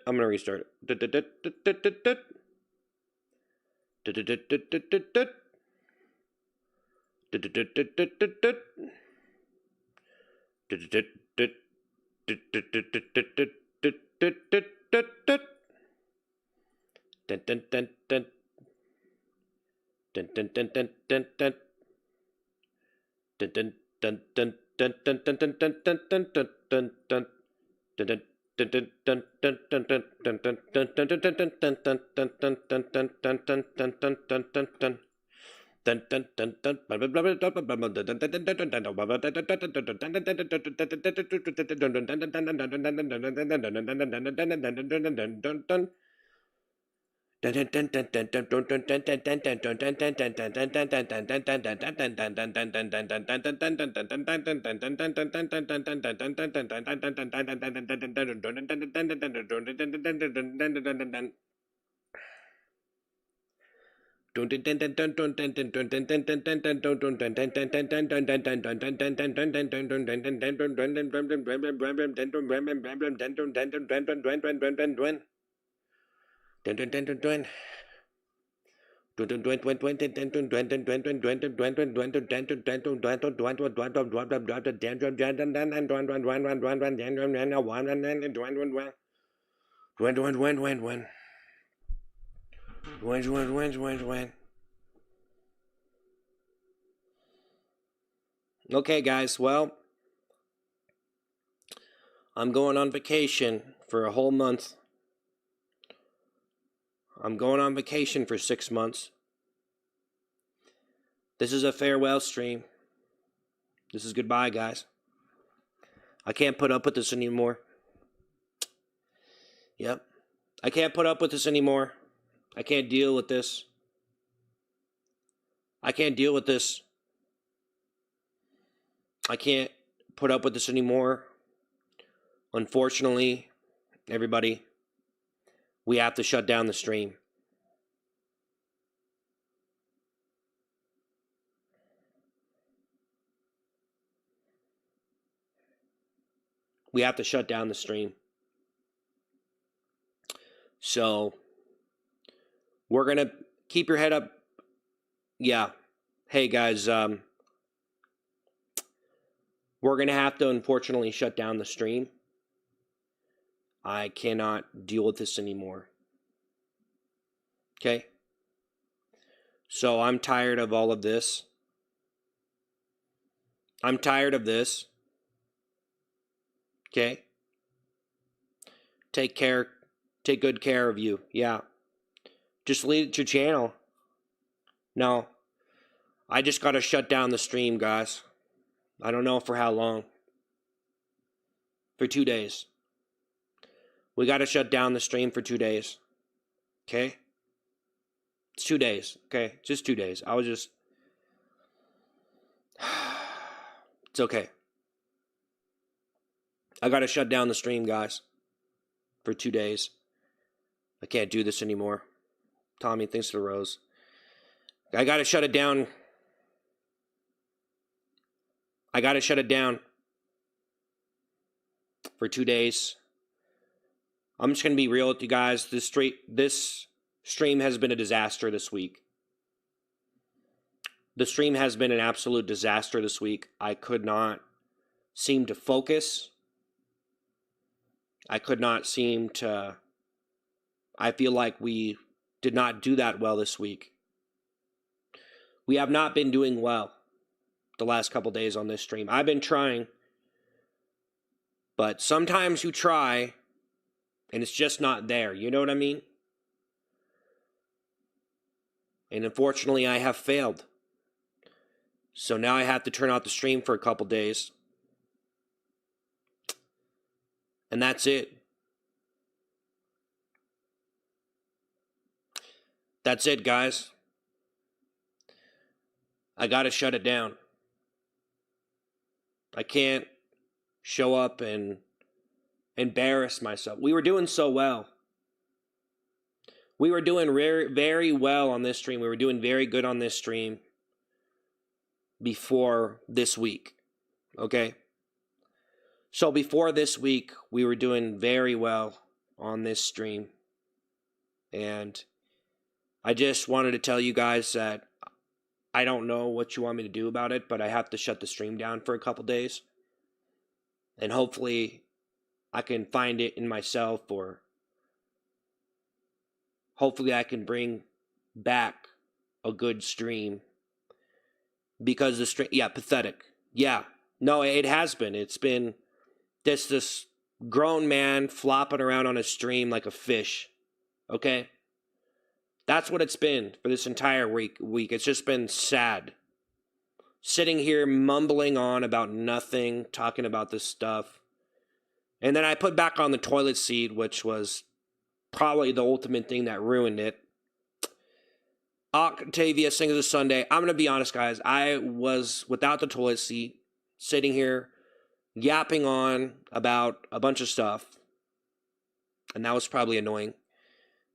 I'm gonna restart it. Okay, guys, well, I'm going on vacation for a whole month. I'm going on vacation for 6 months. This is a farewell stream. This is goodbye, guys. I can't put up with this anymore. Yep. I can't put up with this anymore. I can't deal with this. I can't deal with this. I can't put up with this anymore. Unfortunately, everybody, we have to shut down the stream. We have to shut down the stream. So, we're going to keep your head up. Yeah. Hey, guys, we're going to have to, unfortunately, shut down the stream. I cannot deal with this anymore. Okay? So, I'm tired of all of this. I'm tired of this. Okay? Take good care of you. Yeah. Just leave your channel. No. I just got to shut down the stream, guys. I don't know for how long. For 2 days. We got to shut down the stream for 2 days. Okay? It's 2 days. Okay? Just 2 days. I was just... It's okay. I got to shut down the stream, guys. For 2 days. I can't do this anymore. Tommy, thanks for the rose. I got to shut it down. I got to shut it down. For 2 days. I'm just going to be real with you guys. This stream has been a disaster this week. The stream has been an absolute disaster this week. I could not seem to focus. I could not seem to... I feel like we did not do that well this week. We have not been doing well the last couple days on this stream. I've been trying, but sometimes you try and it's just not there. You know what I mean? And unfortunately, I have failed. So now I have to turn off the stream for a couple days. And that's it. That's it, guys. I gotta shut it down. I can't show up and embarrass myself. We were doing so well. We were doing very well on this stream. We were doing very good on this stream before this week. Okay? So before this week, we were doing very well on this stream. And I just wanted to tell you guys that I don't know what you want me to do about it, but I have to shut the stream down for a couple days. And hopefully I can find it in myself, or hopefully I can bring back a good stream. Because the stream, yeah, pathetic. Yeah, no, it has been. It's been this grown man flopping around on a stream like a fish. Okay? That's what it's been for this entire week. It's just been sad. Sitting here mumbling on about nothing, talking about this stuff. And then I put back on the toilet seat, which was probably the ultimate thing that ruined it. Octavia sings a Sunday. I'm going to be honest, guys. I was without the toilet seat, sitting here, yapping on about a bunch of stuff. And that was probably annoying.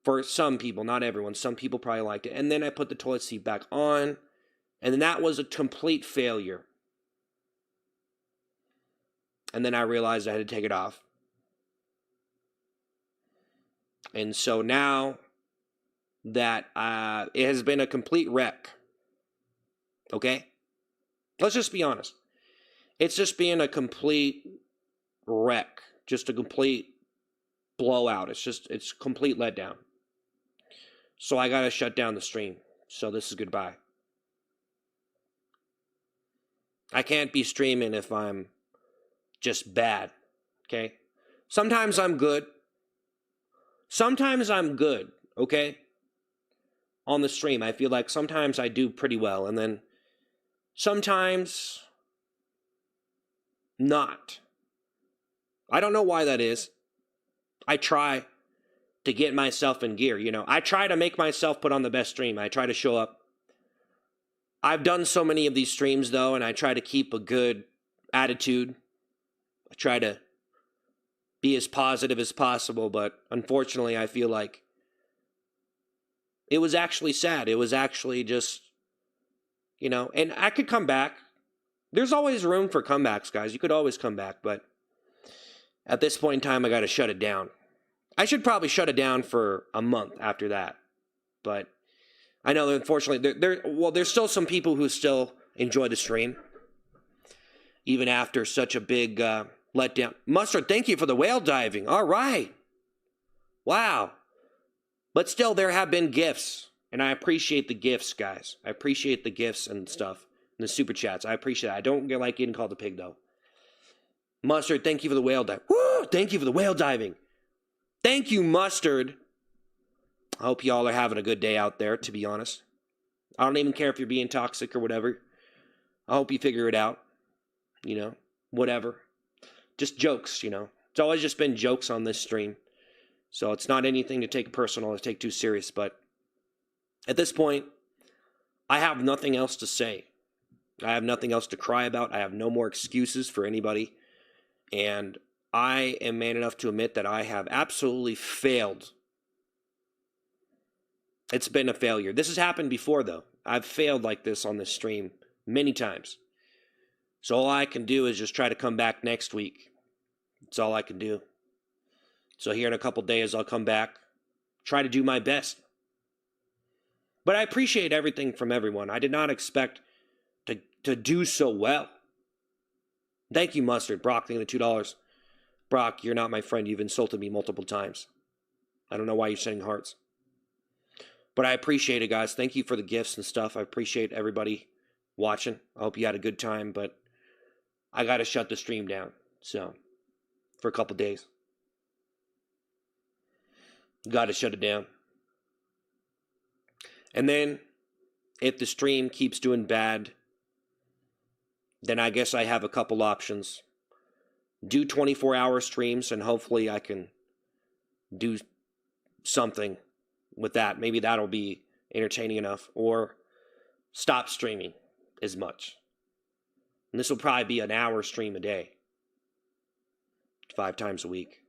For some people, not everyone. Some people probably liked it. And then I put the toilet seat back on. And then that was a complete failure. And then I realized I had to take it off. And so now that it has been a complete wreck. Okay? Let's just be honest. It's just been a complete wreck. Just a complete blowout. It's complete letdown. So I gotta shut down the stream. So this is goodbye. I can't be streaming if I'm just bad. Okay? Sometimes I'm good. Sometimes I'm good. Okay? On the stream, I feel like sometimes I do pretty well, and then sometimes not. I don't know why that is. I try to get myself in gear, you know. I try to make myself put on the best stream. I try to show up. I've done so many of these streams, though, and I try to keep a good attitude. I try to be as positive as possible, but unfortunately, I feel like it was actually sad. It was actually just, you know, and I could come back. There's always room for comebacks, guys. You could always come back, but at this point in time, I got to shut it down. I should probably shut it down for a month after that, but I know that unfortunately, there's still some people who still enjoy the stream, even after such a big letdown. Mustard, thank you for the whale diving. All right. Wow. But still, there have been gifts, and I appreciate the gifts, guys. I appreciate the gifts and stuff, and the super chats. I appreciate it. I don't like getting called a pig, though. Mustard, thank you for the whale dive. Woo! Thank you for the whale diving. Thank you, Mustard. I hope y'all are having a good day out there, to be honest. I don't even care if you're being toxic or whatever. I hope you figure it out. You know, whatever. Just jokes, you know. It's always just been jokes on this stream. So it's not anything to take personal or take too serious. But at this point, I have nothing else to say. I have nothing else to cry about. I have no more excuses for anybody. And I am man enough to admit that I have absolutely failed. It's been a failure. This has happened before, though. I've failed like this on this stream many times. So all I can do is just try to come back next week. That's all I can do. So here in a couple days, I'll come back, try to do my best. But I appreciate everything from everyone. I did not expect to do so well. Thank you, Mustard. Brock, thank you the $2. Brock, you're not my friend. You've insulted me multiple times. I don't know why you're sending hearts. But I appreciate it, guys. Thank you for the gifts and stuff. I appreciate everybody watching. I hope you had a good time, but I got to shut the stream down. So, for a couple days. Got to shut it down. And then, if the stream keeps doing bad, then I guess I have a couple options. Do 24-hour streams, and hopefully I can do something with that. Maybe that'll be entertaining enough. Or stop streaming as much. And this will probably be an hour stream a day. 5 times a week.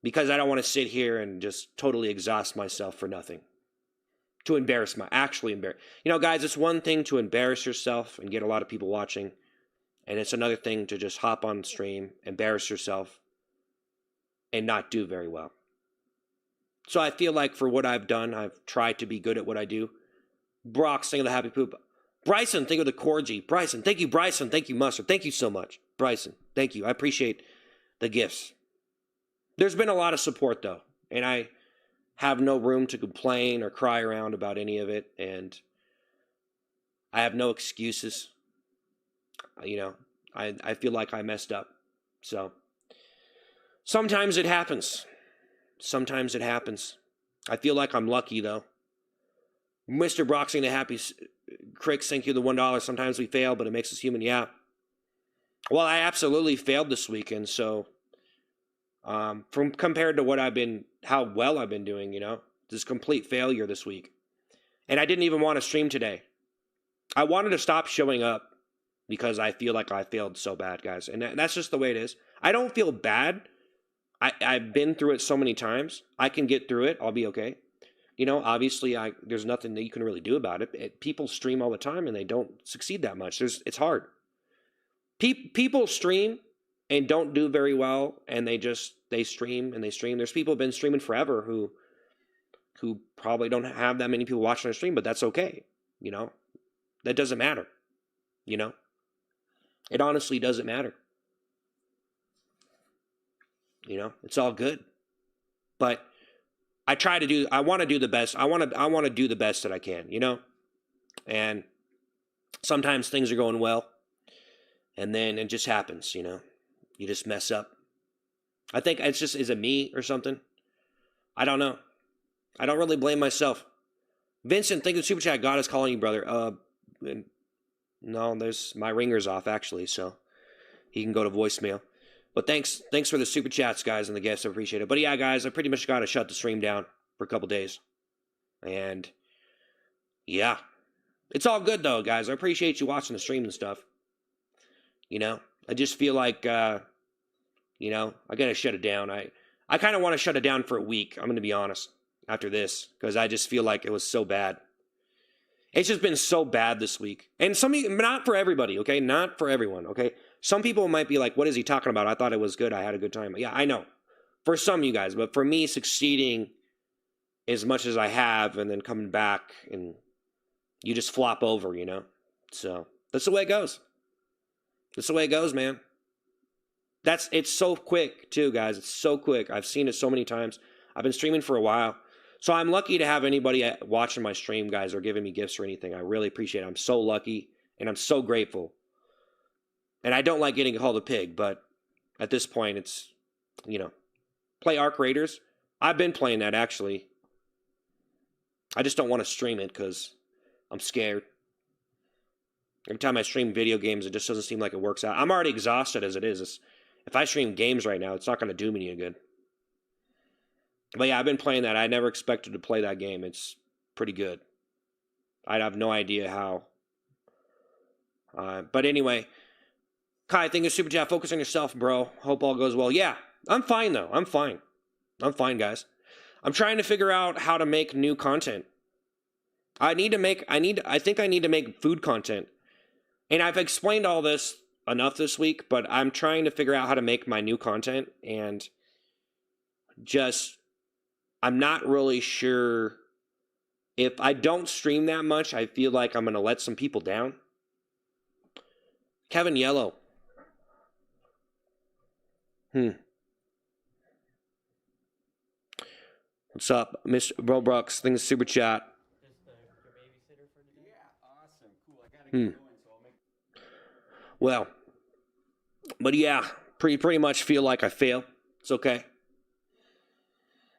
Because I don't want to sit here and just totally exhaust myself for nothing. To actually embarrass. You know, guys, it's one thing to embarrass yourself and get a lot of people watching. And it's another thing to just hop on stream, embarrass yourself, and not do very well. So I feel like for what I've done, I've tried to be good at what I do. Brock, sing of the happy poop. Bryson, think of the corgi. Bryson, thank you, Bryson. Thank you, Mustard. Thank you so much. Bryson, thank you. I appreciate the gifts. There's been a lot of support, though, and I have no room to complain or cry around about any of it, and I have no excuses. You know, I feel like I messed up. So sometimes it happens. Sometimes it happens. I feel like I'm lucky, though. Mr. Broxing the Happy Cricks, thank you the $1. Sometimes we fail, but it makes us human. Yeah. Well, I absolutely failed this weekend, so from compared to what how well I've been doing, this complete failure this week. And I didn't even want to stream today. I wanted to stop showing up because I feel like I failed so bad, guys. And that's just the way it is. I don't feel bad. I've been through it so many times. I can get through it. I'll be okay. Obviously, there's nothing that you can really do about it. People stream all the time and they don't succeed that much. It's hard. People stream and don't do very well, and they stream and they stream. There's people who've been streaming forever who probably don't have that many people watching their stream, but that's okay. That doesn't matter. It honestly doesn't matter. It's all good. But I want to do the best. I want to do the best that I can, And sometimes things are going well, and then it just happens, You just mess up. I think it's just, is it me or something? I don't know. I don't really blame myself. Vincent, thank you, Super Chat. God is calling you, brother. No, my ringer's off, actually, so he can go to voicemail. But thanks for the Super Chats, guys, and the gifts. I appreciate it. But yeah, guys, I pretty much got to shut the stream down for a couple days. And yeah, it's all good, though, guys. I appreciate you watching the stream and stuff. I just feel like, I got to shut it down. I kind of want to shut it down for a week, I'm going to be honest, after this, because I just feel like it was so bad. It's just been so bad this week. And not for everybody, okay? Not for everyone, okay? Some people might be like, what is he talking about? I thought it was good. I had a good time. Yeah, I know. For some of you guys. But for me, succeeding as much as I have and then coming back and you just flop over, So that's the way it goes. That's the way it goes, man. It's so quick, too, guys. It's so quick. I've seen it so many times. I've been streaming for a while. So I'm lucky to have anybody watching my stream, guys, or giving me gifts or anything. I really appreciate it. I'm so lucky, and I'm so grateful. And I don't like getting called a pig, but at this point, it's, play Arc Raiders. I've been playing that, actually. I just don't want to stream it because I'm scared. Every time I stream video games, it just doesn't seem like it works out. I'm already exhausted as it is. If I stream games right now, it's not going to do me any good. But yeah, I've been playing that. I never expected to play that game. It's pretty good. I have no idea how. But anyway, Kai, thank you, Super Chat. Focus on yourself, bro. Hope all goes well. Yeah, I'm fine, though. I'm fine. I'm fine, guys. I'm trying to figure out how to make new content. I think I need to make food content. And I've explained all this enough this week, but I'm trying to figure out how to make my new content, and I'm not really sure. If I don't stream that much, I feel like I'm going to let some people down. Kevin Yellow. What's up, Mr. Robrox? Things Super Chat. Yeah, awesome, cool. I gotta get going, so I'll make. Well, but yeah, pretty much feel like I failed. It's okay.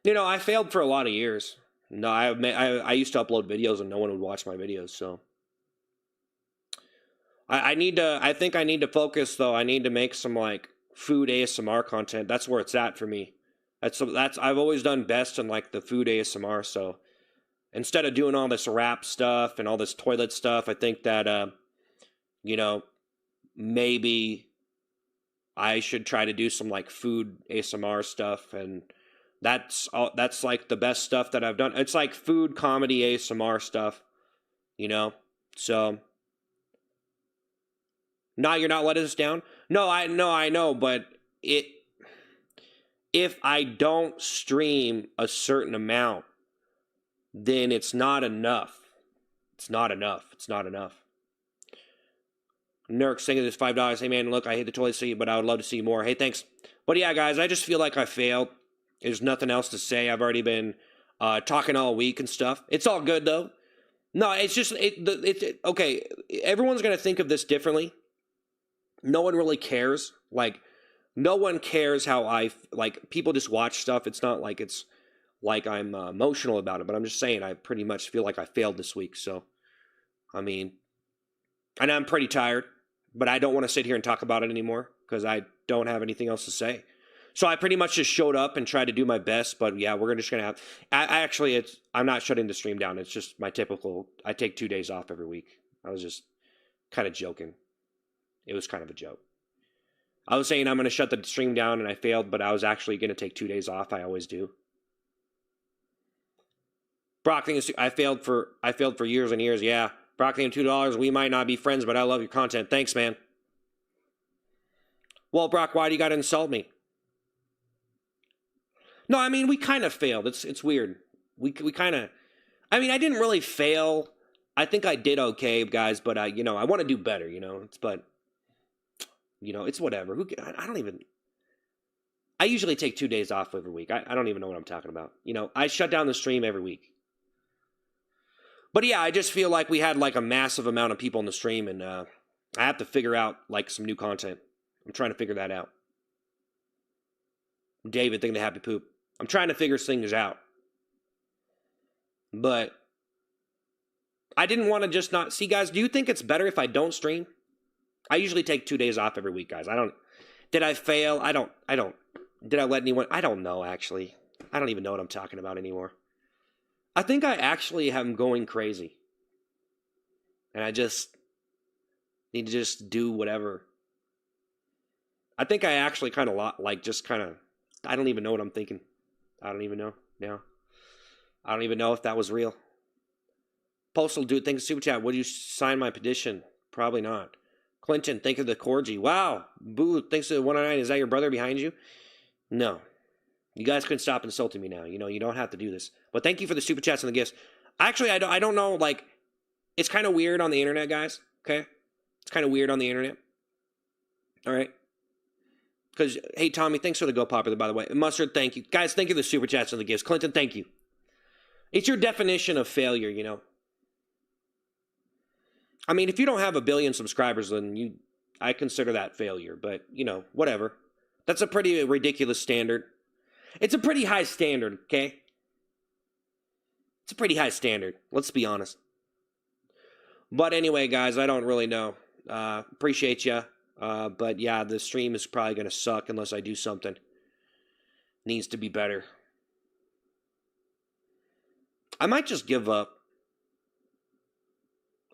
I failed for a lot of years. No, I used to upload videos and no one would watch my videos. So I think I need to focus though. I need to make some like food ASMR content. That's where it's at for me. I've always done best in like the food ASMR. So instead of doing all this rap stuff and all this toilet stuff, I think that maybe I should try to do some like food ASMR stuff, and that's like the best stuff that I've done. It's like food comedy ASMR stuff, So No, you're not letting us down. No, I know, but if I don't stream a certain amount, then it's not enough. It's not enough. It's not enough. Nurk singing this $5. Hey man, look, I hate to totally see you, but I would love to see more. Hey, thanks. But yeah, guys, I just feel like I failed. There's nothing else to say. I've already been talking all week and stuff. It's all good though. No, it's just okay. Everyone's gonna think of this differently. No one really cares. Like, no one cares how like. People just watch stuff. It's not like it's like I'm emotional about it. But I'm just saying, I pretty much feel like I failed this week. So, I mean, and I'm pretty tired. But I don't want to sit here and talk about it anymore because I don't have anything else to say. So I pretty much just showed up and tried to do my best. But yeah, we're just gonna have. I'm not shutting the stream down. It's just my typical. I take 2 days off every week. I was just kind of joking. It was kind of a joke. I was saying I'm going to shut the stream down and I failed, but I was actually going to take 2 days off. I always do. Brock thinks I failed for years and years. Yeah. Brock thinks $2. We might not be friends, but I love your content. Thanks, man. Well, Brock, why do you got to insult me? No, I mean, we kind of failed. It's weird. We kind of, I mean, I didn't really fail. I think I did okay, guys, but I want to do better, but it's whatever. I don't even, I usually take 2 days off every week. I don't even know what I'm talking about. I shut down the stream every week. But yeah, I just feel like we had like a massive amount of people in the stream, and I have to figure out like some new content. I'm trying to figure that out. David thinking the happy poop. I'm trying to figure things out. But I didn't want to just not see, guys. Do you think it's better if I don't stream? I usually take 2 days off every week, guys. Did I fail? I don't, did I let anyone, I don't know, actually. I don't even know what I'm talking about anymore. I think I actually am going crazy. And I just need to just do whatever. I think I actually kind of I don't even know what I'm thinking. I don't even know now. I don't even know if that was real. Postal dude, thanks for super chat. Would you sign my petition? Probably not. Clinton, thank you for the corgi. Wow. Boo, thanks to the 109. Is that your brother behind you? No. You guys couldn't stop insulting me now. You don't have to do this. But thank you for the super chats and the gifts. Actually, I don't know, like, it's kind of weird on the internet, guys. Okay? It's kind of weird on the internet. All right? Because, hey, Tommy, thanks for the Go Popular, by the way. Mustard, thank you. Guys, thank you for the super chats and the gifts. Clinton, thank you. It's your definition of failure, I mean, if you don't have 1 billion subscribers, then I consider that failure. But, whatever. That's a pretty ridiculous standard. It's a pretty high standard, okay? It's a pretty high standard. Let's be honest. But anyway, guys, I don't really know. Appreciate you. But yeah, the stream is probably going to suck unless I do something. Needs to be better. I might just give up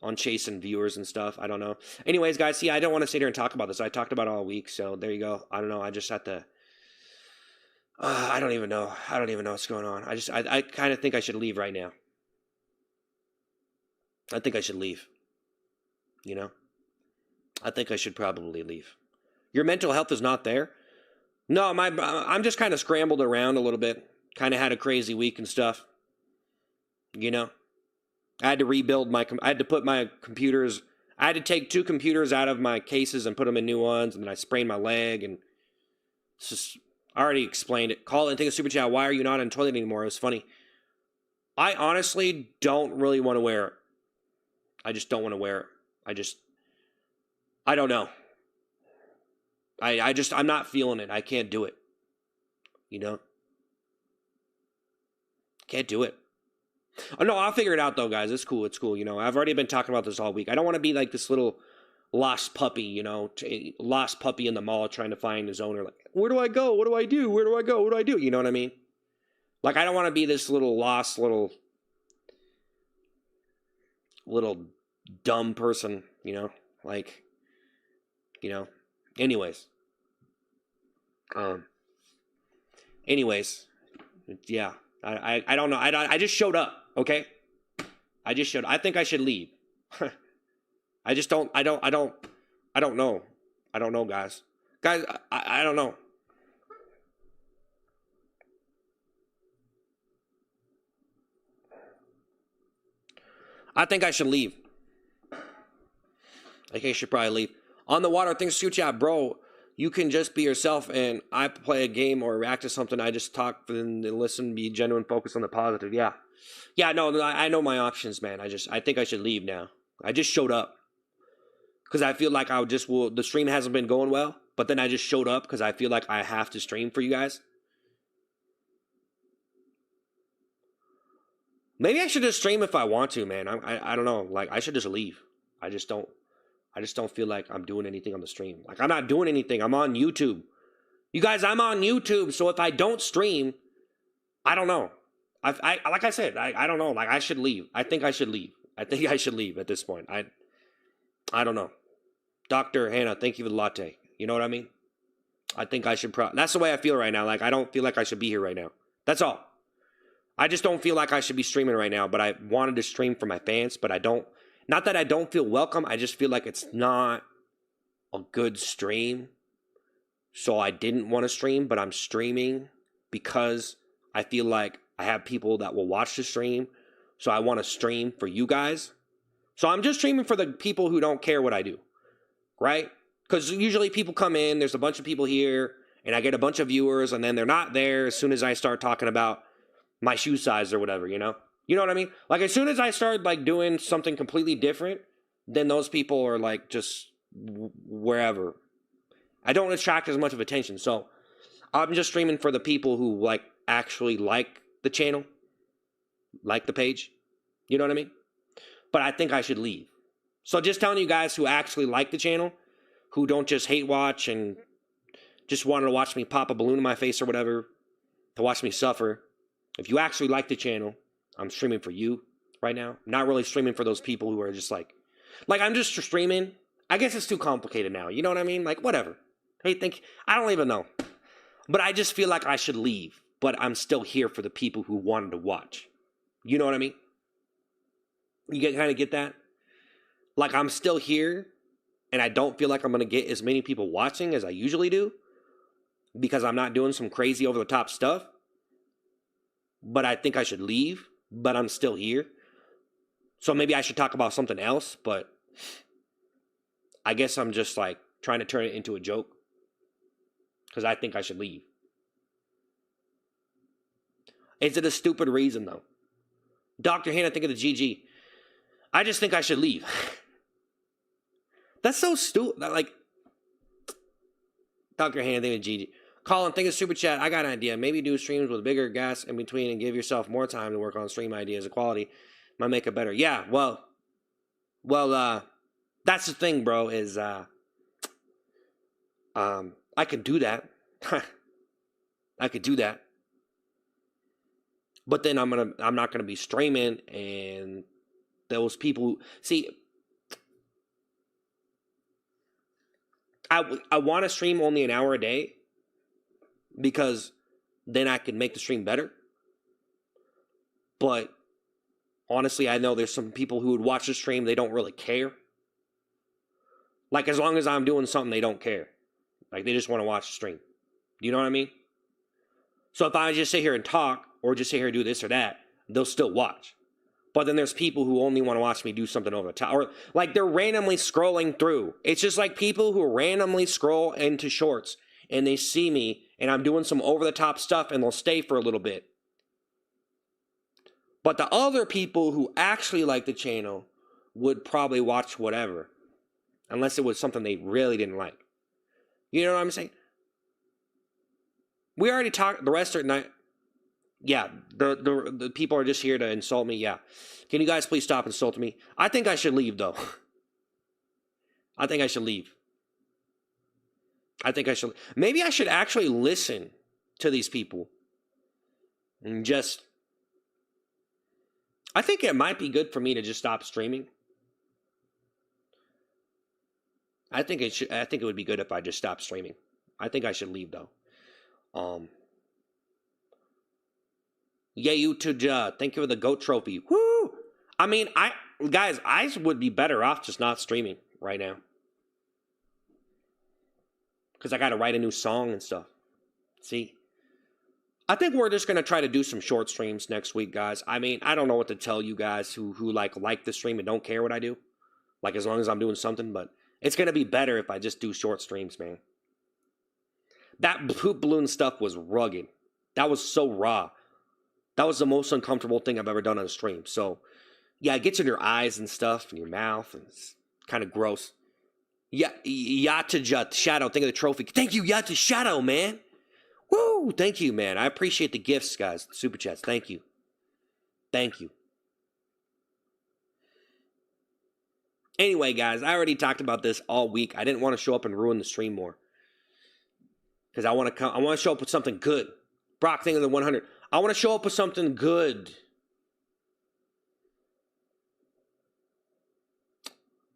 on chasing viewers and stuff. I don't know. Anyways, guys, see, I don't want to sit here and talk about this. I talked about it all week, so there you go. I don't know. I just have to... I don't even know. I don't even know what's going on. I kind of think I should leave right now. I think I should leave. I think I should probably leave. Your mental health is not there? No, I'm just kind of scrambled around a little bit. Kind of had a crazy week and stuff. I had to rebuild I had to put my computers... I had to take 2 computers out of my cases and put them in new ones, and then I sprained my leg, and it's just... I already explained it. Call and think of super chat. Why are you not on toilet anymore? It was funny. I honestly don't really want to wear it. I just don't want to wear it. I don't know. I'm not feeling it. I can't do it. Can't do it. Oh, no, I'll figure it out, though, guys. It's cool. It's cool. I've already been talking about this all week. I don't want to be like this little lost puppy, lost puppy in the mall trying to find his owner. Like, where do I go? What do I do? Where do I go? What do I do? You know what I mean? Like, I don't want to be this little lost, little dumb person, like, anyways. Yeah, I don't know. I just showed up. Okay. I think I should leave. I don't I don't know. I don't know, guys. Guys, I don't know. I think I should leave. I think I should probably leave. On the water, things shoot chat, bro. You can just be yourself, and I play a game or react to something. I just talk and listen, be genuine, focus on the positive. Yeah, yeah. No, I know my options, man. I think I should leave now. I just showed up because I feel like the stream hasn't been going well, but then I just showed up because I feel like I have to stream for you guys. Maybe I should just stream if I want to, man. I don't know. Like, I should just leave. I just don't feel like I'm doing anything on the stream. Like, I'm not doing anything. I'm on YouTube. You guys, I'm on YouTube. So if I don't stream, I don't know. Like I said, I don't know. Like, I should leave. I think I should leave. I think I should leave at this point. I don't know. Dr. Hannah, thank you for the latte. You know what I mean? I think I should that's the way I feel right now. Like, I don't feel like I should be here right now. That's all. I just don't feel like I should be streaming right now, but I wanted to stream for my fans, but I don't. Not that I don't feel welcome, I just feel like it's not a good stream. So I didn't want to stream, but I'm streaming because I feel like I have people that will watch the stream. So I want to stream for you guys. So I'm just streaming for the people who don't care what I do, right? Because usually people come in, there's a bunch of people here, and I get a bunch of viewers, and then they're not there as soon as I start talking about my shoe size or whatever, you know? You know what I mean? Like, as soon as I start, like, doing something completely different, then those people are, like, just wherever. I don't attract as much of attention. So I'm just streaming for the people who, like, actually like the channel, like the page. You know what I mean? But I think I should leave. So just telling you guys who actually like the channel, who don't just hate watch and just wanted to watch me pop a balloon in my face or whatever, to watch me suffer. If you actually like the channel, I'm streaming for you right now. I'm not really streaming for those people who are just like I'm just streaming. I guess it's too complicated now. You know what I mean? Like, whatever. Hey, I don't even know. But I just feel like I should leave. But I'm still here for the people who wanted to watch. You know what I mean? You kind of get that? Like, I'm still here, and I don't feel like I'm going to get as many people watching as I usually do because I'm not doing some crazy over-the-top stuff. But I think I should leave, but I'm still here. So maybe I should talk about something else, but I guess I'm just, like, trying to turn it into a joke because I think I should leave. Is it a stupid reason, though? Dr. Hannah, think of the GG. I just think I should leave. That's so stupid. Like, Dr. Hannah, think of the GG. Colin, think of super chat. I got an idea. Maybe do streams with bigger gas in between and give yourself more time to work on stream ideas and quality. Might make it better. Yeah, well, that's the thing, bro, is I could do that. I could do that. But then I'm not gonna be streaming, and those people who, see, I want to stream only an hour a day because then I can make the stream better. But honestly, I know there's some people who would watch the stream, they don't really care. Like, as long as I'm doing something, they don't care. Like, they just want to watch the stream. Do you know what I mean? So if I just sit here and talk, or just sit here and do this or that, they'll still watch. But then there's people who only want to watch me do something over the top. Or, like, they're randomly scrolling through. It's just like people who randomly scroll into shorts, and they see me, and I'm doing some over-the-top stuff, and they'll stay for a little bit. But the other people who actually like the channel would probably watch whatever. Unless it was something they really didn't like. You know what I'm saying? We already talked, the rest are not, yeah, the people are just here to insult me, yeah. Can you guys please stop insulting me? I think I should leave, though. I think I should leave. I think I should, maybe I should actually listen to these people. And just, I think it might be good for me to just stop streaming. I think it would be good if I just stopped streaming. I think I should leave, though. Yeah, you too, thank you for the GOAT trophy. Woo! I mean, guys, I would be better off just not streaming right now. because I got to write a new song and stuff. See? I think we're just going to try to do some short streams next week, guys. I mean, I don't know what to tell you guys who like the stream and don't care what I do. Like, as long as I'm doing something, but it's going to be better if I just do short streams, man. That poop balloon stuff was rugged. That was so raw. That was the most uncomfortable thing I've ever done on a stream. So, yeah, it gets in your eyes and stuff, and your mouth, and it's kind of gross. Yeah, Yata Shadow, think of the trophy. Thank you, Yata Shadow, man. Woo! Thank you, man. I appreciate the gifts, guys. The super chats. Thank you. Thank you. Anyway, guys, I already talked about this all week. I didn't want to show up and ruin the stream more. Because I want to show up with something good. Brock thing of the 100. I want to show up with something good.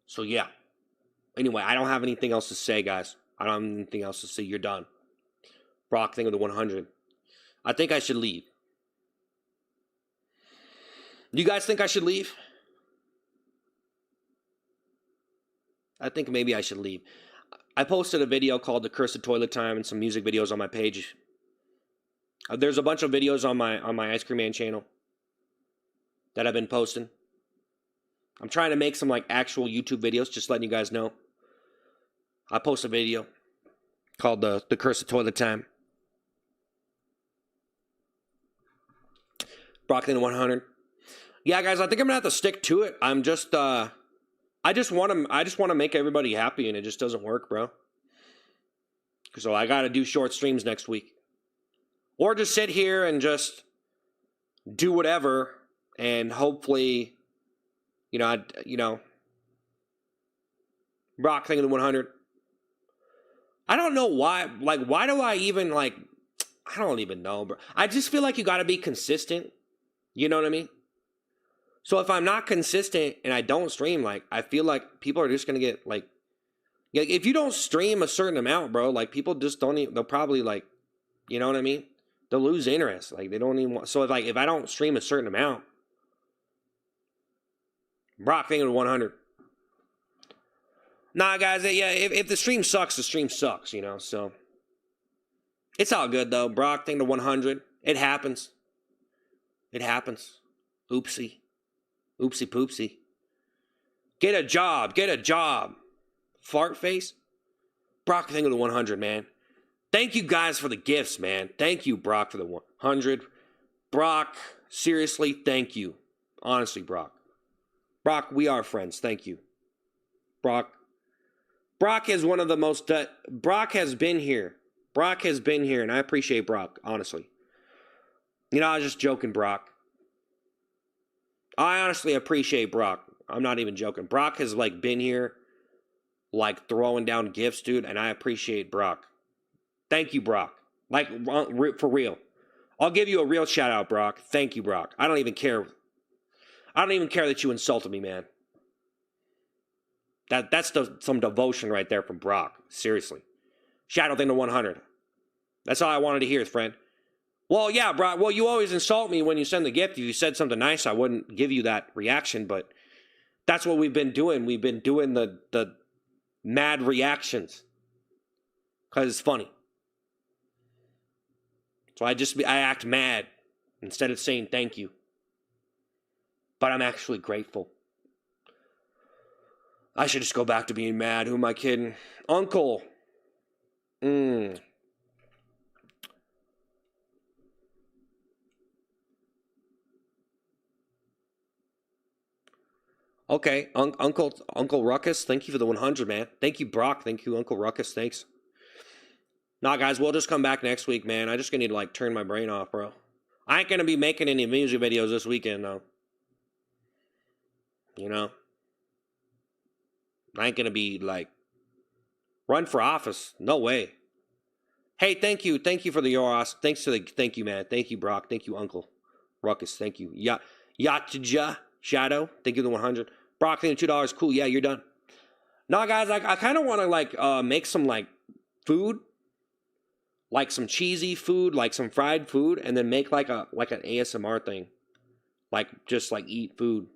So, yeah. Anyway, I don't have anything else to say, guys. I don't have anything else to say. You're done. Brock thing of the 100. I think I should leave. Do you guys think I should leave? I think maybe I should leave. I posted a video called The Curse of Toilet Time and some music videos on my page. There's a bunch of videos on my Ice Cream Man channel that I've been posting. I'm trying to make some like actual YouTube videos, just letting you guys know. I post a video called The Curse of Toilet Time. Broccoli 100. Yeah, guys, I think I'm gonna have to stick to it. I'm just I just want to make everybody happy, and it just doesn't work, bro. So I got to do short streams next week, or just sit here and just do whatever, and hopefully, Brock thing of the 100. I don't know why. Like, why do I even like? I don't even know, bro. I just feel like you got to be consistent. You know what I mean? So if I'm not consistent and I don't stream, like, I feel like people are just going to get, like, if you don't stream a certain amount, bro, like, people just don't even, they'll probably, like, you know what I mean? They'll lose interest. Like, they don't even want, so if I don't stream a certain amount, Brock thing of the 100. Nah, guys, yeah, if the stream sucks, the stream sucks, you know, so. It's all good, though. Brock thing to 100. It happens. It happens. Oopsie. Oopsie poopsie. Get a job. Get a job. Fart face. Brock thing of the 100, man. Thank you guys for the gifts, man. Thank you, Brock, for the 100. Brock, seriously, thank you. Honestly, Brock. Brock, we are friends. Thank you. Brock is one of the most... Brock has been here. Brock has been here, and I appreciate Brock, honestly. You know, I was just joking, Brock. I honestly appreciate Brock. I'm not even joking. Brock has, like, been here, like, throwing down gifts, dude, and I appreciate Brock. Thank you, Brock. Like, for real. I'll give you a real shout-out, Brock. Thank you, Brock. I don't even care. I don't even care that you insulted me, man. That's some devotion right there from Brock. Seriously. Shadow thing to 100. That's all I wanted to hear, friend. Well, yeah, Brock. Well, you always insult me when you send the gift. If you said something nice, I wouldn't give you that reaction, but that's what we've been doing. We've been doing the mad reactions because it's funny. So I act mad instead of saying thank you. But I'm actually grateful. I should just go back to being mad. Who am I kidding? Uncle. Okay, Uncle Ruckus, thank you for the 100, man. Thank you, Brock. Thank you, Uncle Ruckus. Thanks. Nah, guys, we'll just come back next week, man. I just gonna need to, like, turn my brain off, bro. I ain't gonna be making any music videos this weekend, though. You know? I ain't gonna be, like, run for office. No way. Hey, thank you. Thank you for the Yoros. Thank you, man. Thank you, Brock. Thank you, Uncle Ruckus. Thank you. Yatja Shadow. Thank you for the 100. Brock, thank you, $2. Cool. Yeah, you're done. Nah, guys, I kind of want to, like, make some, like, food. Like some cheesy food, like some fried food, and then make like an ASMR thing. Like, just like eat food.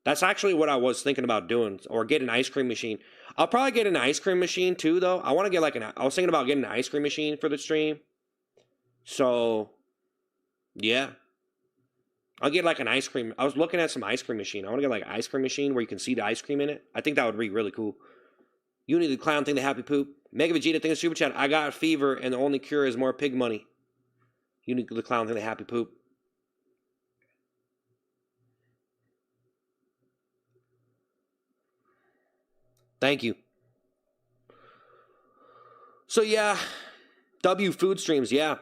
That's actually what I was thinking about doing. Or get an ice cream machine. I'll probably get an ice cream machine too, though. I want to get like I was thinking about getting an ice cream machine for the stream. So, yeah. I'll get like an ice cream. I was looking at some ice cream machine. I want to get like an ice cream machine where you can see the ice cream in it. I think that would be really cool. Uni the Clown think the happy poop. Mega Vegeta think the super chat. I got a fever and the only cure is more pig money. Uni the Clown think the happy poop. Thank you. So yeah, W food streams, yeah.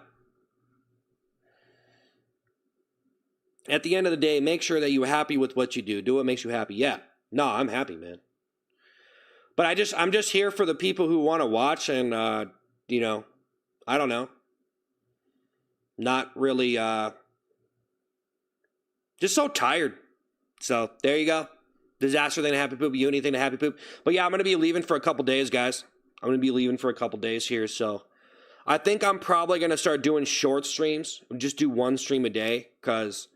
At the end of the day, make sure that you're happy with what you do. Do what makes you happy. Yeah. No, I'm happy, man. But I'm just here for the people who want to watch and you know, I don't know. Not really just so tired. So there you go. Disaster thing to happy poop, you anything to happy poop. But yeah, I'm gonna be leaving for a couple days, guys. I'm gonna be leaving for a couple days here, so I think I'm probably gonna start doing short streams. Just do one stream a day, because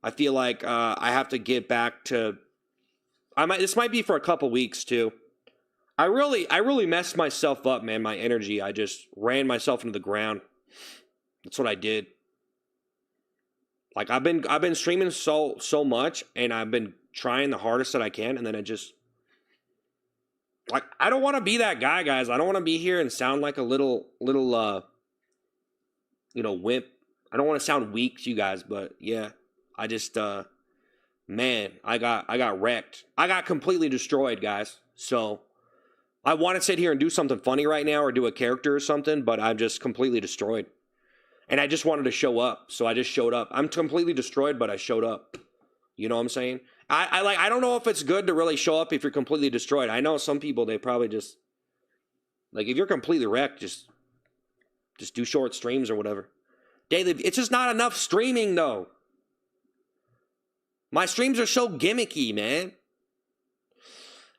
I feel like I have to get back to. This might be for a couple weeks too. I really messed myself up, man. My energy. I just ran myself into the ground. That's what I did. Like I've been streaming so much, and I've been trying the hardest that I can, and then it just like I don't want to be that guy, guys. I don't want to be here and sound like a little you know, wimp. I don't want to sound weak to you guys, but yeah, I just man, I got wrecked. I got completely destroyed, guys. So I want to sit here and do something funny right now or do a character or something, but I'm just completely destroyed. And I just wanted to show up, so I just showed up. I'm completely destroyed, but I showed up. You know what I'm saying? I don't know if it's good to really show up if you're completely destroyed. I know some people, they probably just like if you're completely wrecked, just do short streams or whatever. Daily, it's just not enough streaming though. My streams are so gimmicky, man.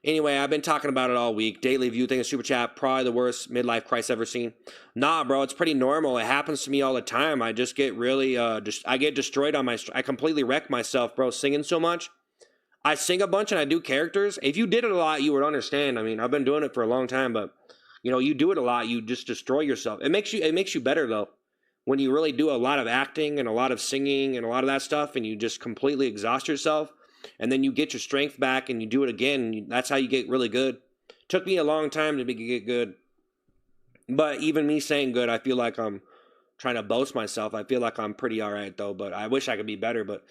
Anyway, I've been talking about it all week. Daily View thing, super chat, probably the worst midlife crisis ever seen. Nah, bro, it's pretty normal. It happens to me all the time. I just get really, I get destroyed on my, I completely wreck myself, bro, singing so much. I sing a bunch and I do characters. If you did it a lot, you would understand. I mean, I've been doing it for a long time, but you know, you do it a lot, you just destroy yourself. It makes you better though. When you really do a lot of acting and a lot of singing and a lot of that stuff, and you just completely exhaust yourself. And then you get your strength back and you do it again. That's how you get really good. Took me a long time to get good. But even me saying good, I feel like I'm trying to boast myself. I feel like I'm pretty all right, though. But I wish I could be better. But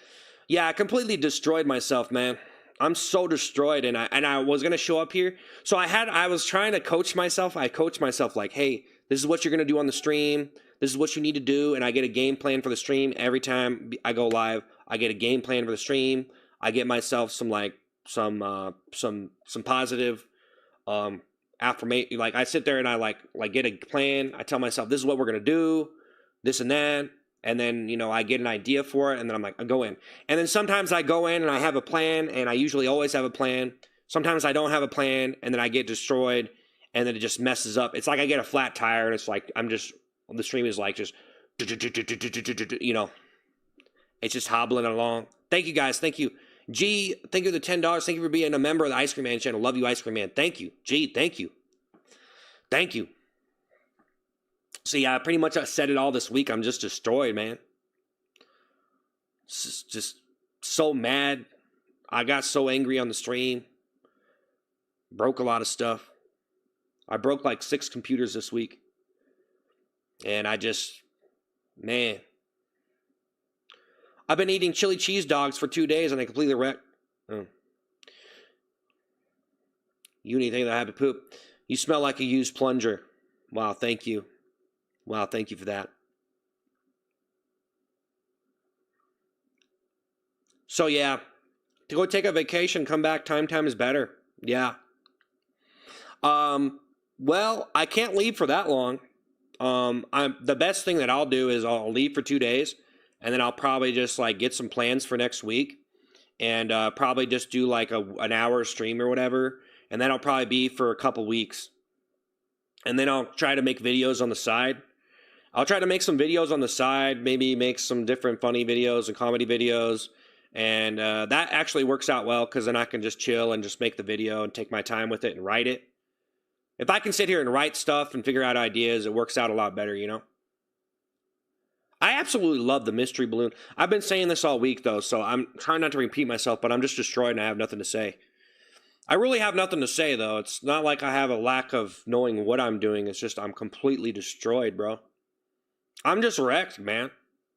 yeah, I completely destroyed myself, man. I'm so destroyed. And I was going to show up here. So I was trying to coach myself. I coach myself like, hey, this is what you're going to do on the stream. This is what you need to do. And I get a game plan for the stream every time I go live. I get a game plan for the stream. I get myself some positive affirmation. Like I sit there and I like get a plan. I tell myself this is what we're gonna do, this and that, and then you know I get an idea for it, and then I'm like I go in, and then sometimes I go in and I have a plan, and I usually always have a plan. Sometimes I don't have a plan, and then I get destroyed, and then it just messes up. It's like I get a flat tire, and it's like the stream is like just you know, it's just hobbling along. Thank you guys, thank you. G, thank you for the $10. Thank you for being a member of the Ice Cream Man channel. Love you, Ice Cream Man. Thank you. G, thank you. Thank you. So yeah, pretty much I said it all this week. I'm just destroyed, man. Just so mad. I got so angry on the stream. Broke a lot of stuff. I broke like 6 computers this week. And man. I've been eating chili cheese dogs for 2 days and I completely wrecked. Oh. You need anything that happy poop. You smell like a used plunger. Wow, thank you. Wow, thank you for that. So yeah, to go take a vacation, come back, time is better. Yeah. Well, I can't leave for that long. The best thing that I'll do is I'll leave for 2 days. And then I'll probably just like get some plans for next week and probably just do like an hour stream or whatever. And then I'll probably be for a couple weeks. And then I'll try to make videos on the side. I'll try to make some videos on the side, maybe make some different funny videos and comedy videos. And that actually works out well because then I can just chill and just make the video and take my time with it and write it. If I can sit here and write stuff and figure out ideas, it works out a lot better, you know? I absolutely love the mystery balloon. I've been saying this all week, though, so I'm trying not to repeat myself, but I'm just destroyed and I have nothing to say. I really have nothing to say, though. It's not like I have a lack of knowing what I'm doing. It's just I'm completely destroyed, bro. I'm just wrecked, man.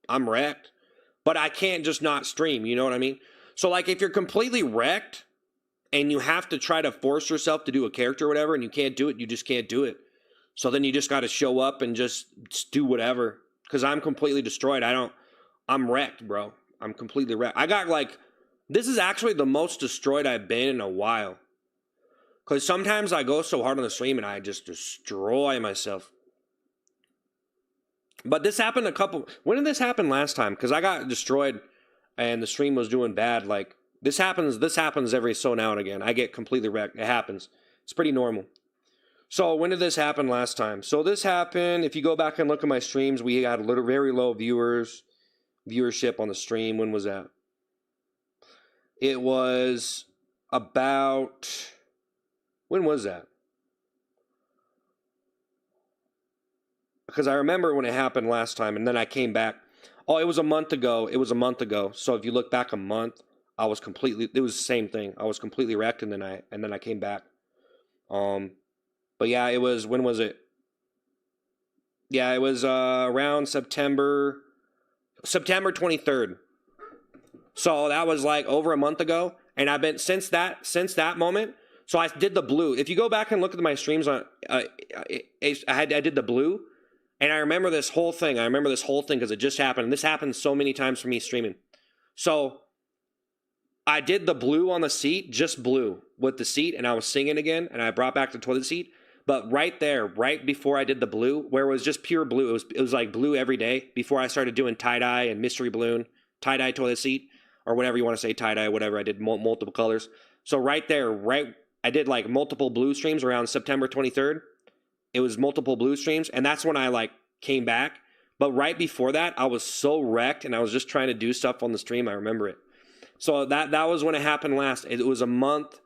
I'm wrecked. But I can't just not stream, you know what I mean? So, like, if you're completely wrecked and you have to try to force yourself to do a character or whatever and you can't do it, you just can't do it. So then you just got to show up and just do whatever. Because I'm completely destroyed. I'm wrecked, bro. I'm completely wrecked. I got, like, this is actually the most destroyed I've been in a while. Because sometimes I go so hard on the stream and I just destroy myself. But this happened when did this happen last time? Because I got destroyed and the stream was doing bad. Like, this happens every so now and again. I get completely wrecked. It happens. It's pretty normal. So when did this happen last time? So this happened, if you go back and look at my streams, we had very low viewership on the stream. When was that? It was about, when was that? Because I remember when it happened last time, and then I came back. Oh, it was a month ago. So if you look back a month, it was the same thing. I was completely wrecked, and then I came back. But yeah, when was it? Yeah, it was around September 23rd. So that was like over a month ago, and I've been since that moment. So I did the blue. If you go back and look at my streams on, I did the blue, and I remember this whole thing. Because it just happened. And this happened so many times for me streaming. So I did the blue on the seat, just blue with the seat, and I was singing again, and I brought back the toilet seat. But right there, right before I did the blue, where it was just pure blue, it was like blue every day before I started doing tie-dye and mystery balloon, tie-dye toilet seat, or whatever you want to say, tie-dye, whatever. I did multiple colors. So right there, I did like multiple blue streams around September 23rd. It was multiple blue streams, and that's when I like came back. But right before that, I was so wrecked, and I was just trying to do stuff on the stream. I remember it. So that was when it happened last. It was a month.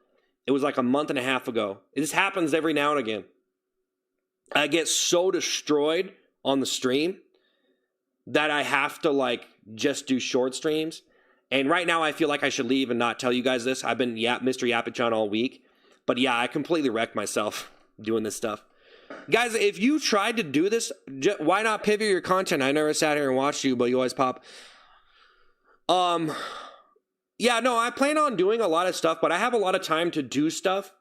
It was like a month and a half ago. This happens every now and again. I get so destroyed on the stream that I have to like just do short streams. And right now I feel like I should leave and not tell you guys this. I've been Mr. Yapichan all week. But yeah, I completely wrecked myself doing this stuff. Guys, if you tried to do this, why not pivot your content? I never sat here and watched you, but you always pop. Yeah, no, I plan on doing a lot of stuff, but I have a lot of time to do stuff.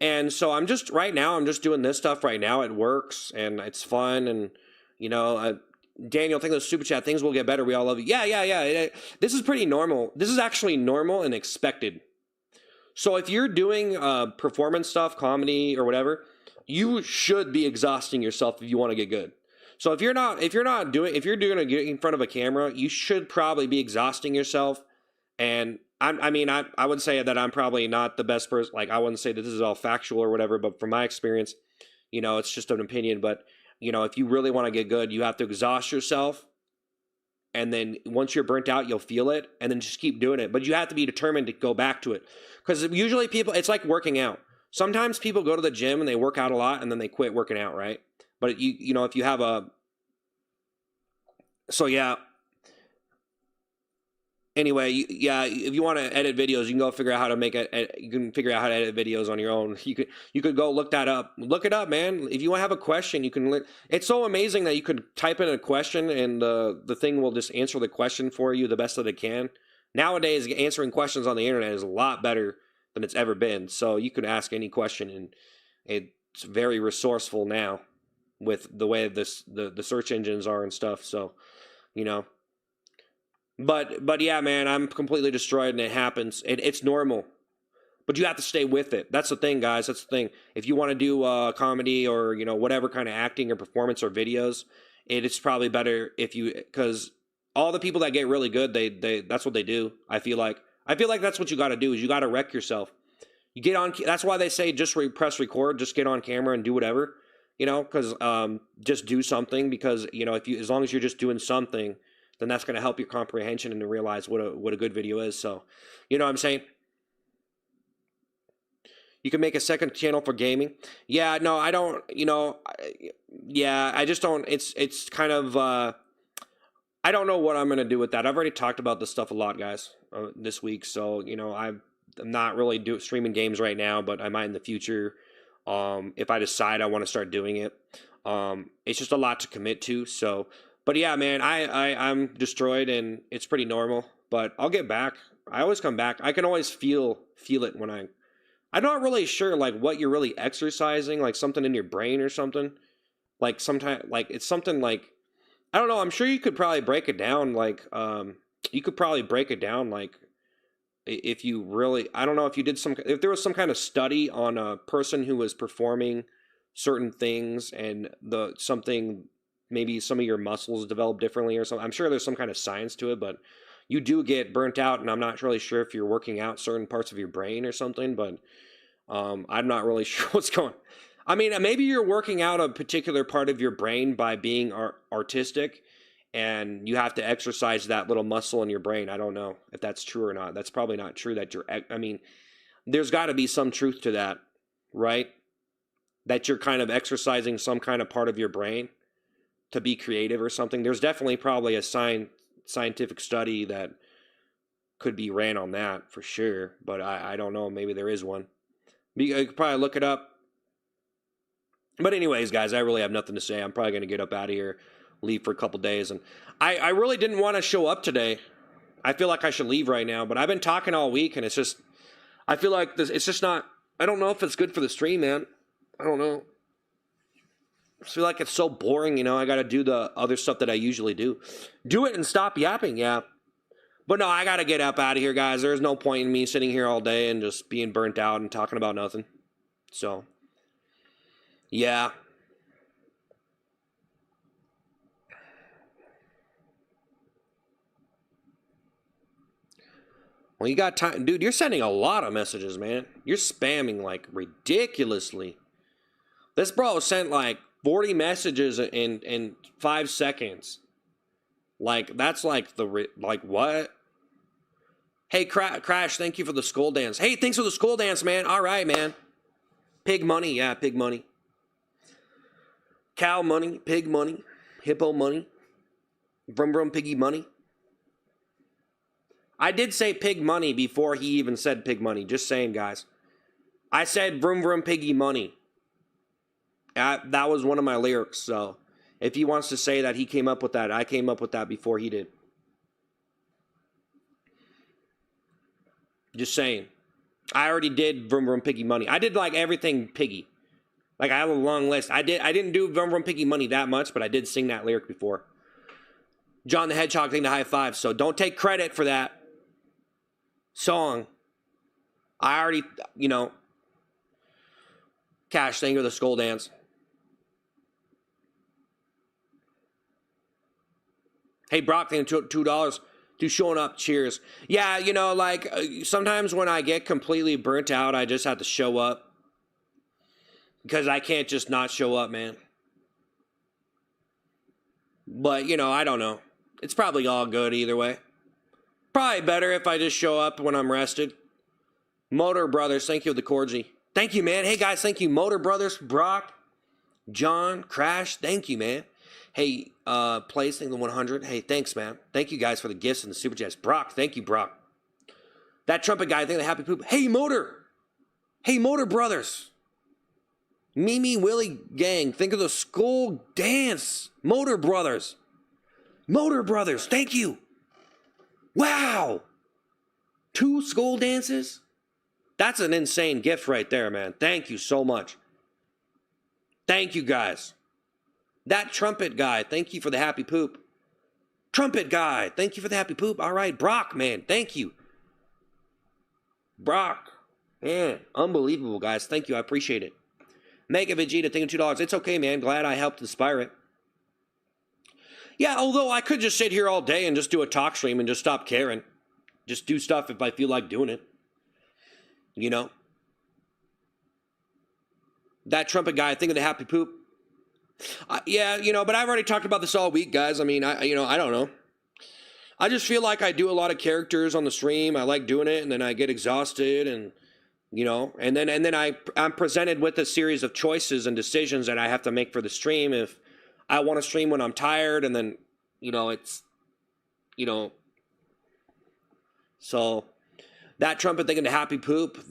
And so right now, I'm just doing this stuff right now. It works, and it's fun, and, you know, Daniel, thank you for the super chat. Things will get better. We all love you. Yeah. This is pretty normal. This is actually normal and expected. So if you're doing performance stuff, comedy or whatever, you should be exhausting yourself if you want to get good. So if you're doing it in front of a camera, you should probably be exhausting yourself. And I would say that I'm probably not the best person. Like, I wouldn't say that this is all factual or whatever, but from my experience, you know, it's just an opinion. But, you know, if you really want to get good, you have to exhaust yourself. And then once you're burnt out, you'll feel it, and then just keep doing it. But you have to be determined to go back to it. Because usually it's like working out. Sometimes people go to the gym and they work out a lot and then they quit working out, right? But you know, if you have so yeah. Anyway, if you want to edit videos, you can go figure out how to you can figure out how to edit videos on your own. You could go look that up. Look it up, man. If you want to have a question, you can. It's so amazing that you could type in a question and the thing will just answer the question for you the best that it can. Nowadays, answering questions on the internet is a lot better than it's ever been. So you can ask any question, and it's very resourceful now with the way the search engines are and stuff. So, you know. But yeah, man, I'm completely destroyed, and it happens. It's normal, but you have to stay with it. That's the thing, guys. That's the thing. If you want to do comedy or, you know, whatever kind of acting or performance or videos, it's probably better because all the people that get really good, they that's what they do. I feel like that's what you got to do. Is you got to wreck yourself. You get on. That's why they say just press record, just get on camera and do whatever, you know, because just do something, because, you know, as long as you're just doing something, then that's going to help your comprehension and to realize what a good video is. So, you know what I'm saying? You can make a second channel for gaming. Yeah, no, I don't. Yeah, I just don't. It's kind of. I don't know what I'm gonna do with that. I've already talked about this stuff a lot, guys, this week. So I'm not really streaming games right now, but I might in the future. If I decide I want to start doing it. It's just a lot to commit to. So, but yeah, man, I'm destroyed and it's pretty normal. But I'll get back. I always come back. I can always feel it when I'm not really sure like what you're really exercising, like something in your brain or something. Like sometimes like it's something like I don't know, I'm sure you could probably break it down like you could probably break it down like if you really I don't know if there was some kind of study on a person who was performing certain things and maybe some of your muscles develop differently or something. I'm sure there's some kind of science to it, but you do get burnt out, and I'm not really sure if you're working out certain parts of your brain or something, but I'm not really sure what's going. I mean, maybe you're working out a particular part of your brain by being artistic, and you have to exercise that little muscle in your brain. I don't know if that's true or not. That's probably not true. I mean, there's got to be some truth to that, right? That you're kind of exercising some kind of part of your brain to be creative or something. There's definitely probably a scientific study that could be ran on that for sure, but I don't know. Maybe there is one. You could probably look it up. But anyways, guys, I really have nothing to say. I'm probably going to get up out of here, leave for a couple days. And I really didn't want to show up today. I feel like I should leave right now, but I've been talking all week, and it's just, I feel like it's just not, I don't know if it's good for the stream, man. I don't know. I feel like it's so boring, I got to do the other stuff that I usually do. Do it and stop yapping, yeah. But no, I got to get up out of here, guys. There's no point in me sitting here all day and just being burnt out and talking about nothing. So, yeah. Well, you got time. Dude, you're sending a lot of messages, man. You're spamming like ridiculously. This bro sent like 40 messages in 5 seconds. Like, that's like like what? Hey, Crash, thank you for the skull dance. Hey, thanks for the skull dance, man. All right, man. Pig money, yeah, pig money. Cow money, pig money, hippo money, brum brum piggy money. I did say pig money before he even said pig money. Just saying, guys. I said vroom vroom piggy money. That was one of my lyrics, so if he wants to say that he came up with that, I came up with that before he did. Just saying. I already did vroom vroom piggy money. I did like everything piggy. Like I have a long list. I didn't do vroom vroom piggy money that much, but I did sing that lyric before. John the Hedgehog thing to high five, so don't take credit for that song. I already, Cash, thank you for the skull dance. Hey, Brock, thank you $2 to showing up. Cheers. Yeah, like sometimes when I get completely burnt out, I just have to show up. Because I can't just not show up, man. But, I don't know. It's probably all good either way. Probably better if I just show up when I'm rested. Motor Brothers, thank you for the corgi. Thank you, man. Hey, guys, thank you. Motor Brothers, Brock, John, Crash, thank you, man. Hey, Plays, thank you the 100. Hey, thanks, man. Thank you guys for the gifts and the super chats. Brock, thank you, Brock. That trumpet guy, thank you the happy poop. Hey, Motor. Hey, Motor Brothers. Mimi Willie Gang, think of the skull dance. Motor Brothers. Motor Brothers, thank you. Wow. 2 skull dances? That's an insane gift right there, man. Thank you so much. Thank you, guys. That trumpet guy, thank you for the happy poop. Trumpet guy, thank you for the happy poop. All right, Brock, man, thank you. Brock, man, unbelievable, guys. Thank you, I appreciate it. Mega Vegeta, thank you $2. It's okay, man. Glad I helped inspire it. Yeah, although I could just sit here all day and just do a talk stream and just stop caring. Just do stuff if I feel like doing it. That trumpet guy, think of the happy poop. Yeah, but I've already talked about this all week, guys. I mean, I don't know. I just feel like I do a lot of characters on the stream. I like doing it, and then I get exhausted, and you know, and then I'm presented with a series of choices and decisions that I have to make for the stream. If I want to stream when I'm tired, and then, you know, it's, you know, so that trumpet thinking the happy poop,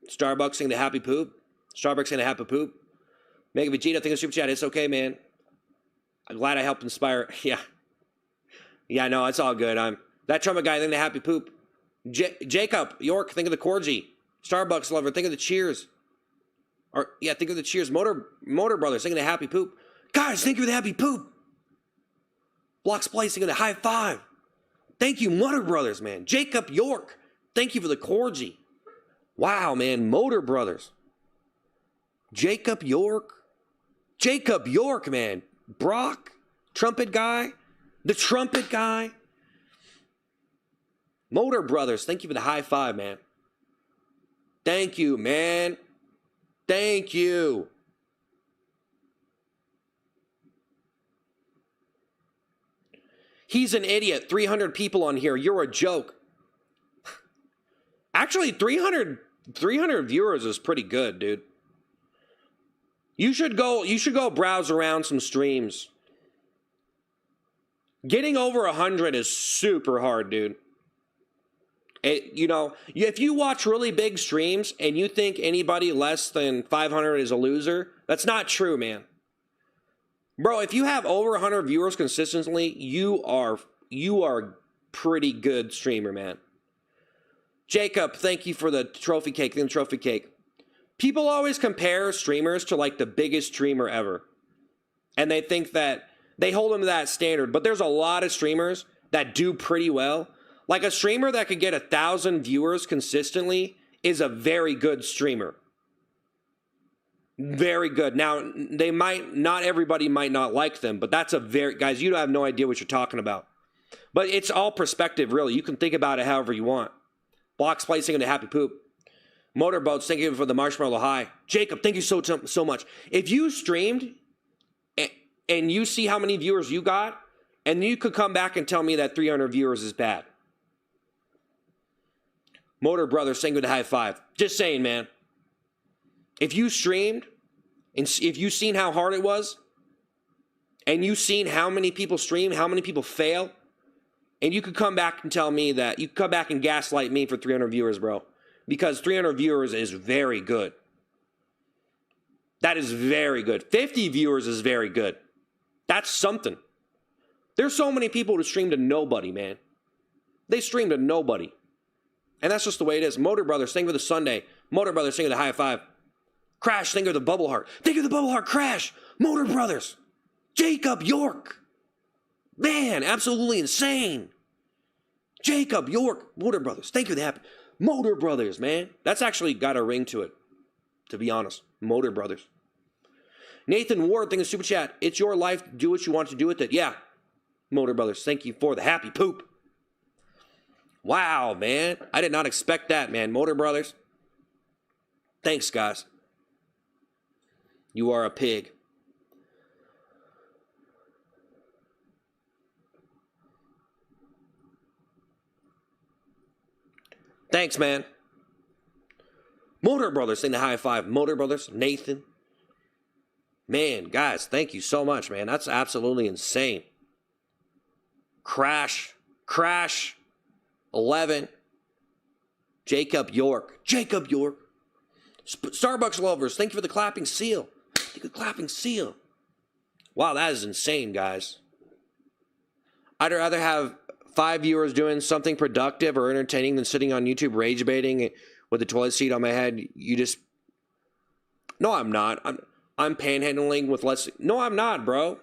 Starbucks saying the happy poop, Starbucks saying the happy poop, Mega Vegeta thinking super chat. It's okay, man. I'm glad I helped inspire. Yeah, no, it's all good. I'm that trumpet guy thinking the happy poop. Jacob York, think of the Corgi. Starbucks lover, think of the cheers. Or yeah, think of the cheers. Motor Brothers, think of the happy poop. Guys, think of the happy poop. Blocks Place, think of the high five. Thank you, Motor Brothers, man. Jacob York, thank you for the Corgi. Wow, man, Motor Brothers. Jacob York, man. Brock, trumpet guy, the trumpet guy. Motor Brothers, thank you for the high five, man. Thank you, man. Thank you. He's an idiot. 300 people on here. You're a joke. Actually, 300 viewers is pretty good, dude. You should go browse around some streams. Getting over 100 is super hard, dude. You know, if you watch really big streams and you think anybody less than 500 is a loser, that's not true, man. Bro, if you have over 100 viewers consistently, you are pretty good streamer, man. Jacob, thank you for the trophy cake. People always compare streamers to like the biggest streamer ever. And they think that they hold them to that standard. But there's a lot of streamers that do pretty well. Like a streamer that could get 1,000 viewers consistently is a very good streamer. Very good. Now, not everybody might not like them, but that's guys, you have no idea what you're talking about. But it's all perspective, really. You can think about it however you want. Blocks placing in the happy poop. Motorboats, thank you for the marshmallow high. Jacob, thank you so much. If you streamed and you see how many viewers you got, and you could come back and tell me that 300 viewers is bad. Motor Brothers, thank you for the high five. Just saying, man. If you streamed, and if you seen how hard it was, and you seen how many people stream, how many people fail, and you could come back and tell me that, you could come back and gaslight me for 300 viewers, bro. Because 300 viewers is very good. That is very good. 50 viewers is very good. That's something. There's so many people who stream to nobody, man. They stream to nobody. And that's just the way it is. Motor Brothers, thank you for the Sunday. Motor Brothers, thank you for the high five. Crash, thank you for the bubble heart. Thank you for the bubble heart, Crash. Motor Brothers. Jacob York. Man, absolutely insane. Jacob York. Motor Brothers, thank you for the happy. Motor Brothers, man. That's actually got a ring to it, to be honest. Motor Brothers. Nathan Ward, thank you for super chat. It's your life. Do what you want to do with it. Yeah. Motor Brothers, thank you for the happy poop. Wow, man. I did not expect that, man. Motor Brothers. Thanks, guys. You are a pig. Thanks, man. Motor Brothers, sing the high five. Motor Brothers, Nathan. Man, guys, thank you so much, man. That's absolutely insane. Crash. 11. Jacob York. Starbucks lovers, thank you for the clapping seal. Thank you for the clapping seal. Wow, that is insane, guys. I'd rather have 5 viewers doing something productive or entertaining than sitting on YouTube rage baiting with the toilet seat on my head. No, I'm not. I'm panhandling with less. No, I'm not, bro.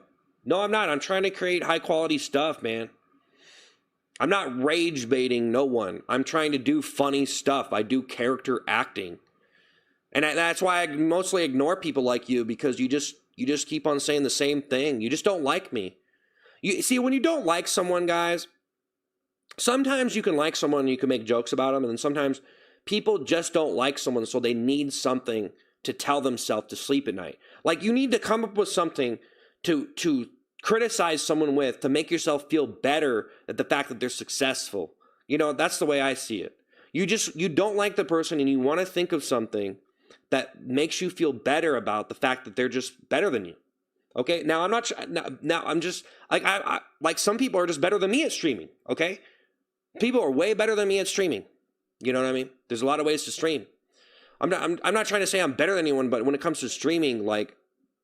No, I'm not. I'm trying to create high quality stuff, man. I'm not rage baiting no one. I'm trying to do funny stuff. I do character acting. And that's why I mostly ignore people like you, because you just keep on saying the same thing. You just don't like me. You see, when you don't like someone, guys, sometimes you can like someone and you can make jokes about them, and then sometimes people just don't like someone, so they need something to tell themselves to sleep at night. Like, you need to come up with something to criticize someone with, to make yourself feel better at the fact that they're successful. You know, that's the way I see it. You don't like the person and you want to think of something that makes you feel better about the fact that they're just better than you. Okay, now I'm not. Now I'm just like like some people are just better than me at streaming. Okay, people are way better than me at streaming. You know what I mean? There's a lot of ways to stream. I'm not trying to say I'm better than anyone, but when it comes to streaming, like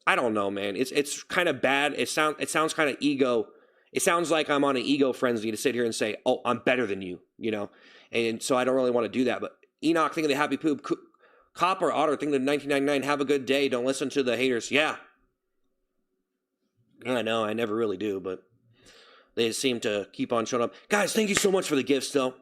I don't know, man. It's kind of bad. It sounds kind of ego. It sounds like I'm on an ego frenzy to sit here and say, oh, I'm better than you. You know, and so I don't really want to do that. But Enoch, think of the happy poop. Copper Otter, think of the 1999. Have a good day. Don't listen to the haters. Yeah. I know, I never really do, but they seem to keep on showing up. Guys, thank you so much for the gifts, though.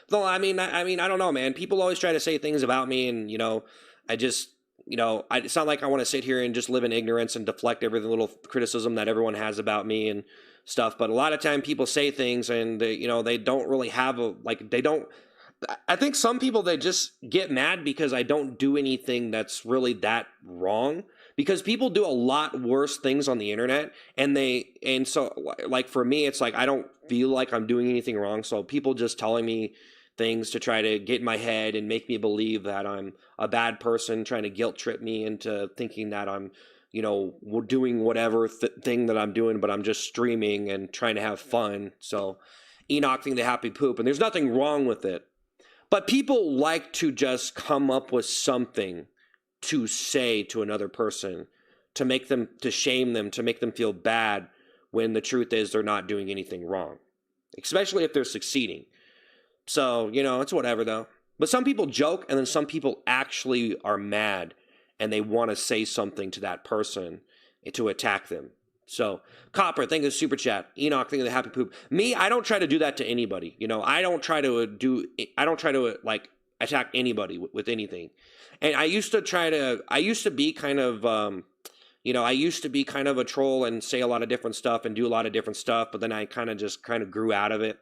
Though, I mean, I don't know, man. People always try to say things about me, and, you know, I just, you know, it's not like I want to sit here and just live in ignorance and deflect every little criticism that everyone has about me and stuff. But a lot of time people say things, and, they, you know, they don't really have they don't. I think some people, they just get mad because I don't do anything that's really that wrong. Because people do a lot worse things on the internet, and so like for me, it's like I don't feel like I'm doing anything wrong. So people just telling me things to try to get in my head and make me believe that I'm a bad person, trying to guilt trip me into thinking that I'm, you know, doing whatever thing that I'm doing, but I'm just streaming and trying to have fun. So Enoch think the happy poop, and there's nothing wrong with it. But people like to just come up with something to say to another person, to make them, to shame them, to make them feel bad, when the truth is they're not doing anything wrong, especially if they're succeeding. So, you know, it's whatever though. But some people joke, and then some people actually are mad and they want to say something to that person to attack them. So, Copper, thank you for the super chat. Enoch, thank you for the happy poop. Me, I don't try to do that to anybody. You know, I don't try to like attack anybody with anything. And I used to be kind of, you know, I used to be kind of a troll and say a lot of different stuff and do a lot of different stuff, but then I kind of grew out of it,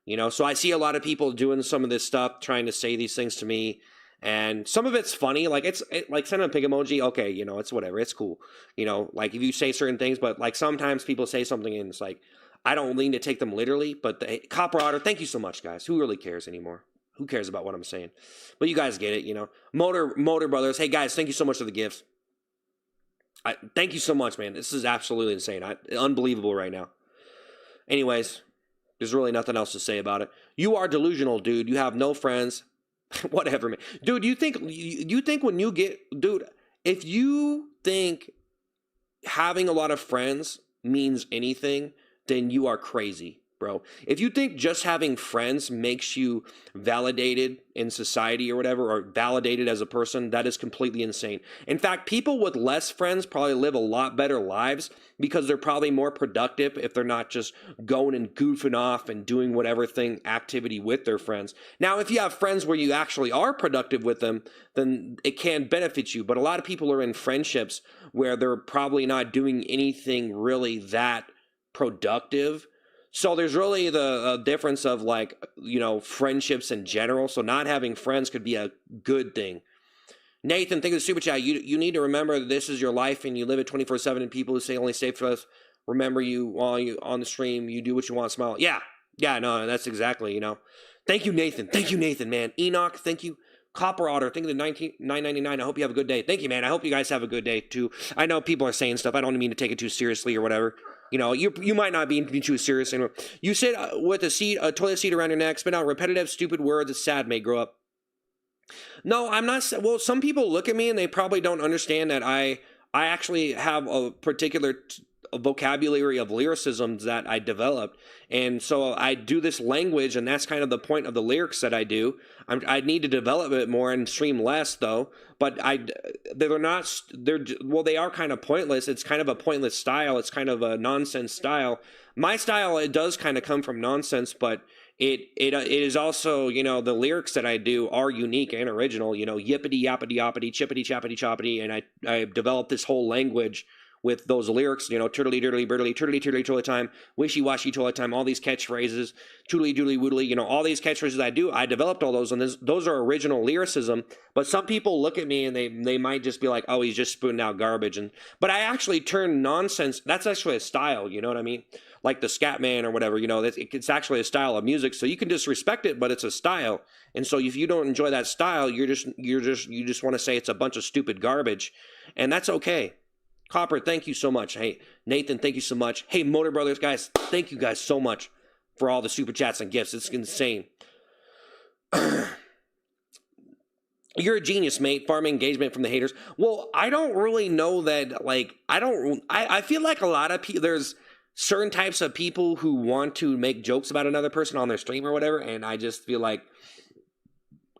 you know? So I see a lot of people doing some of this stuff, trying to say these things to me, and some of it's funny, like like send a pig emoji, okay, you know, it's whatever, it's cool, you know, like if you say certain things, but like sometimes people say something and it's like, I don't lean to take them literally, but the Copper Otter, thank you so much, guys. Who really cares anymore? Who cares about what I'm saying? But you guys get it, you know. Motor Brothers. Hey, guys, thank you so much for the gifts. Thank you so much, man. This is absolutely insane. Unbelievable right now. Anyways, there's really nothing else to say about it. You are delusional, dude. You have no friends. Whatever, man. Dude, you think when you get... Dude, if you think having a lot of friends means anything, then you are crazy, bro. If you think just having friends makes you validated in society or whatever, or validated as a person, that is completely insane. In fact, people with less friends probably live a lot better lives because they're probably more productive if they're not just going and goofing off and doing whatever activity with their friends. Now, if you have friends where you actually are productive with them, then it can benefit you. But a lot of people are in friendships where they're probably not doing anything really that productive. So there's really the difference of, like, you know, friendships in general. So not having friends could be a good thing. Nathan, think of the super chat. You need to remember that this is your life and you live it 24/7, and people who say only stay for us remember you while you on the stream. You do what you want, smile. Yeah, no, that's exactly, you know. Thank you, Nathan. Thank you, Nathan, man. Enoch, thank you. Copper Otter, think of the 999. I hope you have a good day. Thank you, man. I hope you guys have a good day too. I know people are saying stuff. I don't mean to take it too seriously or whatever. You know, you might not be too serious anymore. You sit with a toilet seat around your neck, spit out repetitive, stupid words. It's sad, may grow up. No, I'm not. Well, some people look at me and they probably don't understand that I actually have a particular vocabulary of lyricisms that I developed. And so I do this language, and that's kind of the point of the lyrics that I do. I need to develop it more and stream less, though. But they are kind of pointless. It's kind of a pointless style. It's kind of a nonsense style. My style, it does kind of come from nonsense, but it is also, you know, the lyrics that I do are unique and original, you know, yippity yappity yoppity, chippity chappity choppity, and I developed this whole language with those lyrics, you know, turtly dirtly birdly, turtly turtly toilet time, wishy washy toilet time, all these catchphrases, toodly doodly woodly, you know, all these catchphrases I developed all those, and those are original lyricism. But some people look at me and they might just be like, oh, he's just spooning out garbage. But I actually turn nonsense. That's actually a style, you know what I mean? like the scat man or whatever, you know, it's actually a style of music, so you can just respect it, but it's a style. And so if you don't enjoy that style, you just want to say it's a bunch of stupid garbage, and that's okay. Copper, thank you so much. Hey, Nathan, thank you so much. Hey, Motor Brothers, guys, thank you guys so much for all the super chats and gifts. It's insane. You're a genius, mate. Farming engagement from the haters. Well, I don't really know that, like, I feel like a lot of people, there's certain types of people who want to make jokes about another person on their stream or whatever, and I just feel like,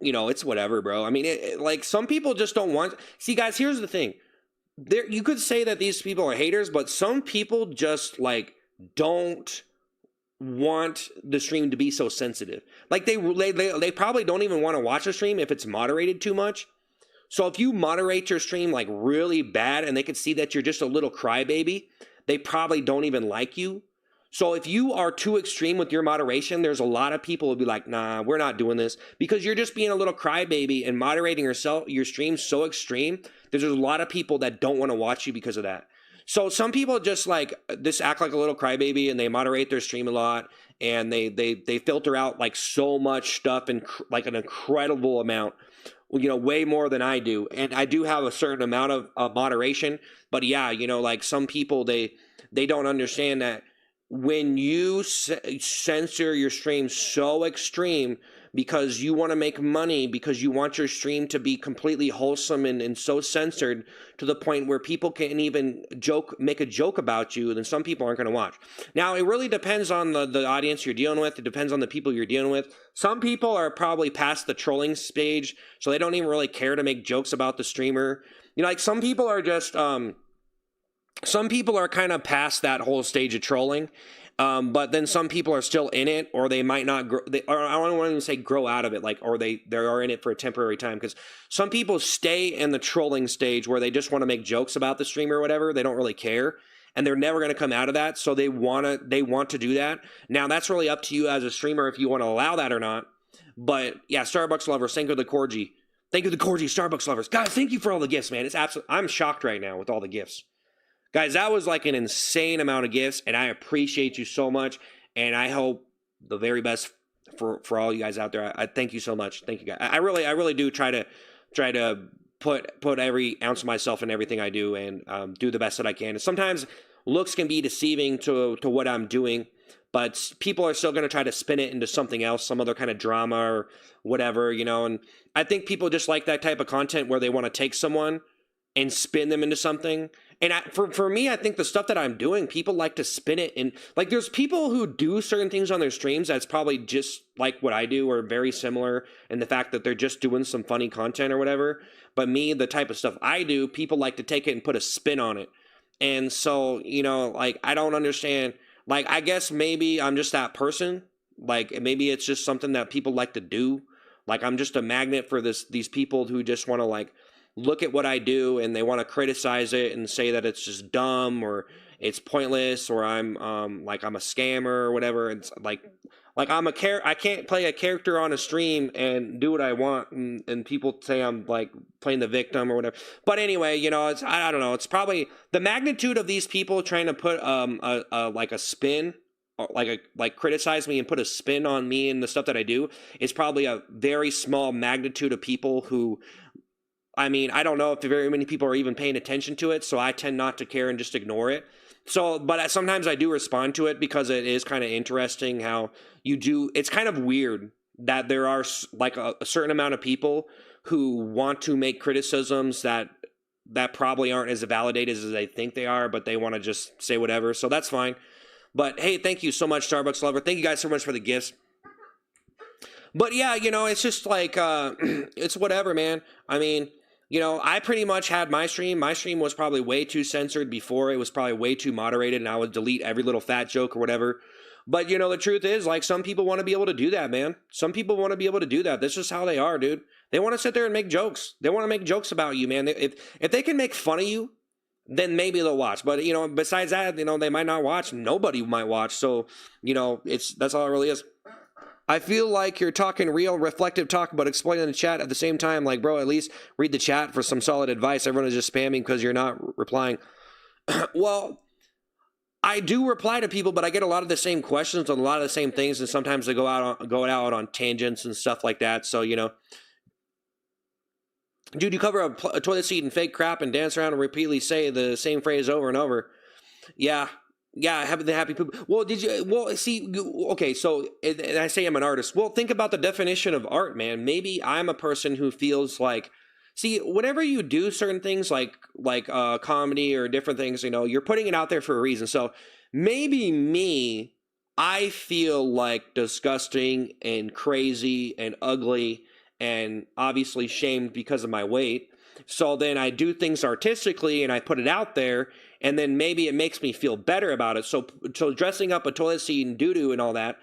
you know, it's whatever, bro. I mean, like, some people just don't want, see, guys, here's the thing. You could say that these people are haters, but some people just, like, don't want the stream to be so sensitive. Like they probably don't even want to watch a stream if it's moderated too much. So if you moderate your stream like really bad and they can see that you're just a little crybaby, they probably don't even like you. So if you are too extreme with your moderation, there's a lot of people who will be like, nah, we're not doing this, because you're just being a little crybaby and moderating your stream so extreme. There's a lot of people that don't want to watch you because of that. So some people just like this act like a little crybaby and they moderate their stream a lot, and they filter out like so much stuff and like an incredible amount, you know, way more than I do. And I do have a certain amount of moderation, but yeah, you know, like some people, they don't understand that when you censor your stream so extreme because you want to make money, because you want your stream to be completely wholesome and so censored to the point where people can't even make a joke about you, then some people aren't going to watch. Now, it really depends on the audience you're dealing with. It depends on the people you're dealing with. Some people are probably past the trolling stage, so they don't even really care to make jokes about the streamer. You know, like some people are just, some people are kind of past that whole stage of trolling. But then some people are still in it, or they might not grow, or I don't want to even say grow out of it, like, or they are in it for a temporary time, because some people stay in the trolling stage where they just want to make jokes about the streamer or whatever. They don't really care, and they're never going to come out of that. So they want to do that. Now that's really up to you as a streamer if you want to allow that or not. But yeah, Starbucks lovers, thank you to the Corgi. Thank you to the Corgi, Starbucks lovers. Guys, thank you for all the gifts, man. It's absolutely, I'm shocked right now with all the gifts. Guys, that was like an insane amount of gifts, and I appreciate you so much, and I hope the very best for all you guys out there. I thank you so much. Thank you, guys. I really do try to put every ounce of myself in everything I do, and do the best that I can. And sometimes looks can be deceiving to what I'm doing, but people are still going to try to spin it into something else, some other kind of drama or whatever, you know. And I think people just like that type of content where they want to take someone and spin them into something. And for me, I think the stuff that I'm doing, people like to spin it. And like, there's people who do certain things on their streams that's probably just like what I do, or very similar in the fact that they're just doing some funny content or whatever. But me, the type of stuff I do, people like to take it and put a spin on it. And so, you know, like, I don't understand. Like, I guess maybe I'm just that person. Like, maybe it's just something that people like to do. Like, I'm just a magnet for these people who just want to, like, look at what I do and they want to criticize it and say that it's just dumb or it's pointless, or I'm like I'm a scammer or whatever. It's like I can't play a character on a stream and do what I want, and people say I'm like playing the victim or whatever. But anyway, you know, it's, I don't know, it's probably the magnitude of these people trying to put like a spin, like criticize me and put a spin on me and the stuff that I do, is probably a very small magnitude of people who, I mean, I don't know if very many people are even paying attention to it, so I tend not to care and just ignore it. So, but sometimes I do respond to it because it is kind of interesting how you do. It's kind of weird that there are like a certain amount of people who want to make criticisms that probably aren't as validated as they think they are, but they want to just say whatever. So that's fine. But hey, thank you so much, Starbucks lover. Thank you guys so much for the gifts. But yeah, you know, it's just like, it's whatever, man. I mean, you know, I pretty much had my stream. My stream was probably way too censored before. It was probably way too moderated, and I would delete every little fat joke or whatever. But, you know, the truth is, like, some people want to be able to do that, man. Some people want to be able to do that. This is how they are, dude. They want to sit there and make jokes. They want to make jokes about you, man. If they can make fun of you, then maybe they'll watch. But, you know, besides that, you know, they might not watch. Nobody might watch. So, you know, that's all it really is. I feel like you're talking real reflective talk, but explaining the chat at the same time. Like, bro, at least read the chat for some solid advice. Everyone is just spamming because you're not replying. Well, I do reply to people, but I get a lot of the same questions on a lot of the same things, and sometimes they go out on tangents and stuff like that. So dude, you cover a toilet seat in fake crap and dance around and repeatedly say the same phrase over and over. Yeah. Yeah, having the happy poop. Well, did you? Well, see, okay. So, and I say I'm an artist. Well, think about the definition of art, man. Maybe I'm a person who feels like, see, whenever you do certain things like comedy or different things, you're putting it out there for a reason. So maybe me, I feel like disgusting and crazy and ugly and obviously shamed because of my weight. So then I do things artistically and I put it out there, and then maybe it makes me feel better about it. So dressing up a toilet seat and doo-doo and all that,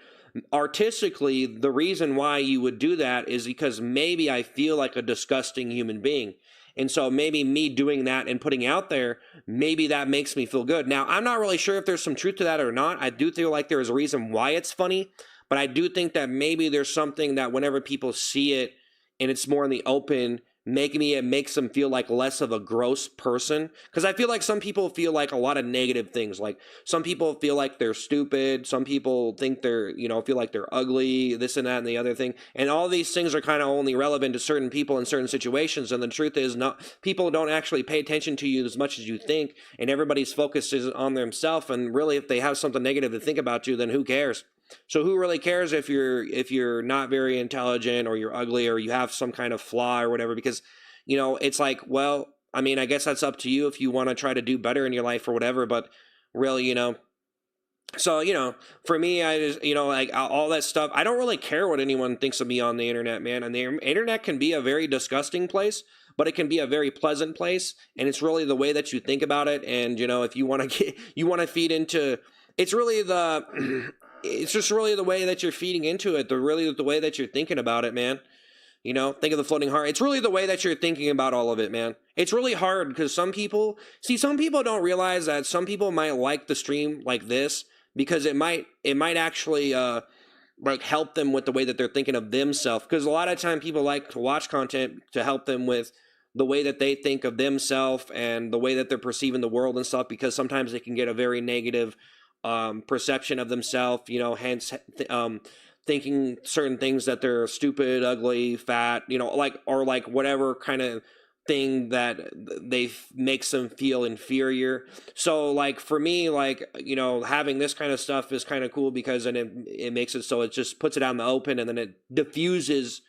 artistically, the reason why you would do that is because maybe I feel like a disgusting human being. And so maybe me doing that and putting out there, maybe that makes me feel good. Now, I'm not really sure if there's some truth to that or not. I do feel like there's a reason why it's funny, but I do think that maybe there's something that whenever people see it and it's more in the open, it makes them feel like less of a gross person. Because I feel like some people feel like a lot of negative things. Like some people feel like they're stupid. Some people think feel like they're ugly, this and that and the other thing. And all these things are kind of only relevant to certain people in certain situations. And the truth is, people don't actually pay attention to you as much as you think. And everybody's focus is on themselves. And really, if they have something negative to think about you, then who cares? So who really cares if you're not very intelligent or you're ugly or you have some kind of flaw or whatever? Because, it's like, well, I mean, I guess that's up to you if you want to try to do better in your life or whatever. But really, so, for me, I just, like all that stuff, I don't really care what anyone thinks of me on the internet, man. And the internet can be a very disgusting place, but it can be a very pleasant place. And it's really the way that you think about it. And, if you want to feed into, it's really it's just really the way that you're feeding into it. The way that you're thinking about it, man. Think of the floating heart. It's really the way that you're thinking about all of it, man. It's really hard because some people don't realize that some people might like the stream like this because it might actually like help them with the way that they're thinking of themselves. Because a lot of time people like to watch content to help them with the way that they think of themselves and the way that they're perceiving the world and stuff. Because sometimes they can get a very negative perception of themselves, hence thinking certain things that they're stupid, ugly, fat, or whatever kind of thing that makes them feel inferior. So like for me, having this kind of stuff is kind of cool because then it makes it so it just puts it out in the open, and then it diffuses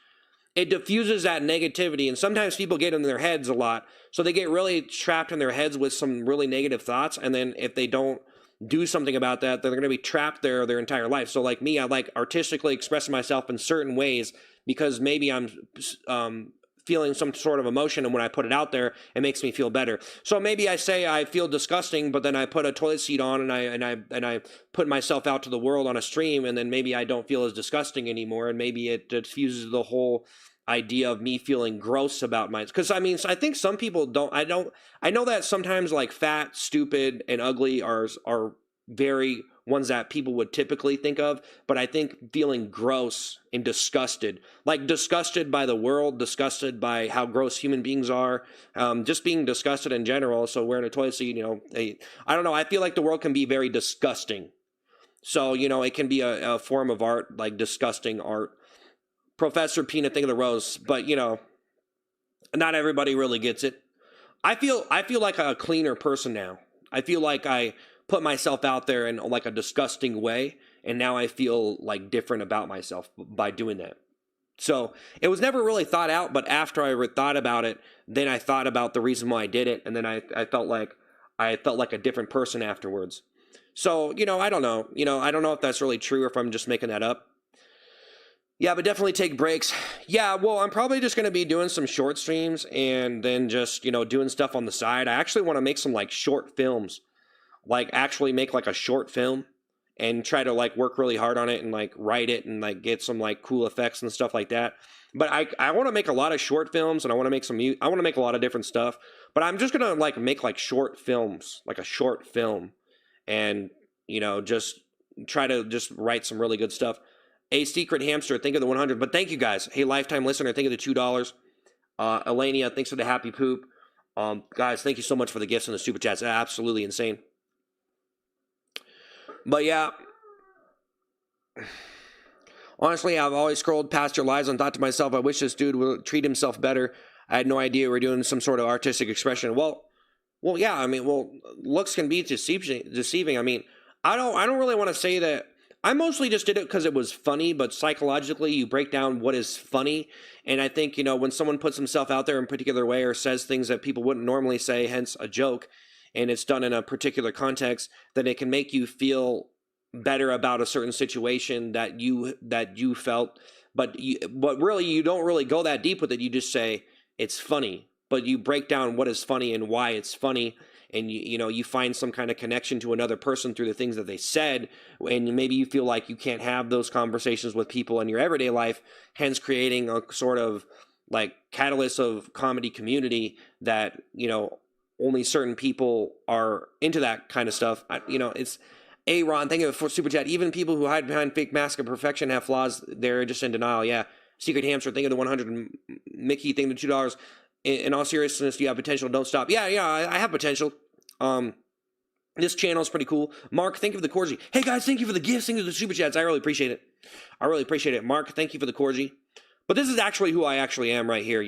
that negativity. And sometimes people get in their heads a lot, so they get really trapped in their heads with some really negative thoughts, and then if they don't do something about that, they're going to be trapped there their entire life. So like me, I like artistically expressing myself in certain ways because maybe I'm feeling some sort of emotion, and when I put it out there, it makes me feel better. So maybe I say I feel disgusting, but then I put a toilet seat on and I put myself out to the world on a stream, and then maybe I don't feel as disgusting anymore, and maybe it diffuses the whole idea of me feeling gross about my, because I think some people don't. I know that sometimes like fat, stupid, and ugly are very ones that people would typically think of, but I think feeling gross and disgusted by the world, disgusted by how gross human beings are, just being disgusted in general. So wearing a toilet seat, I don't know. I feel like the world can be very disgusting. So it can be a form of art, like disgusting art. Professor Peanut, think of the rose, but not everybody really gets it. I feel like a cleaner person now. I feel like I put myself out there in like a disgusting way, and now I feel like different about myself by doing that. So it was never really thought out, but after I thought about it, then I thought about the reason why I did it, and then I felt like a different person afterwards. So I don't know. I don't know if that's really true or if I'm just making that up. Yeah, but definitely take breaks. Yeah, well, I'm probably just going to be doing some short streams and then just, doing stuff on the side. I actually want to make some like short films, like actually make like a short film and try to like work really hard on it and like write it and like get some like cool effects and stuff like that. But I want to make a lot of short films, and I want to make I want to make a lot of different stuff, but I'm just going to like make like short films, like a short film, and, just try to just write some really good stuff. A Secret Hamster, think of the 100. But thank you guys. Hey, lifetime listener, think of the $2. Elenia, thanks for the happy poop. Guys, thank you so much for the gifts and the super chats. Absolutely insane. But yeah, honestly, I've always scrolled past your lives and thought to myself, I wish this dude would treat himself better. I had no idea we were doing some sort of artistic expression. Well, yeah. I mean, well, looks can be deceiving. I mean, I don't really want to say that. I mostly just did it because it was funny, but psychologically, you break down what is funny, and I think when someone puts himself out there in a particular way or says things that people wouldn't normally say, hence a joke, and it's done in a particular context, then it can make you feel better about a certain situation that you felt, but really you don't really go that deep with it. You just say it's funny, but you break down what is funny and why it's funny, and you find some kind of connection to another person through the things that they said, and maybe you feel like you can't have those conversations with people in your everyday life, hence creating a sort of like catalyst of comedy community that only certain people are into that kind of stuff. It's Ron, thank you for super chat. Even people who hide behind fake mask of perfection have flaws. They're just in denial. Yeah. Secret Hamster, thank you the 100. Mickey, thank you the $2. In all seriousness, you have potential. Don't stop. Yeah, I have potential. This channel is pretty cool. Mark, thank you for the corgi. Hey guys, thank you for the gifts. Thank you for the super chats. I really appreciate it. Mark, thank you for the corgi. But this is actually who I actually am right here,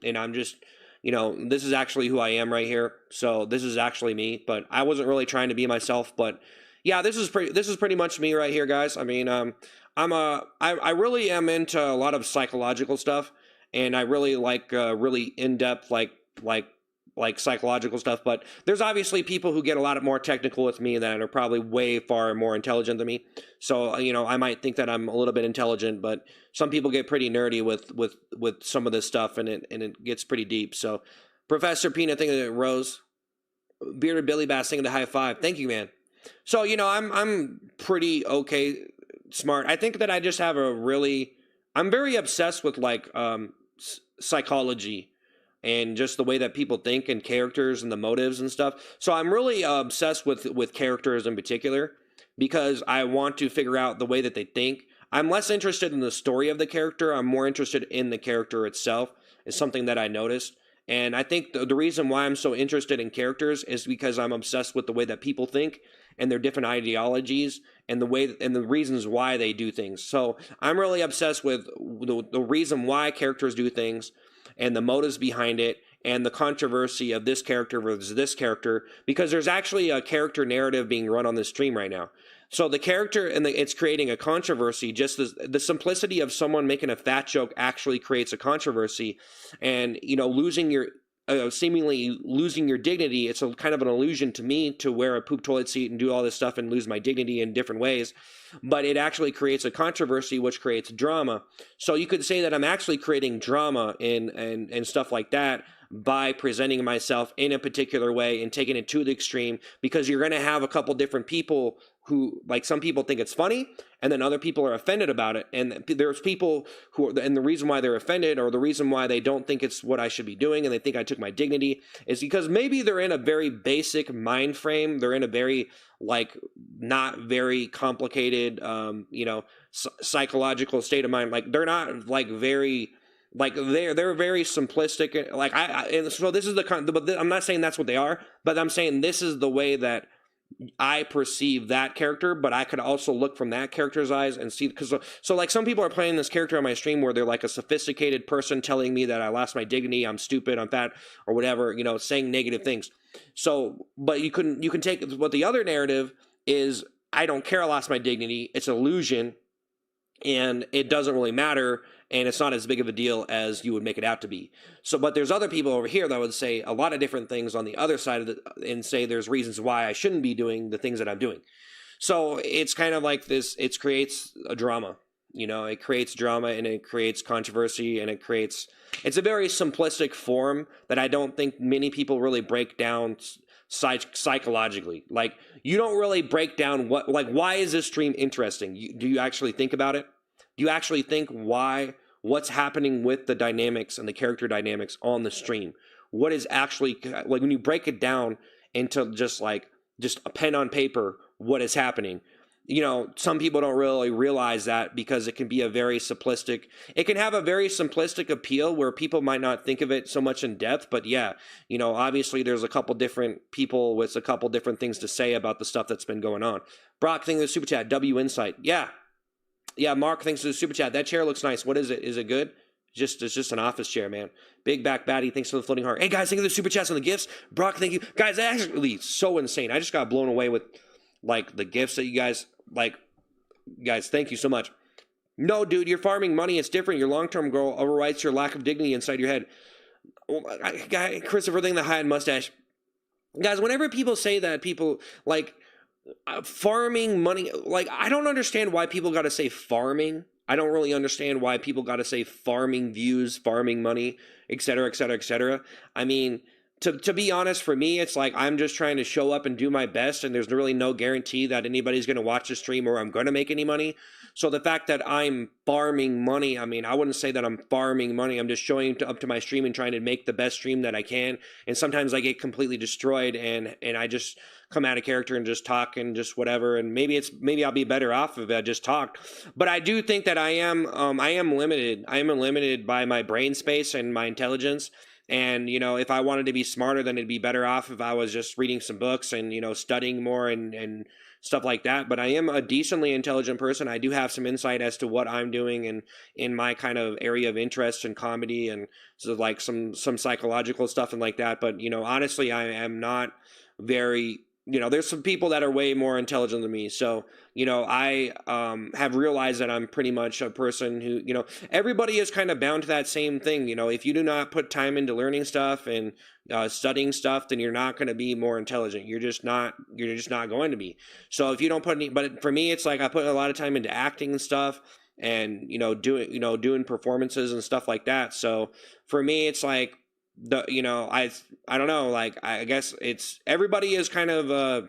and I'm just, this is actually who I am right here. So this is actually me, but I wasn't really trying to be myself. But yeah, this is pretty much me right here, guys. I mean, I really am into a lot of psychological stuff. And I really like really in-depth like psychological stuff. But there's obviously people who get a lot more technical with me that are probably way far more intelligent than me. So I might think that I'm a little bit intelligent, but some people get pretty nerdy with some of this stuff, and it gets pretty deep. So Professor Peanut, thank you, Rose. Bearded Billy Bass, thank you, the high five. Thank you, man. So I'm pretty okay smart. I think that I just have I'm very obsessed with psychology and just the way that people think and characters and the motives and stuff. So I'm really obsessed with characters in particular because I want to figure out the way that they think. I'm less interested in the story of the character. I'm more interested in the character itself. Is something that I noticed. And I think the reason why I'm so interested in characters is because I'm obsessed with the way that people think and their different ideologies and the reasons why they do things. So I'm really obsessed with the reason why characters do things and the motives behind it and the controversy of this character versus this character, because there's actually a character narrative being run on this stream right now. So the character it's creating a controversy. Just the simplicity of someone making a fat joke actually creates a controversy, and losing your seemingly losing your dignity. It's a kind of an illusion to me to wear a poop toilet seat and do all this stuff and lose my dignity in different ways, but it actually creates a controversy, which creates drama. So you could say that I'm actually creating drama and stuff like that by presenting myself in a particular way and taking it to the extreme, because you're going to have a couple different people who, like, some people think it's funny and then other people are offended about it, and there's people and the reason why they're offended or the reason why they don't think it's what I should be doing and they think I took my dignity is because maybe they're in a very basic mind frame. They're in a very not very complicated psychological state of mind. Like, they're not very they're very simplistic. And so this is but I'm not saying that's what they are, but I'm saying this is the way that I perceive that character, but I could also look from that character's eyes and see, because like some people are playing this character on my stream where they're like a sophisticated person telling me that I lost my dignity, I'm stupid, I'm fat, or whatever, saying negative things. So, but you can take what the other narrative is. I don't care, I lost my dignity. It's an illusion, and it doesn't really matter, and it's not as big of a deal as you would make it out to be. So, but there's other people over here that would say a lot of different things on the other side of and say there's reasons why I shouldn't be doing the things that I'm doing. So it's kind of like this, it creates a drama, it creates drama and it creates controversy, and it's a very simplistic form that I don't think many people really break down psychologically. Like, you don't really break down why is this stream interesting? Do you actually think about it? Do you actually think what's happening with the dynamics and the character dynamics on the stream? What is actually, like, when you break it down into just a pen on paper, what is happening? you know, some people don't really realize that because it can be a very simplistic, it can have a very simplistic appeal where people might not think of it so much in depth. But yeah, you know, obviously there's a couple different people with a couple different things to say about the stuff that's been going on. Brock, thank you for the super chat. W Insight. Yeah. Yeah, Mark, thanks for the super chat. That chair looks nice. What is it? Is it good? It's just an office chair, man. Big Back Batty, thanks for the floating heart. Hey guys, thank you for the super chats and the gifts. Brock, thank you. Guys, actually so insane. I just got blown away with like the gifts that you guys like. Guys, thank you so much. No, dude, you're farming money. It's different. Your long-term goal overwrites your lack of dignity inside your head. Christopher, thing the high mustache. Guys, whenever people say that, people like farming money. Like, I don't understand why people got to say farming. I don't really understand why people got to say farming views, farming money, et cetera, et cetera, et cetera. I mean, to be honest, for me, it's like I'm just trying to show up and do my best, and there's really no guarantee that anybody's going to watch the stream or I'm going to make any money. So the fact that I'm farming money, I mean, I wouldn't say that I'm farming money. I'm just showing up to my stream and trying to make the best stream that I can. And sometimes I get completely destroyed, and I just come out of character and just talk and just whatever. And maybe I'll be better off if I just talked. But I do think that I am limited. I am limited by my brain space and my intelligence. And, you know, if I wanted to be smarter, then it'd be better off if I was just reading some books and, you know, studying more and stuff like that. But I am a decently intelligent person. I do have some insight as to what I'm doing and in my kind of area of interest in comedy and so like some psychological stuff and like that. But, you know, honestly, I am not very, you know, there's some people that are way more intelligent than me. So, you know, I have realized that I'm pretty much a person who, you know, everybody is kind of bound to that same thing. You know, if you do not put time into learning stuff and studying stuff, then you're not going to be more intelligent. You're just not going to be. So if you don't put any, but for me, it's like I put a lot of time into acting and stuff and, you know, doing performances and stuff like that. So for me, it's like, you know, I don't know, like I guess it's everybody is kind of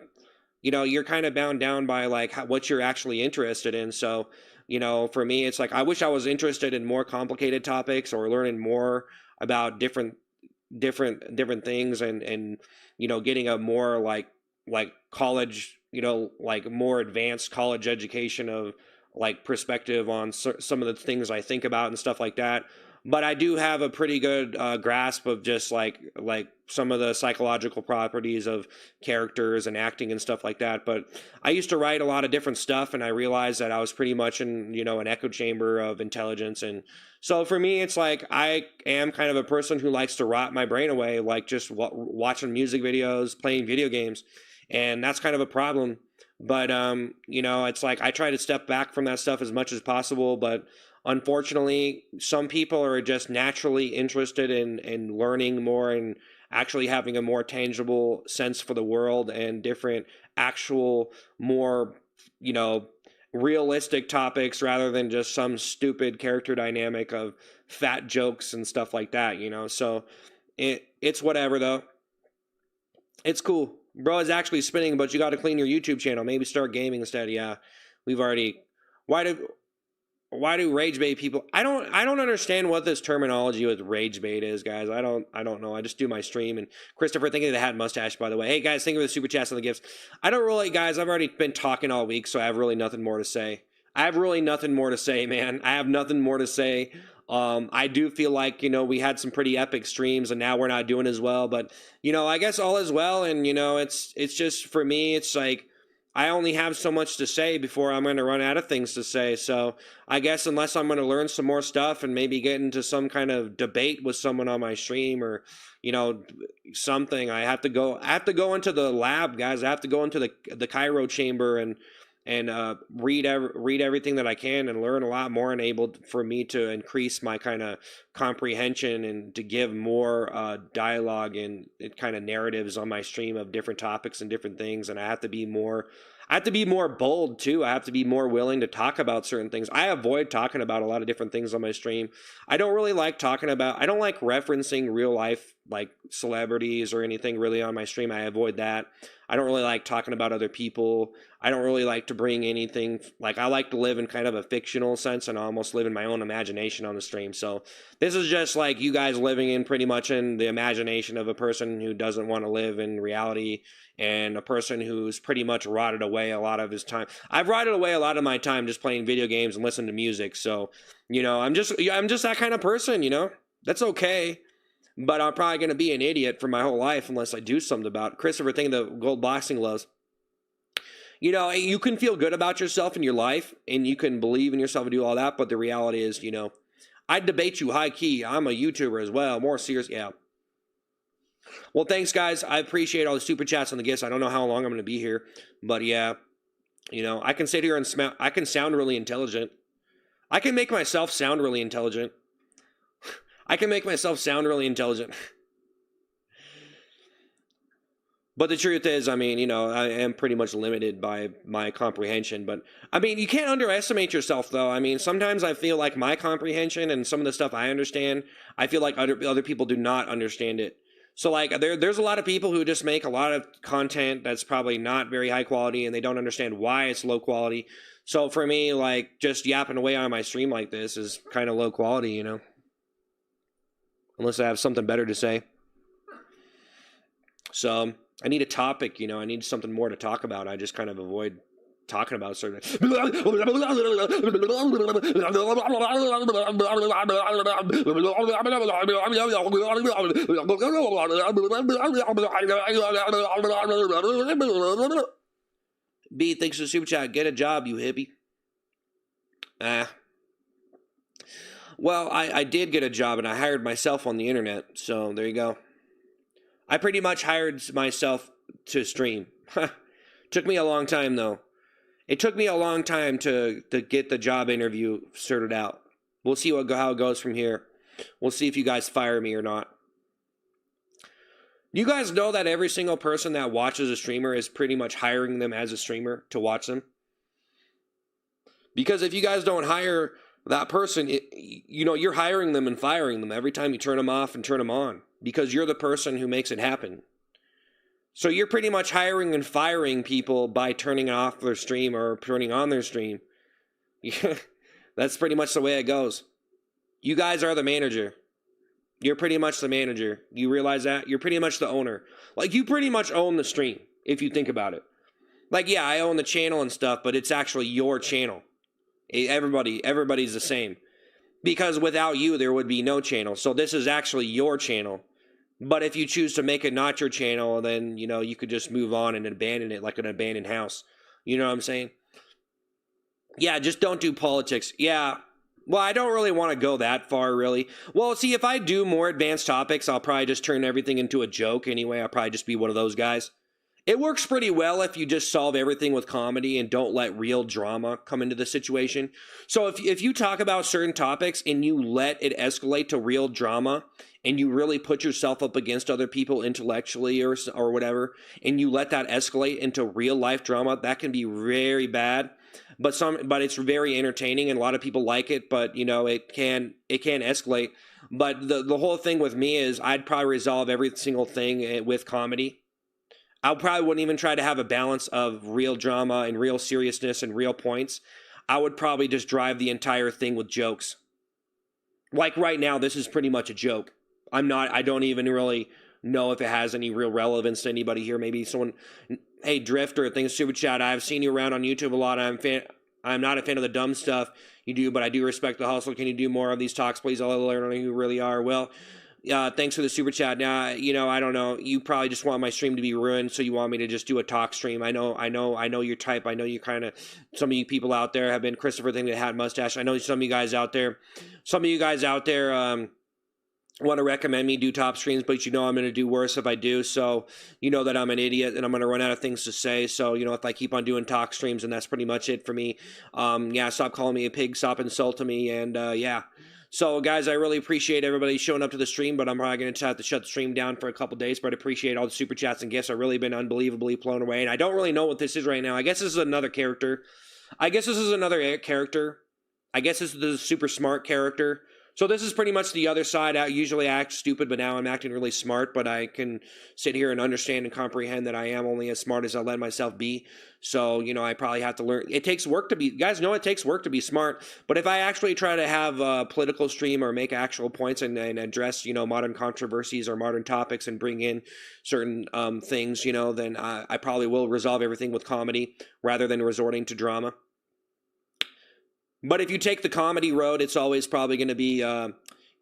you know, you're kind of bound down by like what you're actually interested in. So, you know, for me it's like I wish I was interested in more complicated topics or learning more about different things and you know, getting a more like college, you know, like more advanced college education of like perspective on some of the things I think about and stuff like that. But I do have a pretty good grasp of just like some of the psychological properties of characters and acting and stuff like that. But I used to write a lot of different stuff, and I realized that I was pretty much in, you know, an echo chamber of intelligence. And so for me, it's like I am kind of a person who likes to rot my brain away, like just watching music videos, playing video games, and that's kind of a problem. But you know, it's like I try to step back from that stuff as much as possible, but unfortunately, some people are just naturally interested in learning more and actually having a more tangible sense for the world and different actual more, you know, realistic topics rather than just some stupid character dynamic of fat jokes and stuff like that, you know. So it's whatever though. It's cool. Bro is actually spinning, but you got to clean your YouTube channel. Maybe start gaming instead. Yeah. We've already why do rage bait people I don't understand what this terminology with rage bait is, guys. I don't know. I just do my stream. And Christopher, thinking of the hat mustache, by the way. Hey guys, thank you for the super chats and the gifts. I don't really, guys, I've already been talking all week, so I have really nothing more to say. I have really nothing more to say, man. I have nothing more to say. I do feel like, you know, we had some pretty epic streams and now we're not doing as well, but you know, I guess all is well. And you know, it's just for me, it's like I only have so much to say before I'm going to run out of things to say. So I guess unless I'm going to learn some more stuff and maybe get into some kind of debate with someone on my stream or, you know, something, I have to go into the lab, guys. I have to go into the Cairo chamber and read everything that I can and learn a lot more, and able for me to increase my kind of comprehension and to give more dialogue and kind of narratives on my stream of different topics and different things. And I have to be more bold too. I have to be more willing to talk about certain things. I avoid talking about a lot of different things on my stream. I don't like referencing real life like celebrities or anything really on my stream. I avoid that. I don't really like talking about other people. I don't really like to bring anything, like I like to live in kind of a fictional sense and almost live in my own imagination on the stream. So this is just like you guys living in pretty much in the imagination of a person who doesn't want to live in reality, and a person who's pretty much rotted away a lot of his time. I've rotted away a lot of my time just playing video games and listening to music. So, I'm just that kind of person, That's okay. But I'm probably going to be an idiot for my whole life unless I do something about it. Christopher, thing the gold boxing gloves. You can feel good about yourself in your life, and you can believe in yourself and do all that, but the reality is, I'd debate you high key. I'm a YouTuber as well. More serious, yeah. Well, thanks, guys. I appreciate all the super chats and the gifts. I don't know how long I'm going to be here, but yeah, I can sit here and I can sound really intelligent. I can make myself sound really intelligent. I can make myself sound really intelligent. But the truth is, I am pretty much limited by my comprehension. But, you can't underestimate yourself, though. Sometimes I feel like my comprehension and some of the stuff I understand, I feel like other people do not understand it. So, like, there's a lot of people who just make a lot of content that's probably not very high quality, and they don't understand why it's low quality. So, for me, like, just yapping away on my stream like this is kind of low quality, Unless I have something better to say. So I need a topic, I need something more to talk about. I just kind of avoid talking about certain. B, thanks for the super chat. Get a job, you hippie. Well, I did get a job, and I hired myself on the internet, so there you go. I pretty much hired myself to stream. Took me a long time, though. It took me a long time to get the job interview sorted out. We'll see how it goes from here. We'll see if you guys fire me or not. You guys know that every single person that watches a streamer is pretty much hiring them as a streamer to watch them? Because if you guys don't hire that person, you're hiring them and firing them every time you turn them off and turn them on, because you're the person who makes it happen. So you're pretty much hiring and firing people by turning off their stream or turning on their stream. Yeah, that's pretty much the way it goes. You guys are the manager. You're pretty much the manager. You realize that? You're pretty much the owner. Like, you pretty much own the stream, if you think about it. Like, yeah, I own the channel and stuff, but it's actually your channel. Everybody's the same. Because without you, there would be no channel. So this is actually your channel. But if you choose to make it not your channel, then, you could just move on and abandon it like an abandoned house. You know what I'm saying? Yeah, just don't do politics. Yeah. Well, I don't really want to go that far, really. Well, see, if I do more advanced topics, I'll probably just turn everything into a joke anyway. I'll probably just be one of those guys. It works pretty well if you just solve everything with comedy and don't let real drama come into the situation. So if you talk about certain topics and you let it escalate to real drama, and you really put yourself up against other people intellectually or whatever, and you let that escalate into real life drama, that can be very bad. But it's very entertaining, and a lot of people like it. But it can escalate. But the whole thing with me is I'd probably resolve every single thing with comedy. I probably wouldn't even try to have a balance of real drama and real seriousness and real points. I would probably just drive the entire thing with jokes. Like right now, this is pretty much a joke. I don't even really know if it has any real relevance to anybody here. Maybe someone, hey, Drifter, thanks super chat. I've seen you around on YouTube a lot. I'm not a fan of the dumb stuff you do, but I do respect the hustle. Can you do more of these talks, please? I'll learn who you really are. Well, thanks for the super chat. Now, I don't know. You probably just want my stream to be ruined, so you want me to just do a talk stream. I know your type. I know you kind of, some of you people out there have been Christopher thing that had mustache. I know some of you guys out there want to recommend me do top streams, but I'm going to do worse if I do. So that I'm an idiot and I'm going to run out of things to say. So if I keep on doing talk streams, and that's pretty much it for me. Stop calling me a pig, stop insulting me, and yeah. So, guys, I really appreciate everybody showing up to the stream, but I'm probably going to have to shut the stream down for a couple days. But I appreciate all the super chats and gifts. I've really been unbelievably blown away, and I don't really know what this is right now. I guess this is another character. I guess this is the super smart character. So this is pretty much the other side. Usually I act stupid, but now I'm acting really smart. But I can sit here and understand and comprehend that I am only as smart as I let myself be. So, you know, I probably have to learn. It takes work to be, you guys know it takes work to be smart. But if I actually try to have a political stream or make actual points and address, you know, modern controversies or modern topics and bring in certain things, you know, then I probably will resolve everything with comedy rather than resorting to drama. But if you take the comedy road, it's always probably going to be,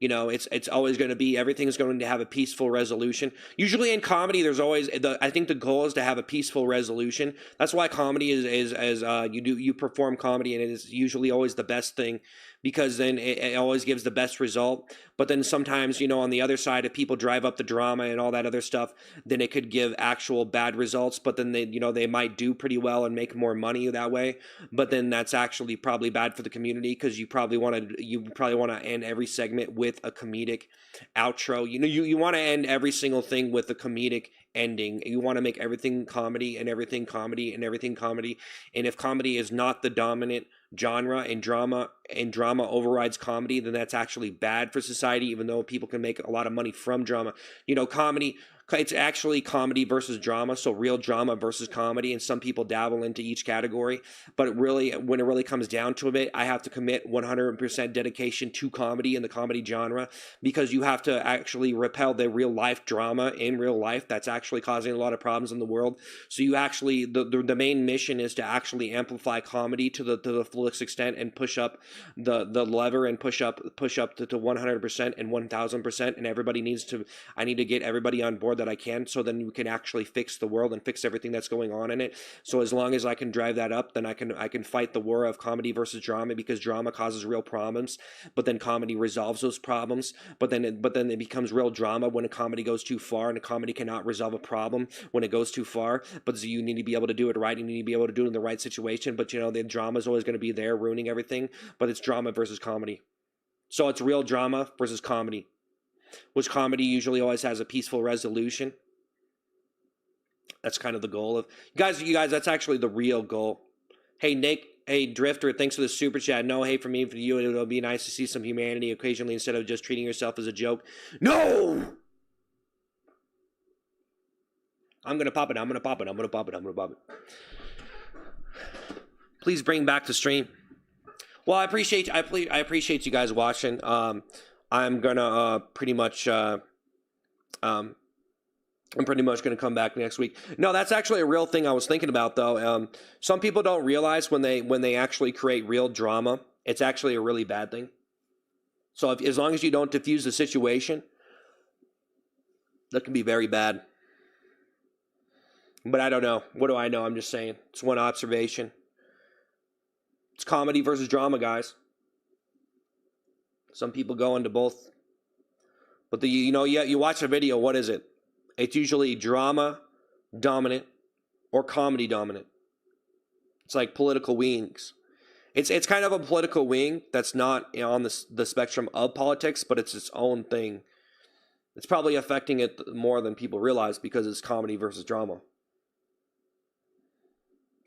you know, it's always going to be, everything's going to have a peaceful resolution. Usually in comedy, there's always, I think the goal is to have a peaceful resolution. That's why comedy is you perform comedy, and it is usually always the best thing, because then it always gives the best result. But then sometimes, you know, on the other side, if people drive up the drama and all that other stuff, then it could give actual bad results. But then they, you know, they might do pretty well and make more money that way. But then that's actually probably bad for the community, because you probably want to end every segment with a comedic outro. You know, you want to end every single thing with a comedic ending. You want to make everything comedy and everything comedy and everything comedy. And if comedy is not the dominant genre and drama overrides comedy, then that's actually bad for society, even though people can make a lot of money from drama. You know, comedy, it's actually comedy versus drama, so real drama versus comedy, and some people dabble into each category. But really, when it really comes down to it, I have to commit 100% dedication to comedy and the comedy genre, because you have to actually repel the real life drama in real life that's actually causing a lot of problems in the world. So you actually, the main mission is to actually amplify comedy to the fullest extent and push up the lever and push up to 100% and 1000%. And everybody needs to, I need to get everybody on board that I can, so then you can actually fix the world and fix everything that's going on in it. So as long as I can drive that up, then I can fight the war of comedy versus drama, because drama causes real problems, but then comedy resolves those problems. But then it becomes real drama when a comedy goes too far, and a comedy cannot resolve a problem when it goes too far. But you need to be able to do it right. You need to be able to do it in the right situation. But you know, the drama is always going to be there ruining everything. But it's drama versus comedy. So it's real drama versus comedy, which comedy usually always has a peaceful resolution. That's kind of the goal of you guys. That's actually the real goal. Hey Nick, hey Drifter, thanks for the super chat. No hate from me for you. It'll be nice to see some humanity occasionally instead of just treating yourself as a joke. No, I'm gonna pop it. Please bring back the stream. Well, I appreciate you guys watching. I'm gonna pretty much I'm pretty much gonna come back next week. No, that's actually a real thing I was thinking about, though. Some people don't realize when they actually create real drama, it's actually a really bad thing. So as long as you don't diffuse the situation, that can be very bad. But I don't know. What do I know? I'm just saying. It's one observation. It's comedy versus drama, guys. Some people go into both. But you watch a video, what is it? It's usually drama dominant or comedy dominant. It's like political wings. It's kind of a political wing that's not on the spectrum of politics, but it's its own thing. It's probably affecting it more than people realize, because it's comedy versus drama.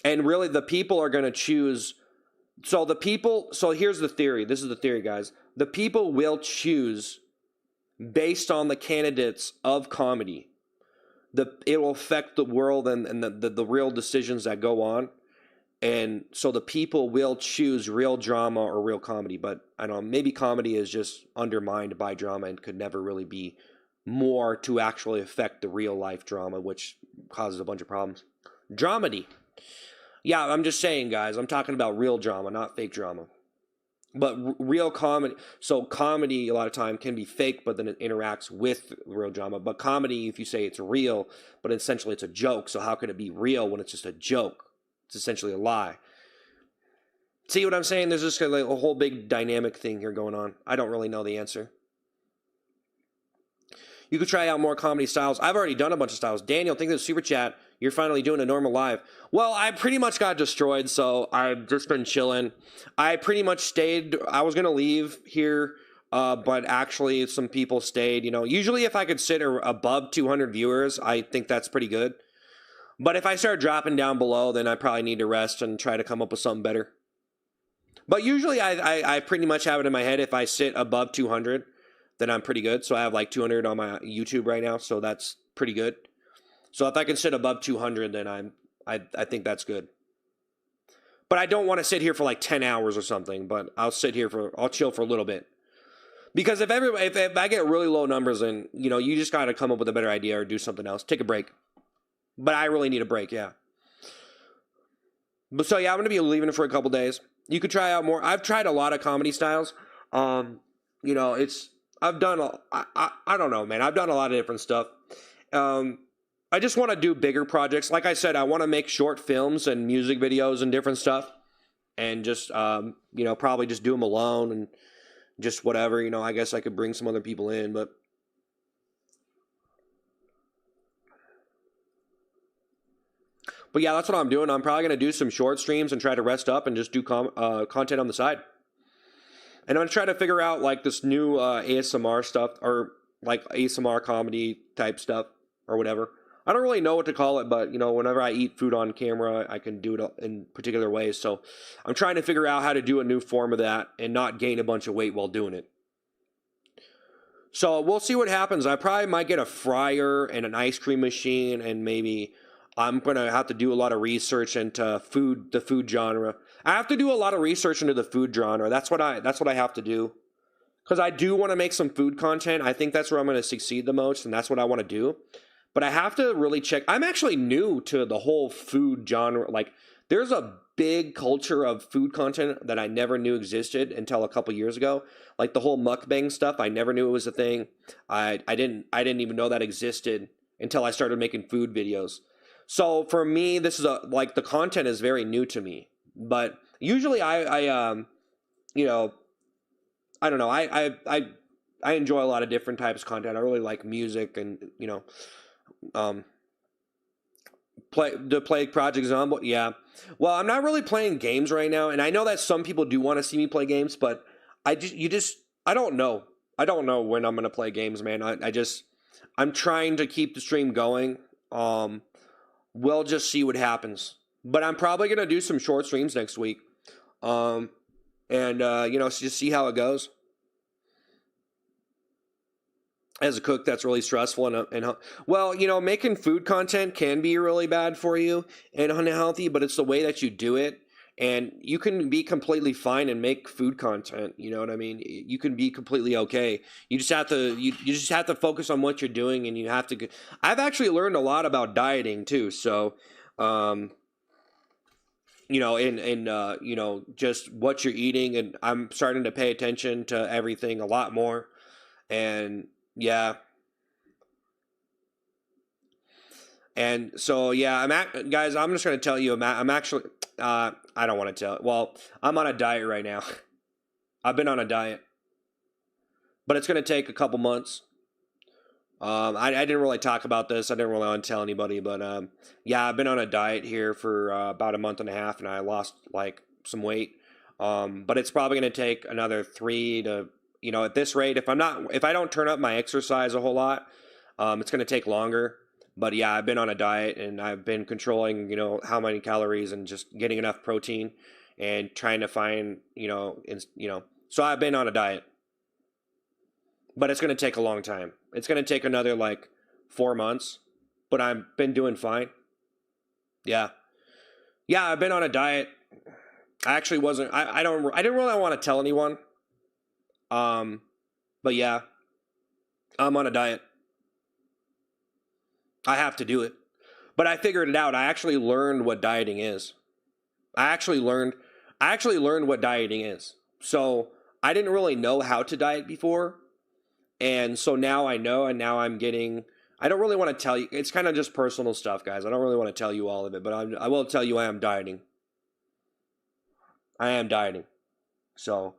And really, the people are going to choose. So here's the theory. This is the theory, guys. The people will choose based on the candidates of comedy. It will affect the world and the real decisions that go on. And so the people will choose real drama or real comedy. But I don't know, maybe comedy is just undermined by drama and could never really be more to actually affect the real life drama, which causes a bunch of problems. Dramedy. Yeah, I'm just saying, guys, I'm talking about real drama, not fake drama. But real comedy, so comedy a lot of time can be fake, but then it interacts with real drama. But comedy, if you say it's real, but essentially it's a joke, so how could it be real when it's just a joke? It's essentially a lie. See what I'm saying? There's just like a whole big dynamic thing here going on. I don't really know the answer. You could try out more comedy styles. I've already done a bunch of styles. Daniel, think of the super chat. You're finally doing a normal live. Well, I pretty much got destroyed, so I've just been chilling. I pretty much stayed. I was going to leave here, but actually some people stayed. Usually if I could sit above 200 viewers, I think that's pretty good. But if I start dropping down below, then I probably need to rest and try to come up with something better. But usually I pretty much have it in my head. If I sit above 200, then I'm pretty good. So I have like 200 on my YouTube right now. So that's pretty good. So if I can sit above 200, then I think that's good. But I don't want to sit here for like 10 hours or something. But I'll chill for a little bit. Because if I get really low numbers, then you just got to come up with a better idea or do something else. Take a break. But I really need a break, yeah. But so yeah, I'm gonna be leaving it for a couple days. You could try out more. I've tried a lot of comedy styles. I've done I don't know, man. I've done a lot of different stuff. I just want to do bigger projects. Like I said, I want to make short films and music videos and different stuff, and just probably just do them alone and just whatever. I guess I could bring some other people in, but. But yeah, that's what I'm doing. I'm probably going to do some short streams and try to rest up and just do content on the side. And I'm going to try to figure out like this new ASMR stuff or like ASMR comedy type stuff or whatever. I don't really know what to call it, but whenever I eat food on camera, I can do it in particular ways. So I'm trying to figure out how to do a new form of that and not gain a bunch of weight while doing it. So we'll see what happens. I probably might get a fryer and an ice cream machine, and maybe I'm going to have to do a lot of research into the food genre. I have to do a lot of research into the food genre. That's what I have to do. Because I do want to make some food content. I think that's where I'm going to succeed the most, and that's what I want to do. But I have to really check. I'm actually new to the whole food genre. Like, there's a big culture of food content that I never knew existed until a couple years ago. Like the whole mukbang stuff, I never knew it was a thing. I didn't even know that existed until I started making food videos. So for me, this is the content is very new to me. But usually I don't know. I enjoy a lot of different types of content. I really like music and play Project Zombo. Yeah. Well, I'm not really playing games right now, and I know that some people do want to see me play games, but I don't know. I don't know when I'm gonna play games, man. I'm trying to keep the stream going. We'll just see what happens. But I'm probably going to do some short streams next week. Just see how it goes. As a cook, that's really stressful. Making food content can be really bad for you and unhealthy, but it's the way that you do it. And you can be completely fine and make food content. You know what I mean? You can be completely okay. You just have to focus on what you're doing, and you have to. I've actually learned a lot about dieting too. So, just what you're eating, and I'm starting to pay attention to everything a lot more. And yeah. And so, yeah, guys, I'm just going to tell you, I'm actually, I don't want to tell. Well, I'm on a diet right now. I've been on a diet, but it's going to take a couple months. I didn't really talk about this. I didn't really want to tell anybody, but yeah, I've been on a diet here for about a month and a half, and I lost like some weight. But it's probably going to take another 3 to, at this rate, if I don't turn up my exercise a whole lot, it's going to take longer. But yeah, I've been on a diet, and I've been controlling, how many calories and just getting enough protein and trying to find, so I've been on a diet. But it's going to take a long time. It's going to take another like 4 months, but I've been doing fine. Yeah. Yeah, I've been on a diet. I actually wasn't, I didn't really want to tell anyone. But yeah, I'm on a diet. I have to do it. But I figured it out. I actually learned what dieting is. I actually learned what dieting is. So I didn't really know how to diet before. And so now I know, and now I don't really want to tell you. It's kind of just personal stuff, guys. I don't really want to tell you all of it, but I will tell you I am dieting. I am dieting. So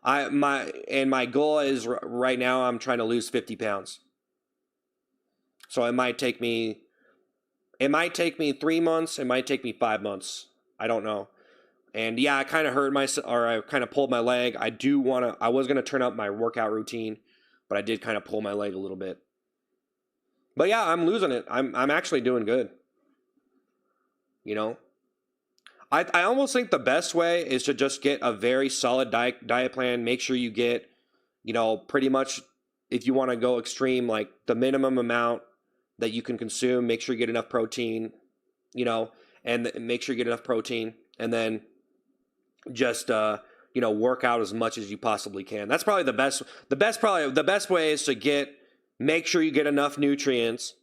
my goal is right now I'm trying to lose 50 pounds. So it might take me 3 months. It might take me 5 months. I don't know. And yeah, I kind of hurt myself, or I kind of pulled my leg. I was going to turn up my workout routine, but I did kind of pull my leg a little bit. But yeah, I'm losing it. I'm actually doing good. I almost think the best way is to just get a very solid diet plan. Make sure you get, pretty much, if you want to go extreme, like the minimum amount that you can consume. Make sure you get enough protein, and make sure you get enough protein, and then just work out as much as you possibly can. That's probably the best. The best way is to make sure you get enough nutrients.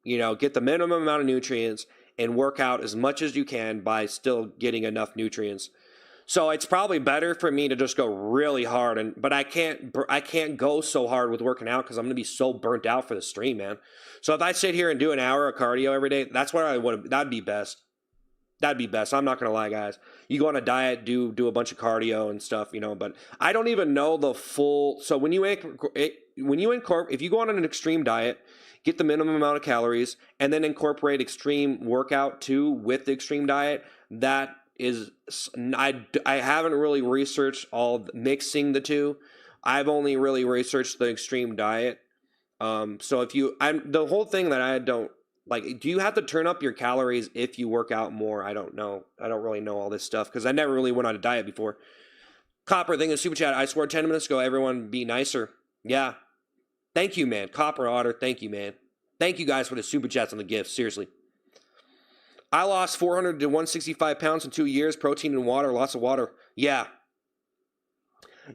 Get the minimum amount of nutrients and work out as much as you can by still getting enough nutrients. So it's probably better for me to just go really hard, but I can't go so hard with working out because I'm gonna be so burnt out for the stream, man. So if I sit here and do an hour of cardio every day, that's what I would. That'd be best. That'd be best. I'm not gonna lie, guys. You go on a diet, do a bunch of cardio and stuff, But I don't even know the full. So if you go on an extreme diet, get the minimum amount of calories, and then incorporate extreme workout too with the extreme diet. That is, I haven't really researched mixing the two. I've only really researched the extreme diet. So the whole thing that I don't like, do you have to turn up your calories if you work out more? I don't know. I don't really know all this stuff because I never really went on a diet before. Copper thing in super chat. I swear 10 minutes ago, everyone be nicer. Yeah. Thank you, man. Copper Otter, thank you, man. Thank you guys for the super chats and the gifts. Seriously. I lost 400 to 165 pounds in 2 years. Protein and water. Lots of water. Yeah.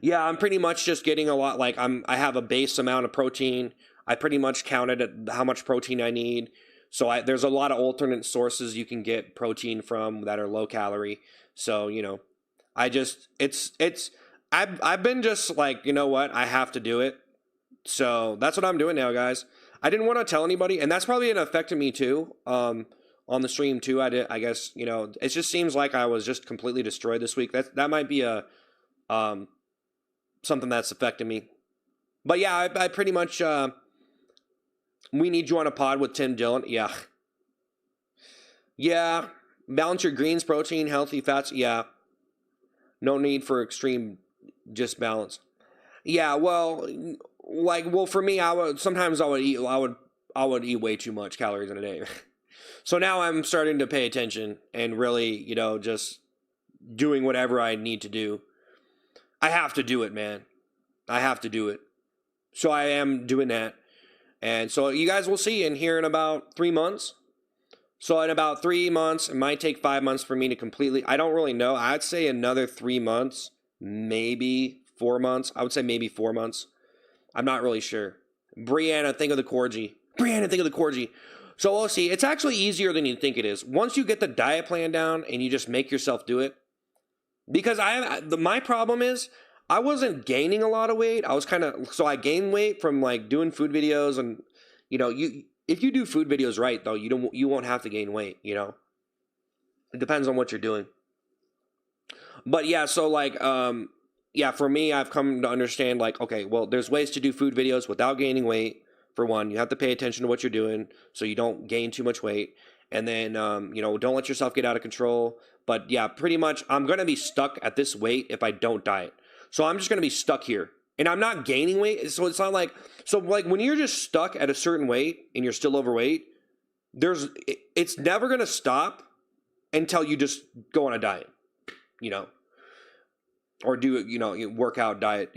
Yeah, I'm pretty much just getting a lot. Like I have a base amount of protein. I pretty much counted at how much protein I need. So there's a lot of alternate sources you can get protein from that are low calorie. So, I've been just like, you know what? I have to do it. So that's what I'm doing now, guys. I didn't want to tell anybody, and that's probably affected me too. On the stream too. I guess, it just seems like I was just completely destroyed this week. That might be something that's affecting me. But yeah, I pretty much, we need you on a pod with Tim Dillon. Yeah. Yeah. Balance your greens, protein, healthy fats. Yeah. No need for extreme, just balance. Yeah. Well, for me, I would eat way too much calories in a day. So now I'm starting to pay attention and really, just doing whatever I need to do. I have to do it, man. I have to do it. So I am doing that. And so you guys will see here in about 3 months. So in about 3 months, it might take 5 months for me to completely, I don't really know. I'd say another 3 months, maybe 4 months. I would say maybe 4 months. I'm not really sure. Brianna, think of the Corgi. So we'll see. It's actually easier than you think it is. Once you get the diet plan down and you just make yourself do it. Because my problem is I wasn't gaining a lot of weight. So I gained weight from like doing food videos, and if you do food videos right though, you won't have to gain weight, It depends on what you're doing. But yeah, so like yeah, for me, I've come to understand like, okay, well, there's ways to do food videos without gaining weight. For one, you have to pay attention to what you're doing so you don't gain too much weight. And then, don't let yourself get out of control. But yeah, pretty much I'm going to be stuck at this weight if I don't diet. So I'm just going to be stuck here. And I'm not gaining weight. So it's not like, when you're just stuck at a certain weight and you're still overweight, it's never going to stop until you just go on a diet, or do, workout diet,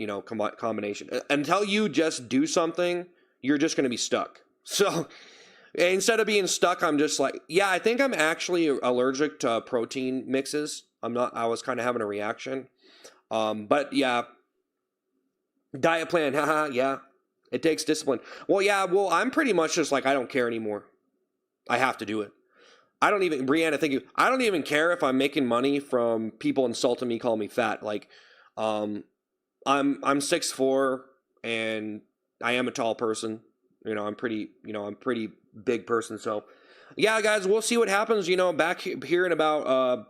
combination. Until you just do something, you're just going to be stuck. So instead of being stuck, I'm just like, yeah, I think I'm actually allergic to protein mixes. I was kind of having a reaction. But yeah, diet plan. Haha. Yeah. It takes discipline. Well, yeah, I'm pretty much just like, I don't care anymore. I have to do it. Brianna, thank you. I don't even care if I'm making money from people insulting me, calling me fat. Like, I'm 6'4" and I am a tall person. I'm pretty big person. So yeah, guys, we'll see what happens, back here in about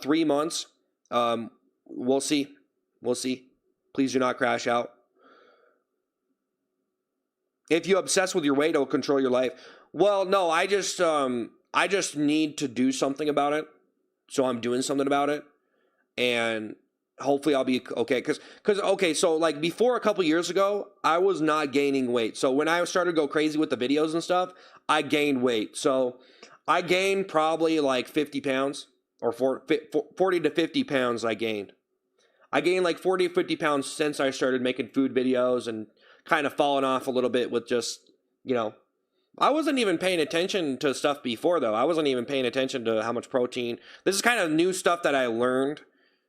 3 months. We'll see. Please do not crash out. If you obsess with your weight, it'll control your life. Well, no, I just need to do something about it. So I'm doing something about it. And hopefully I'll be okay. Okay, so like before a couple years ago, I was not gaining weight. So when I started to go crazy with the videos and stuff, I gained weight. So I gained probably like 50 pounds. or 40 to 50 pounds I gained. I gained like 40 to 50 pounds since I started making food videos and kind of fallen off a little bit with just, you know, I wasn't even paying attention to stuff before, though. I wasn't even paying attention to how much protein. This is kind of new stuff that I learned.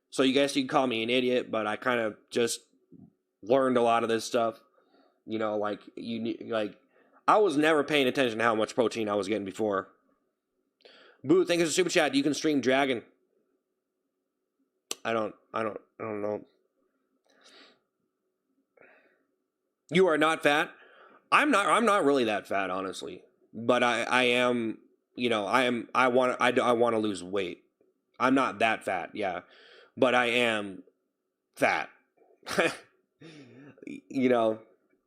So you guys, you can call me an idiot, but I kind of just learned a lot of this stuff. You know, like I was never paying attention to how much protein I was getting before. Boo, thank you for super chat. You can stream Dragon. I don't know. You are not fat. I'm not really that fat, honestly. But I am, you know, I want to lose weight. I'm not that fat, yeah. But I am fat. You know,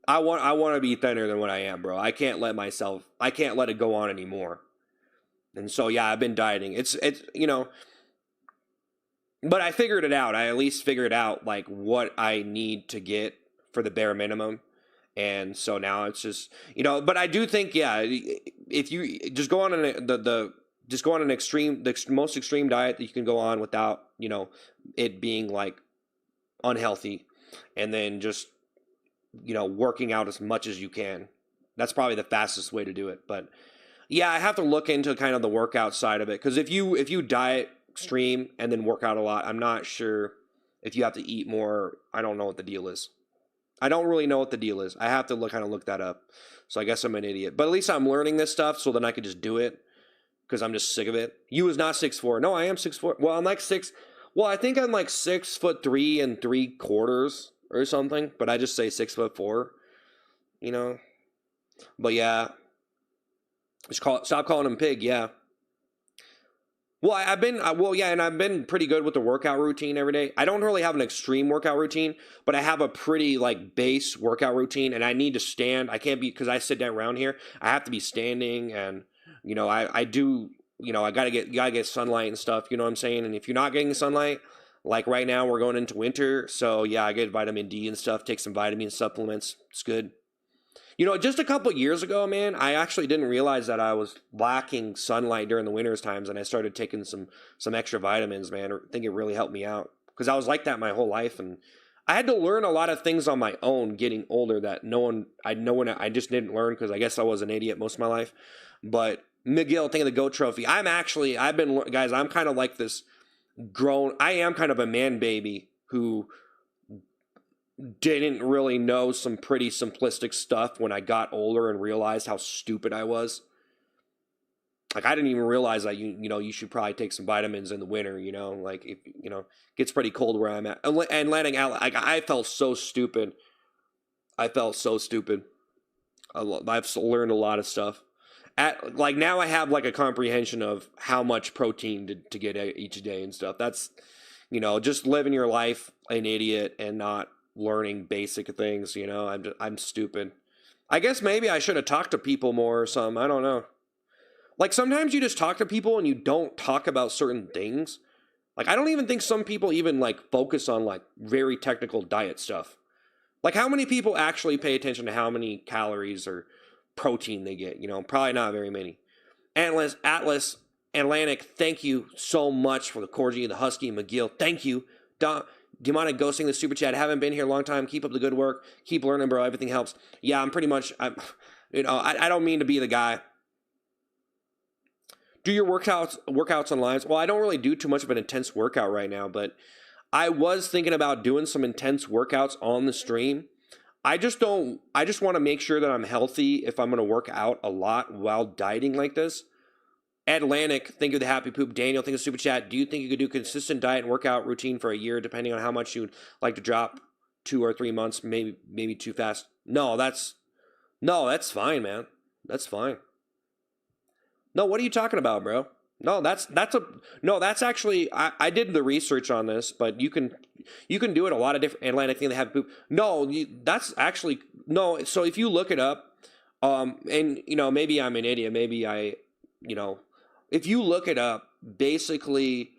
I want to be thinner than what I am, bro. I can't let it go on anymore. And so yeah, I've been dieting. It's you know, but I figured it out. I at least figured out like what I need to get for the bare minimum. And so now it's just, you know, but I do think, yeah, if you just go on the most extreme diet that you can go on without, you know, it being like unhealthy, and then just, you know, working out as much as you can. That's probably the fastest way to do it. But yeah, I have to look into kind of the workout side of it, because if you diet extreme and then work out a lot, I'm not sure if you have to eat more. I don't know what the deal is. I don't really know what the deal is. I have to kind of look that up. So I guess I'm an idiot. But at least I'm learning this stuff so then I could just do it, because I'm just sick of it. You is not 6'4". No, I am 6'4". Well, I'm like 6. Well, I think I'm like 6'3 3/4 or something. But I just say 6'4", you know. But yeah. Stop calling him pig, yeah. Well, I've been pretty good with the workout routine every day. I don't really have an extreme workout routine, but I have a pretty like base workout routine, and I need to stand. I can't be, because I sit down around here. I have to be standing, and you know, I do, you know, I gotta get sunlight and stuff. You know what I'm saying? And if you're not getting sunlight, like right now, we're going into winter, so yeah, I get vitamin D and stuff. Take some vitamin supplements. It's good. You know, just a couple years ago, man, I actually didn't realize that I was lacking sunlight during the winter's times, and I started taking some extra vitamins, man. I think it really helped me out, because I was like that my whole life, and I had to learn a lot of things on my own getting older that I just didn't learn, because I guess I was an idiot most of my life. But Miguel, think of the GOAT trophy. I'm kind of like this I am kind of a man baby who didn't really know some pretty simplistic stuff when I got older and realized how stupid I was. Like, I didn't even realize that you should probably take some vitamins in the winter, you know, like, if, you know, it gets pretty cold where I'm at. And landing out, like, I felt so stupid. I've learned a lot of stuff. Like, now I have like a comprehension of how much protein to get each day and stuff. That's, you know, just living your life an idiot and not learning basic things, you know. I'm stupid. I guess maybe I should have talked to people more or something. I don't know. Like, sometimes you just talk to people and you don't talk about certain things. Like, I don't even think some people even like focus on like very technical diet stuff. Like, how many people actually pay attention to how many calories or protein they get? You know, probably not very many. Atlas, Atlantic, thank you so much for the Corgi, the Husky, McGill. Thank you. Demonic Ghosting the super chat. Haven't been here a long time. Keep up the good work. Keep learning, bro. Everything helps. Yeah, I don't mean to be the guy. Do your workouts online. Well, I don't really do too much of an intense workout right now, but I was thinking about doing some intense workouts on the stream. I just want to make sure that I'm healthy if I'm going to work out a lot while dieting like this. Atlantic, thank you for the happy poop. Daniel, thank you for the super chat. Do you think you could do consistent diet and workout routine for a year, depending on how much you'd like to drop 2 or 3 months, maybe too fast? No, that's fine, man. That's fine. No, what are you talking about, bro? No, that's actually, I did the research on this, but you can do it a lot of different. Atlantic thing they have poop. No, that's actually no. So if you look it up, and you know, maybe I'm an idiot. Maybe if you look it up, basically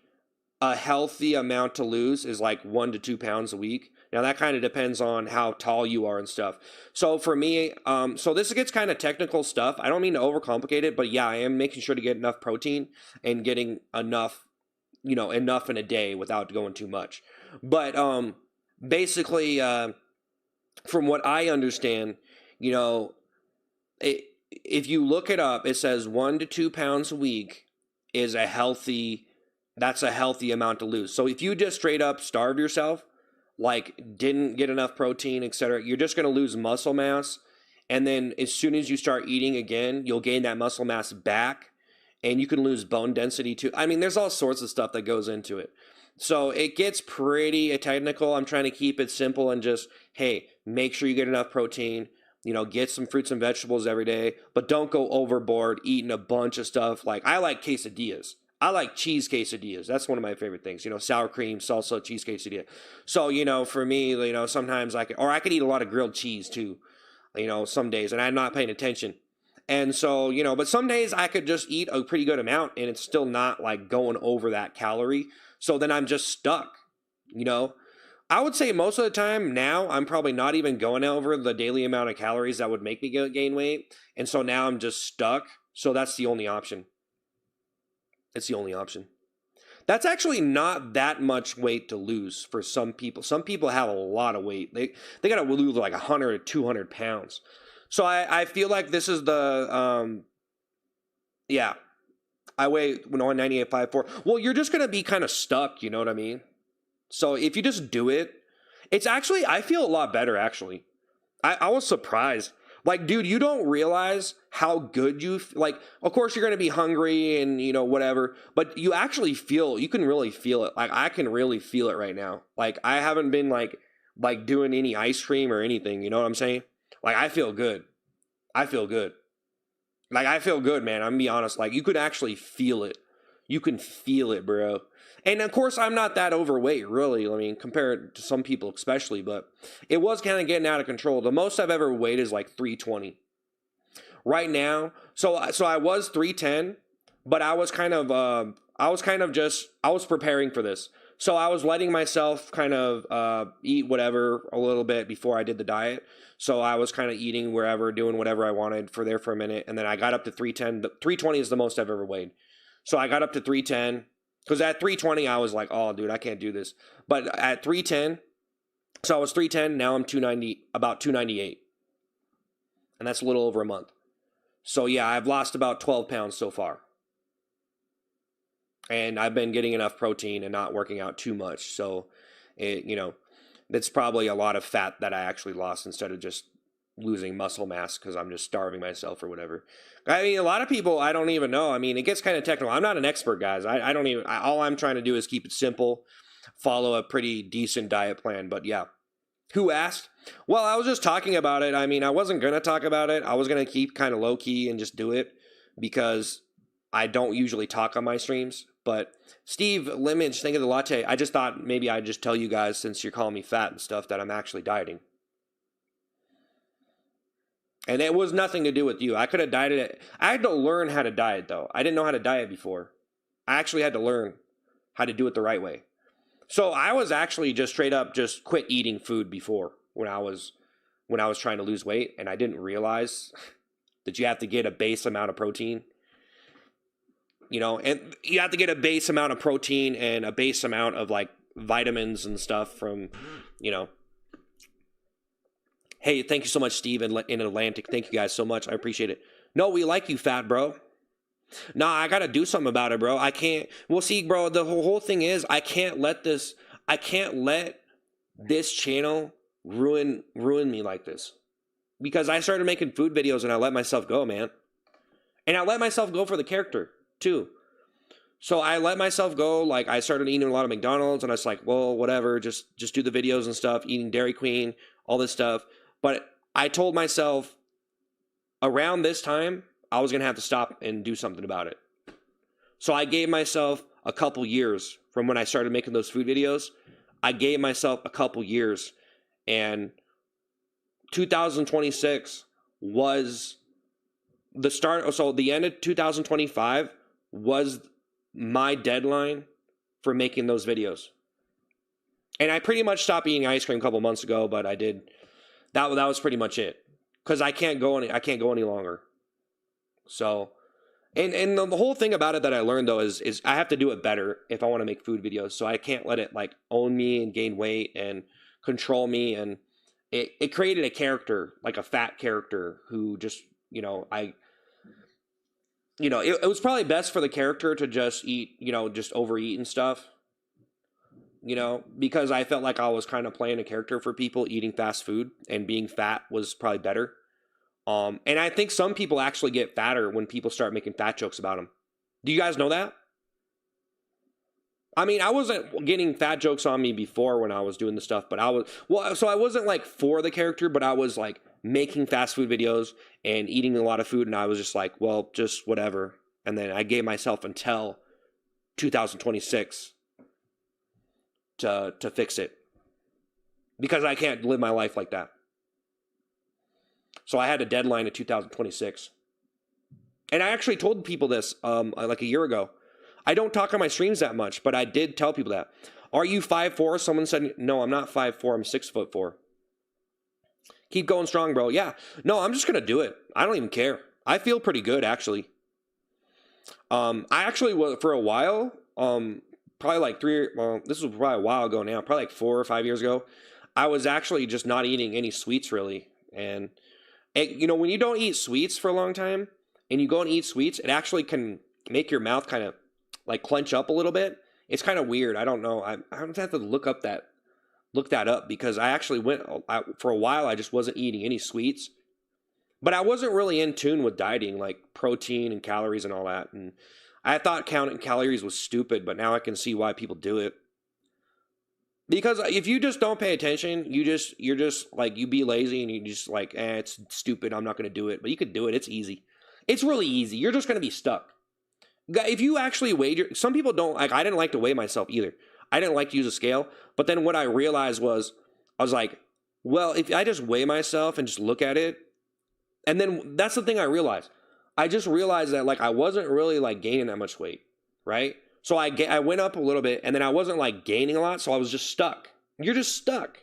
a healthy amount to lose is like 1 to 2 pounds a week. Now that kind of depends on how tall you are and stuff. So for me, so this gets kind of technical stuff. I don't mean to overcomplicate it, but yeah, I am making sure to get enough protein and getting enough enough in a day without going too much. But basically, from what I understand, you know, if you look it up, it says 1 to 2 pounds a week is that's a healthy amount to lose. So if you just straight up starve yourself, like didn't get enough protein, etc., you're just going to lose muscle mass. And then as soon as you start eating again, you'll gain that muscle mass back, and you can lose bone density too. I mean, there's all sorts of stuff that goes into it. So it gets pretty technical. I'm trying to keep it simple and just, hey, make sure you get enough protein, get some fruits and vegetables every day, but don't go overboard eating a bunch of stuff. Like, I like quesadillas. I like cheese quesadillas. That's one of my favorite things. Sour cream, salsa, cheese quesadilla. So, for me, sometimes I could eat a lot of grilled cheese too, some days, and I'm not paying attention. And so, but some days I could just eat a pretty good amount and it's still not like going over that calorie. So then I'm just stuck, I would say most of the time now I'm probably not even going over the daily amount of calories that would make me gain weight. And so now I'm just stuck. So that's the only option. It's the only option. That's actually not that much weight to lose for some people. Some people have a lot of weight. They got to lose like 100 or 200 pounds. So I feel like this is the, yeah, I weigh 198.54. Well, you're just going to be kind of stuck, you know what I mean? So if you just do it, it's actually, I feel a lot better, actually. I was surprised. Like, dude, you don't realize how good like, of course you're going to be hungry and, whatever, but you actually you can really feel it. Like, I can really feel it right now. Like, I haven't been like doing any ice cream or anything. You know what I'm saying? Like, I feel good. I feel good. Like, I feel good, man. I'm gonna be honest. Like, you could actually feel it. You can feel it, bro. And of course, I'm not that overweight, really. I mean, compared to some people, especially, but it was kind of getting out of control. The most I've ever weighed is like 320. Right now, so I was 310, but I was preparing for this. So I was letting myself kind of eat whatever a little bit before I did the diet. So I was kind of eating wherever, doing whatever I wanted for a minute, and then I got up to 310. 320 is the most I've ever weighed. So I got up to 310. Because at 320, I was like, oh, dude, I can't do this. But at 310, so I was 310, now I'm 290, about 298. And that's a little over a month. So yeah, I've lost about 12 pounds so far. And I've been getting enough protein and not working out too much. So, that's probably a lot of fat that I actually lost instead of just losing muscle mass because I'm just starving myself or whatever. I mean, a lot of people, I don't even know. I mean, it gets kind of technical. I'm not an expert, guys. I don't even, all I'm trying to do is keep it simple, follow a pretty decent diet plan. But yeah, who asked? Well, I was just talking about it. I mean, I wasn't going to talk about it. I was going to keep kind of low key and just do it because I don't usually talk on my streams. But Steve Limage, think of the latte. I just thought maybe I'd just tell you guys, since you're calling me fat and stuff, that I'm actually dieting. And it was nothing to do with you. I could have dieted it. I had to learn how to diet, though. I didn't know how to diet before. I actually had to learn how to do it the right way. So I was actually just straight up just quit eating food before when I was trying to lose weight, and I didn't realize that you have to get a base amount of protein. And you have to get a base amount of protein and a base amount of like vitamins and stuff from, Hey, thank you so much, Steve, in Atlantic. Thank you guys so much. I appreciate it. No, we like you, fat bro. Nah, I got to do something about it, bro. I can't. Well, see, bro, the whole thing is I can't let this channel ruin me like this. Because I started making food videos and I let myself go, man. And I let myself go for the character, too. So I let myself go. Like, I started eating a lot of McDonald's and I was like, well, whatever, just do the videos and stuff, eating Dairy Queen, all this stuff. But I told myself around this time, I was going to have to stop and do something about it. So I gave myself a couple years from when I started making those food videos. I gave myself a couple years, and 2026 was the start. So the end of 2025 was my deadline for making those videos. And I pretty much stopped eating ice cream a couple months ago, but I did. That was pretty much it, because I can't go any longer. So And the whole thing about it that I learned though is I have to do it better if I want to make food videos. So I can't let it like own me and gain weight and control me. And it created a character, like a fat character who just, it was probably best for the character to just eat, just overeat and stuff, because I felt like I was kind of playing a character for people eating fast food, and being fat was probably better. And I think some people actually get fatter when people start making fat jokes about them. Do you guys know that? I mean, I wasn't getting fat jokes on me before when I was doing the stuff, but so I wasn't like for the character, but I was like making fast food videos and eating a lot of food, and I was just like, well, just whatever. And then I gave myself until 2026 to fix it, because I can't live my life like that. So I had a deadline of 2026. And I actually told people this like a year ago. I don't talk on my streams that much, but I did tell people that. Are you 5'4"? Someone said, no, I'm not 5'4", I'm 6'4". Keep going strong, bro. Yeah. No, I'm just going to do it. I don't even care. I feel pretty good, actually. I actually was, for a while, probably like this was probably a while ago now, probably like 4 or 5 years ago, I was actually just not eating any sweets really. And when you don't eat sweets for a long time and you go and eat sweets, it actually can make your mouth kind of like clench up a little bit. It's kind of weird. I don't know. I have to look that up, because I actually for a while, I just wasn't eating any sweets, but I wasn't really in tune with dieting, like protein and calories and all that. And I thought counting calories was stupid, but now I can see why people do it. Because if you just don't pay attention, you're just like, you be lazy and you just like, it's stupid, I'm not going to do it. But you could do it. It's easy. It's really easy. You're just going to be stuck. If you actually weigh some people don't like, I didn't like to weigh myself either. I didn't like to use a scale. But then what I realized was, I was like, well, if I just weigh myself and just look at it, and then that's the thing I realized. I just realized that like I wasn't really like gaining that much weight, right? So I went up a little bit, and then I wasn't like gaining a lot, so I was just stuck. You're just stuck.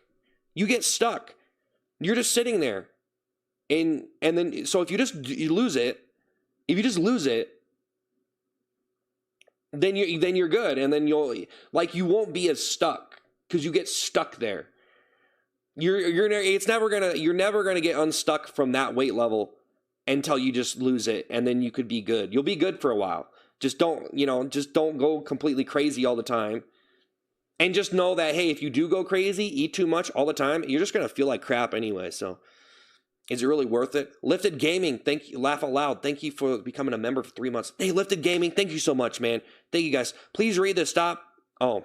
You get stuck. You're just sitting there. And then so if you lose it, if you just lose it, then you're good, and then you won't be as stuck, because you get stuck there. You're never gonna get unstuck from that weight level until you just lose it, and then you could be good. You'll be good for a while. Just don't go completely crazy all the time. And just know that, hey, if you do go crazy, eat too much all the time, you're just going to feel like crap anyway. So is it really worth it? Lifted Gaming, thank you. Laugh Out Loud, thank you for becoming a member for 3 months. Hey, Lifted Gaming, thank you so much, man. Thank you, guys. Please read this. Stop. Oh.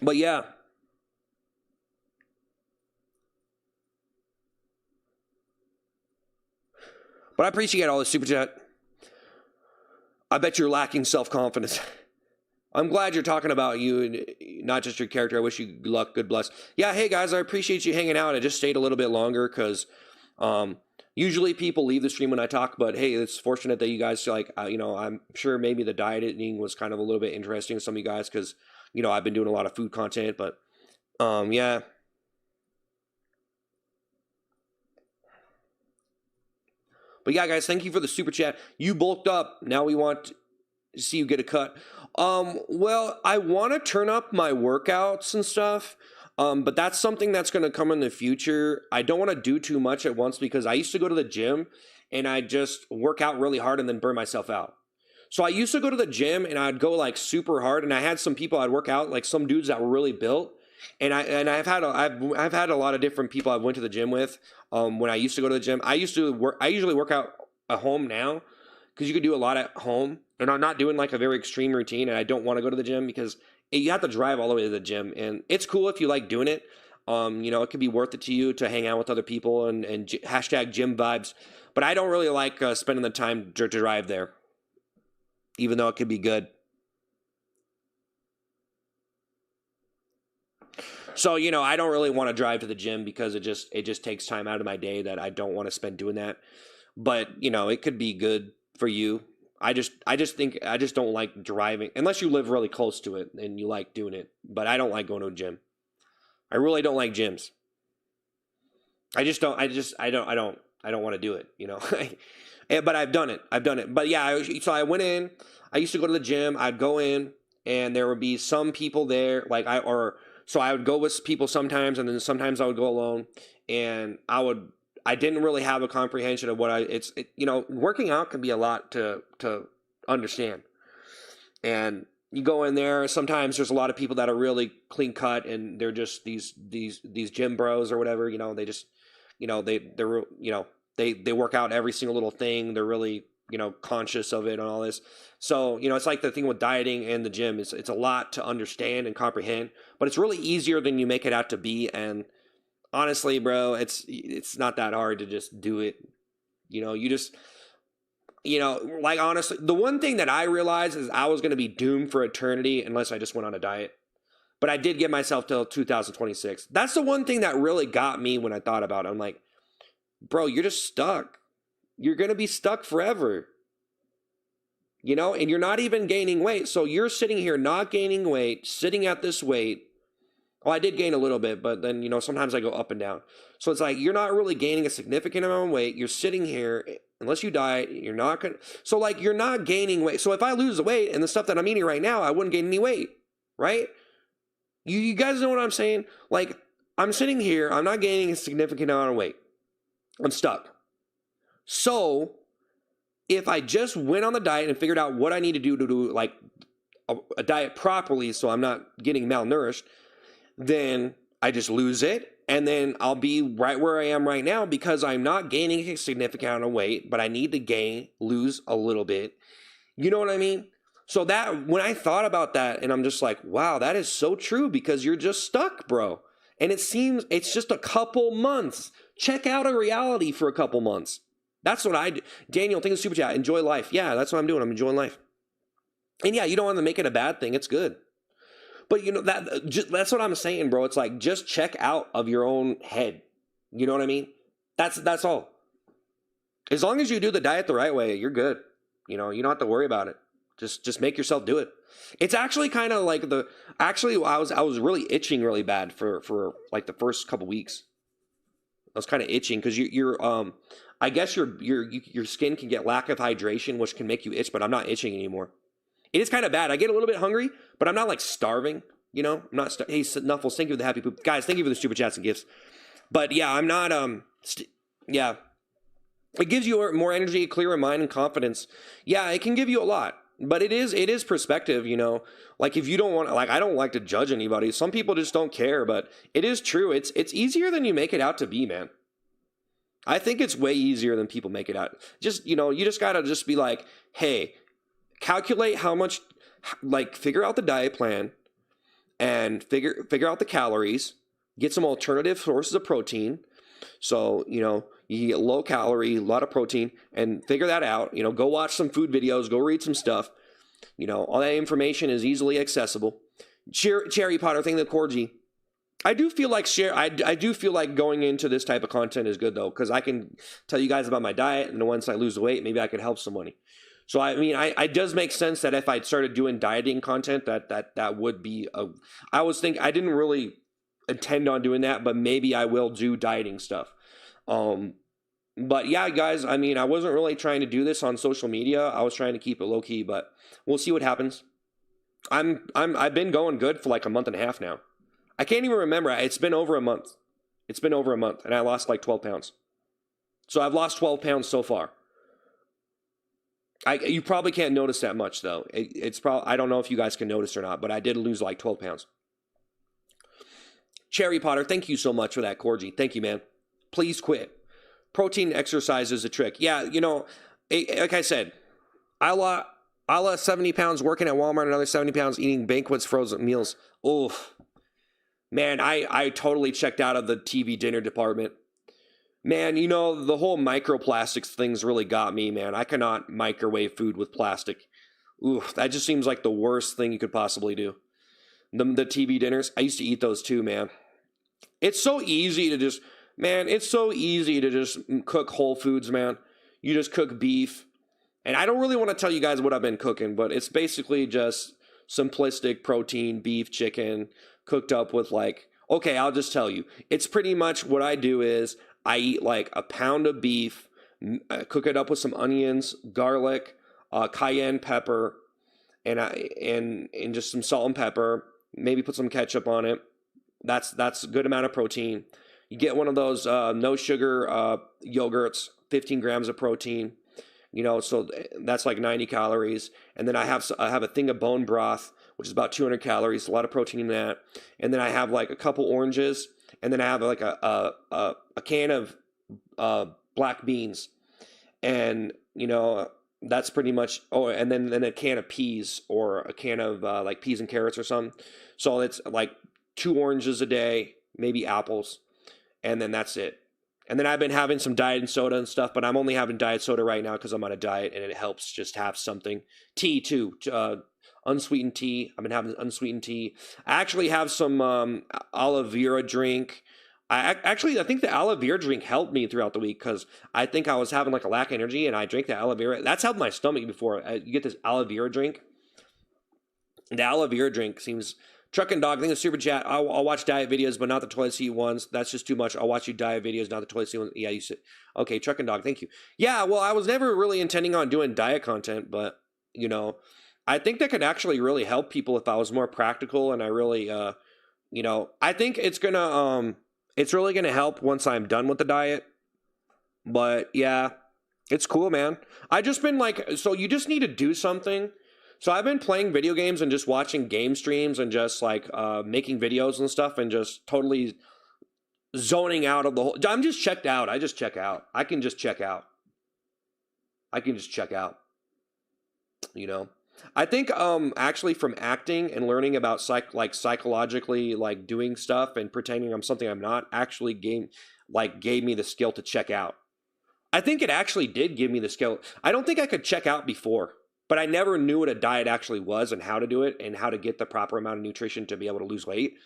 But yeah. But I appreciate all the super chat. I bet you're lacking self-confidence. I'm glad you're talking about you and not just your character. I wish you luck, good bless. Yeah, hey guys, I appreciate you hanging out. I just stayed a little bit longer because usually people leave the stream when I talk, but hey, it's fortunate that you guys like, I'm sure maybe the dieting was kind of a little bit interesting to some of you guys because, I've been doing a lot of food content, but yeah. But yeah, guys, thank you for the super chat. You bulked up. Now we want to see you get a cut. Well, I want to turn up my workouts and stuff, but that's something that's going to come in the future. I don't want to do too much at once because I used to go to the gym and I just work out really hard and then burn myself out. So I used to go to the gym and I'd go like super hard, and I had some people I'd work out, like some dudes that were really built. And I've had a lot of different people I went to the gym with. When I used to go to the gym, I usually work out at home now because you can do a lot at home, and I'm not doing like a very extreme routine, and I don't want to go to the gym because you have to drive all the way to the gym, and it's cool if you like doing it. It could be worth it to you to hang out with other people and hashtag gym vibes, but I don't really like spending the time to drive there, even though it could be good. So, I don't really want to drive to the gym because it just takes time out of my day that I don't want to spend doing that. But, it could be good for you. I just don't like driving unless you live really close to it and you like doing it. But I don't like going to a gym. I really don't like gyms. I don't want to do it, But I've done it. But yeah, so I went in. I used to go to the gym. I'd go in, and there would be some people there. So I would go with people sometimes, and then sometimes I would go alone. And I didn't really have a comprehension of working out can be a lot to understand. And you go in there. Sometimes there's a lot of people that are really clean cut, and they're just these gym bros or whatever. They just they work out every single little thing. They're really conscious of it and all this. So it's like the thing with dieting and the gym. It's a lot to understand and comprehend, but it's really easier than you make it out to be. And honestly, bro, it's not that hard to just do it. You just like honestly, the one thing that I realized is I was going to be doomed for eternity unless I just went on a diet. But I did get myself till 2026. That's the one thing that really got me when I thought about it. I'm like, bro, you're just stuck. You're going to be stuck forever. And you're not even gaining weight. So you're sitting here not gaining weight, sitting at this weight. Well, I did gain a little bit, but then, sometimes I go up and down. So it's like, you're not really gaining a significant amount of weight. You're sitting here, unless you diet, you're not going to. So like, you're not gaining weight. So if I lose the weight and the stuff that I'm eating right now, I wouldn't gain any weight, right? You guys know what I'm saying? Like, I'm sitting here, I'm not gaining a significant amount of weight. I'm stuck. So if I just went on the diet and figured out what I need to do like a diet properly so I'm not getting malnourished, then I just lose it, and then I'll be right where I am right now because I'm not gaining a significant amount of weight, but I need to lose a little bit. You know what I mean? So that when I thought about that, and I'm just like, wow, that is so true because you're just stuck, bro. And it seems it's just a couple months. Check out a reality for a couple months. That's what I do. Daniel, thank you super chat. Enjoy life. Yeah, that's what I'm doing. I'm enjoying life. And yeah, you don't want to make it a bad thing. It's good. But that's what I'm saying, bro. It's like, just check out of your own head. You know what I mean? That's all. As long as you do the diet the right way, you're good. You don't have to worry about it. Just make yourself do it. It's actually kind of like I was really itching really bad for like the first couple weeks. I was kind of itching because I guess your skin can get lack of hydration, which can make you itch, but I'm not itching anymore. It is kind of bad. I get a little bit hungry, but I'm not like starving, I'm not hey, Snuffles, thank you for the happy poop. Guys, thank you for the super chats and gifts. But yeah, I'm not yeah. It gives you more energy, clearer mind, and confidence. Yeah, it can give you a lot. But it is perspective, Like if you don't want, like I don't like to judge anybody. Some people just don't care, but it is true. It's easier than you make it out to be, man. I think it's way easier than people make it out. Just, you just gotta just be like, hey, calculate how much, like figure out the diet plan and figure out the calories, get some alternative sources of protein. So, you get low calorie, a lot of protein, and figure that out. Go watch some food videos, go read some stuff. All that information is easily accessible. Cherry Potter, thing, the Corgi. I do feel like I do feel like going into this type of content is good though, because I can tell you guys about my diet, and once I lose the weight, maybe I could help somebody. So I mean, it does make sense that if I started doing dieting content, that would be I didn't really intend on doing that, but maybe I will do dieting stuff. But yeah, guys, I mean, I wasn't really trying to do this on social media. I was trying to keep it low key, but we'll see what happens. I've been going good for like a month and a half now. I can't even remember. It's been over a month. And I lost like 12 pounds. So I've lost 12 pounds so far. You probably can't notice that much though. It's probably, I don't know if you guys can notice or not, but I did lose like 12 pounds. Cherry Potter, thank you so much for that, Corgi. Thank you, man. Please quit. Protein exercise is a trick. Yeah, like I said, I lost 70 pounds working at Walmart, another 70 pounds eating Banquet's frozen meals. Oof. Man, I totally checked out of the TV dinner department. Man, the whole microplastics things really got me, man. I cannot microwave food with plastic. Oof, that just seems like the worst thing you could possibly do. The TV dinners, I used to eat those too, man. It's so easy to just cook whole foods, man. You just cook beef. And I don't really want to tell you guys what I've been cooking, but it's basically just simplistic protein, beef, chicken, cooked up with okay, I'll just tell you. It's pretty much what I do is I eat like a pound of beef, cook it up with some onions, garlic, cayenne pepper, and just some salt and pepper. Maybe put some ketchup on it. That's a good amount of protein. You get one of those no sugar yogurts, 15 grams of protein. So that's like 90 calories. And then I have a thing of bone broth, which is about 200 calories, a lot of protein in that. And then I have like a couple oranges, and then I have like a can of black beans, and that's pretty much. Oh, and then a can of peas, or a can of like peas and carrots or something. So it's like 2 oranges a day, maybe apples, and then that's it. And then I've been having some diet and soda and stuff, but I'm only having diet soda right now because I'm on a diet, and it helps just have something. Tea too, unsweetened tea. I've been having unsweetened tea. I actually have some aloe vera drink. I think the aloe vera drink helped me throughout the week, because I think I was having like a lack of energy, and I drank the aloe vera. That's helped my stomach before. You get this aloe vera drink. The aloe vera drink seems. Truck and Dog, I think it's super chat. I'll watch diet videos, but not the toilet seat ones. That's just too much. I'll watch you diet videos, not the toilet seat ones. Yeah, you said. Okay, Truck and Dog, thank you. Yeah, well, I was never really intending on doing diet content, but, I think that could actually really help people if I was more practical, and I really, I think it's really gonna help once I'm done with the diet. But yeah, it's cool, man. I just been like, so you just need to do something. So I've been playing video games and just watching game streams and just like making videos and stuff, and just totally zoning out of the whole. I'm just checked out. I just check out. I can just check out. I think actually from acting and learning about psychologically like doing stuff and pretending I'm something I'm not, actually gave me the skill to check out. I think it actually did give me the skill. I don't think I could check out before. But I never knew what a diet actually was, and how to do it, and how to get the proper amount of nutrition to be able to lose weight.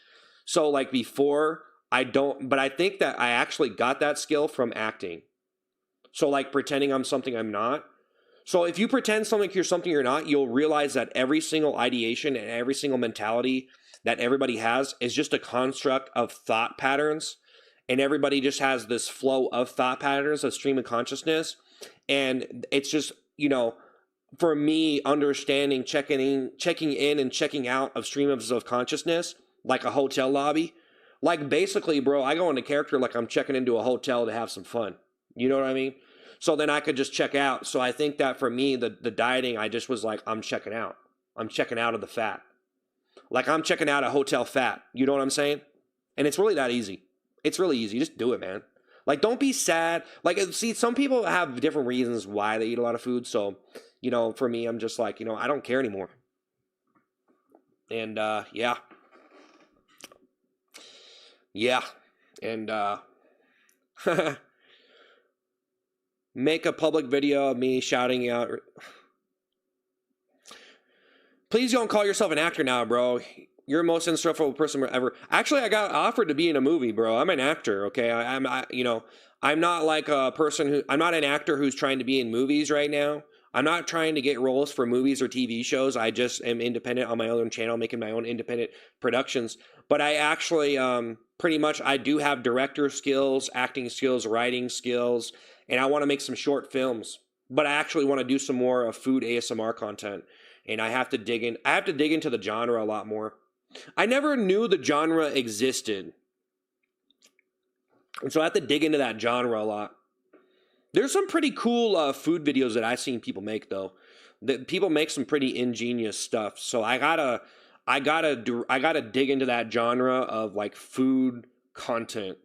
So like before, but I think that I actually got that skill from acting. So like pretending I'm something I'm not. So if you pretend you're something you're not, you'll realize that every single ideation and every single mentality that everybody has is just a construct of thought patterns. And everybody just has this flow of thought patterns, a stream of consciousness. And it's just, for me, understanding, checking in and checking out of streams of consciousness, like a hotel lobby. Like basically, bro, I go into character like I'm checking into a hotel to have some fun. You know what I mean? So then I could just check out. So I think that for me, the dieting, I just was like, I'm checking out. I'm checking out of the fat. Like I'm checking out a hotel fat. You know what I'm saying? And it's really that easy. It's really easy. Just do it, man. Like, don't be sad. Like, see, some people have different reasons why they eat a lot of food. So, for me, I'm just like, I don't care anymore. And, yeah. Yeah. And, make a public video of me shouting out. Please don't call yourself an actor now, bro. You're the most insufferable person ever. Actually, I got offered to be in a movie, bro. I'm an actor, okay? I'm not like a person I'm not an actor who's trying to be in movies right now. I'm not trying to get roles for movies or TV shows. I just am independent on my own channel, making my own independent productions. But I actually, pretty much, I do have director skills, acting skills, writing skills, and I want to make some short films. But I actually want to do some more of food ASMR content. And I have to dig into the genre a lot more. I never knew the genre existed. And so I have to dig into that genre a lot. There's some pretty cool food videos that I've seen people make, though. That people make some pretty ingenious stuff. So I gotta dig into that genre of like food content,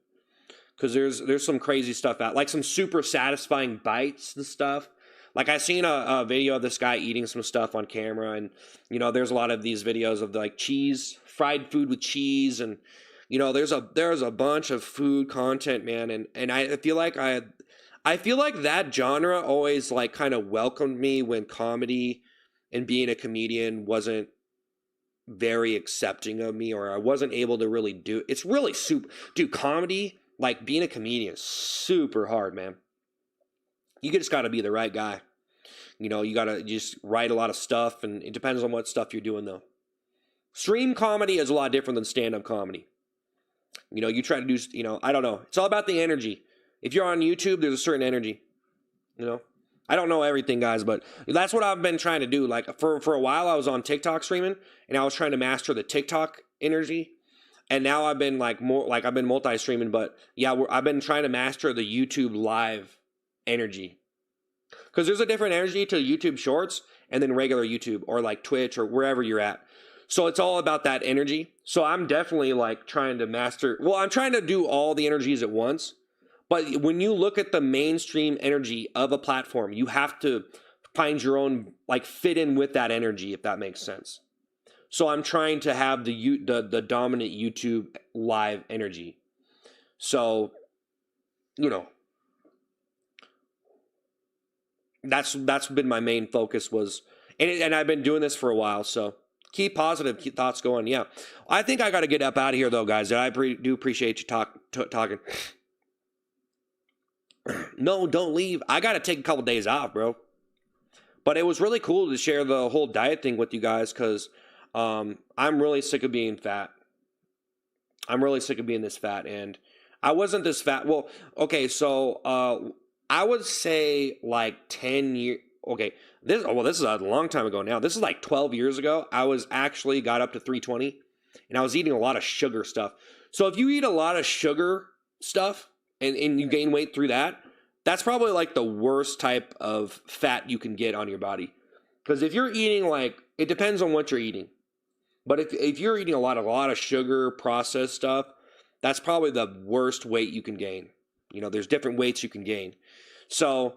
because there's some crazy stuff out, like some super satisfying bites and stuff. Like I seen a video of this guy eating some stuff on camera, and there's a lot of these videos of like fried food with cheese, and there's a bunch of food content, man, and I feel like that genre always like kind of welcomed me when comedy and being a comedian wasn't very accepting of me, or I wasn't able to really do. It's really comedy, like being a comedian is super hard, man. You just got to be the right guy. You got to just write a lot of stuff, and it depends on what stuff you're doing, though. Stream comedy is a lot different than stand-up comedy. You try to do, I don't know. It's all about the energy. If you're on YouTube, there's a certain energy. You know, I don't know everything, guys, but that's what I've been trying to do. Like for a while, I was on TikTok streaming, and I was trying to master the TikTok energy. And now I've been like more like I've been multi-streaming, but yeah, I've been trying to master the YouTube live energy because there's a different energy to YouTube Shorts and then regular YouTube or like Twitch or wherever you're at. So it's all about that energy. So I'm definitely like trying to master. Well, I'm trying to do all the energies at once. But when you look at the mainstream energy of a platform, you have to find your own, like fit in with that energy, if that makes sense. So I'm trying to have the dominant YouTube live energy. So, you know, that's been my main focus was, and I've been doing this for a while. So keep positive, keep thoughts going. Yeah, I think I got to get up out of here though, guys. I do appreciate you talking. No, don't leave. I got to take a couple days off, bro. But it was really cool to share the whole diet thing with you guys because I'm really sick of being fat. I'm really sick of being this fat, and I wasn't this fat. Well, okay, so I would say like 10 years. Okay, this is a long time ago now. This is like 12 years ago. I was actually got up to 320, and I was eating a lot of sugar stuff. So if you eat a lot of sugar stuff and you gain weight through that, that's probably like the worst type of fat you can get on your body. Because if you're eating like, it depends on what you're eating. But if you're eating a lot of sugar, processed stuff, that's probably the worst weight you can gain. You know, there's different weights you can gain. So,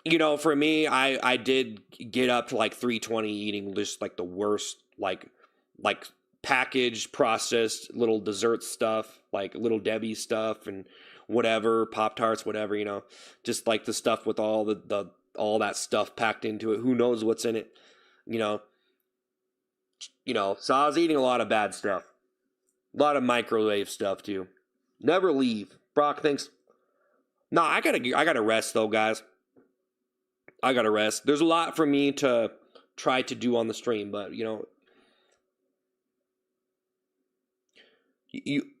you know, for me, I did get up to like 320 eating just like the worst, like packaged, processed little dessert stuff, like Little Debbie stuff and whatever, Pop-Tarts, whatever, you know, just like the stuff with all the all that stuff packed into it. Who knows what's in it, you know. So I was eating a lot of bad stuff. A lot of microwave stuff too. Never leave. Brock thinks, no, I gotta rest though, guys. I gotta rest. There's a lot for me to try to do on the stream, but you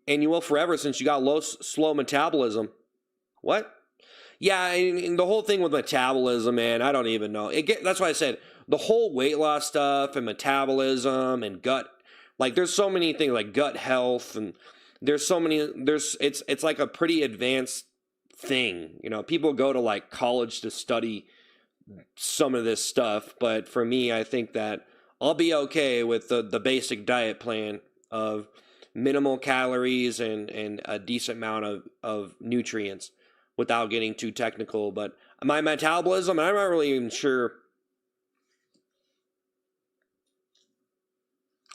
will forever since you got slow metabolism. What? Yeah, and the whole thing with metabolism, man, I don't even know. That's why I said the whole weight loss stuff and metabolism and gut, like there's so many things like gut health and it's like a pretty advanced thing. People go to like college to study some of this stuff, but for me, I think that I'll be okay with the basic diet plan of minimal calories and a decent amount of nutrients without getting too technical. But my metabolism, I'm not really even sure.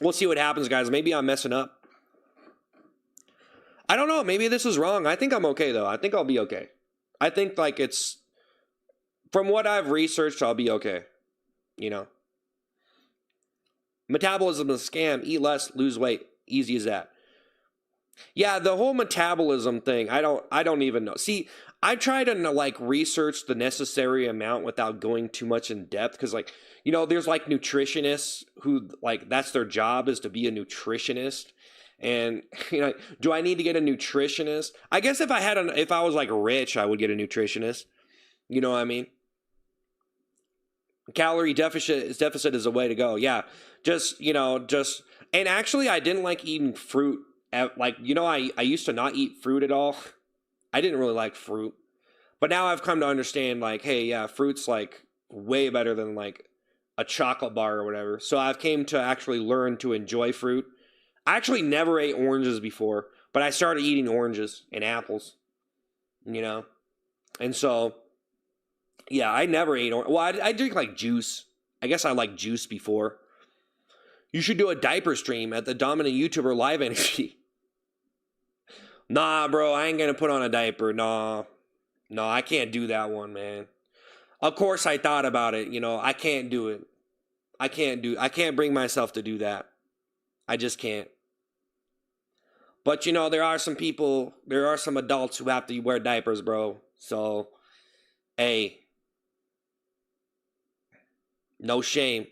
We'll see what happens, guys. Maybe I'm messing up. I don't know. Maybe this is wrong. I think I'm okay, though. I think I'll be okay. I think, like, from what I've researched, I'll be okay. Metabolism is a scam. Eat less, lose weight. Easy as that. Yeah, the whole metabolism thing, I don't even know. See, I try to like research the necessary amount without going too much in depth because there's like nutritionists who like that's their job is to be a nutritionist. And do I need to get a nutritionist? I guess if I was like rich, I would get a nutritionist. You know what I mean? Calorie deficit is a way to go. Yeah. And actually I didn't like eating fruit. I used to not eat fruit at all. I didn't really like fruit. But now I've come to understand, like, hey, yeah, fruit's, like, way better than, like, a chocolate bar or whatever. So I've came to actually learn to enjoy fruit. I actually never ate oranges before, but I started eating oranges and apples, And so, yeah, I never ate orange. Well, I drink, like, juice. I guess I liked juice before. You should do a diaper stream at the dominant YouTuber Live Energy. Nah, bro, I ain't gonna put on a diaper. No, I can't do that one, man. Of course, I thought about it. I can't do it. I can't bring myself to do that. I just can't. But there are some adults who have to wear diapers, bro. So, hey, no shame.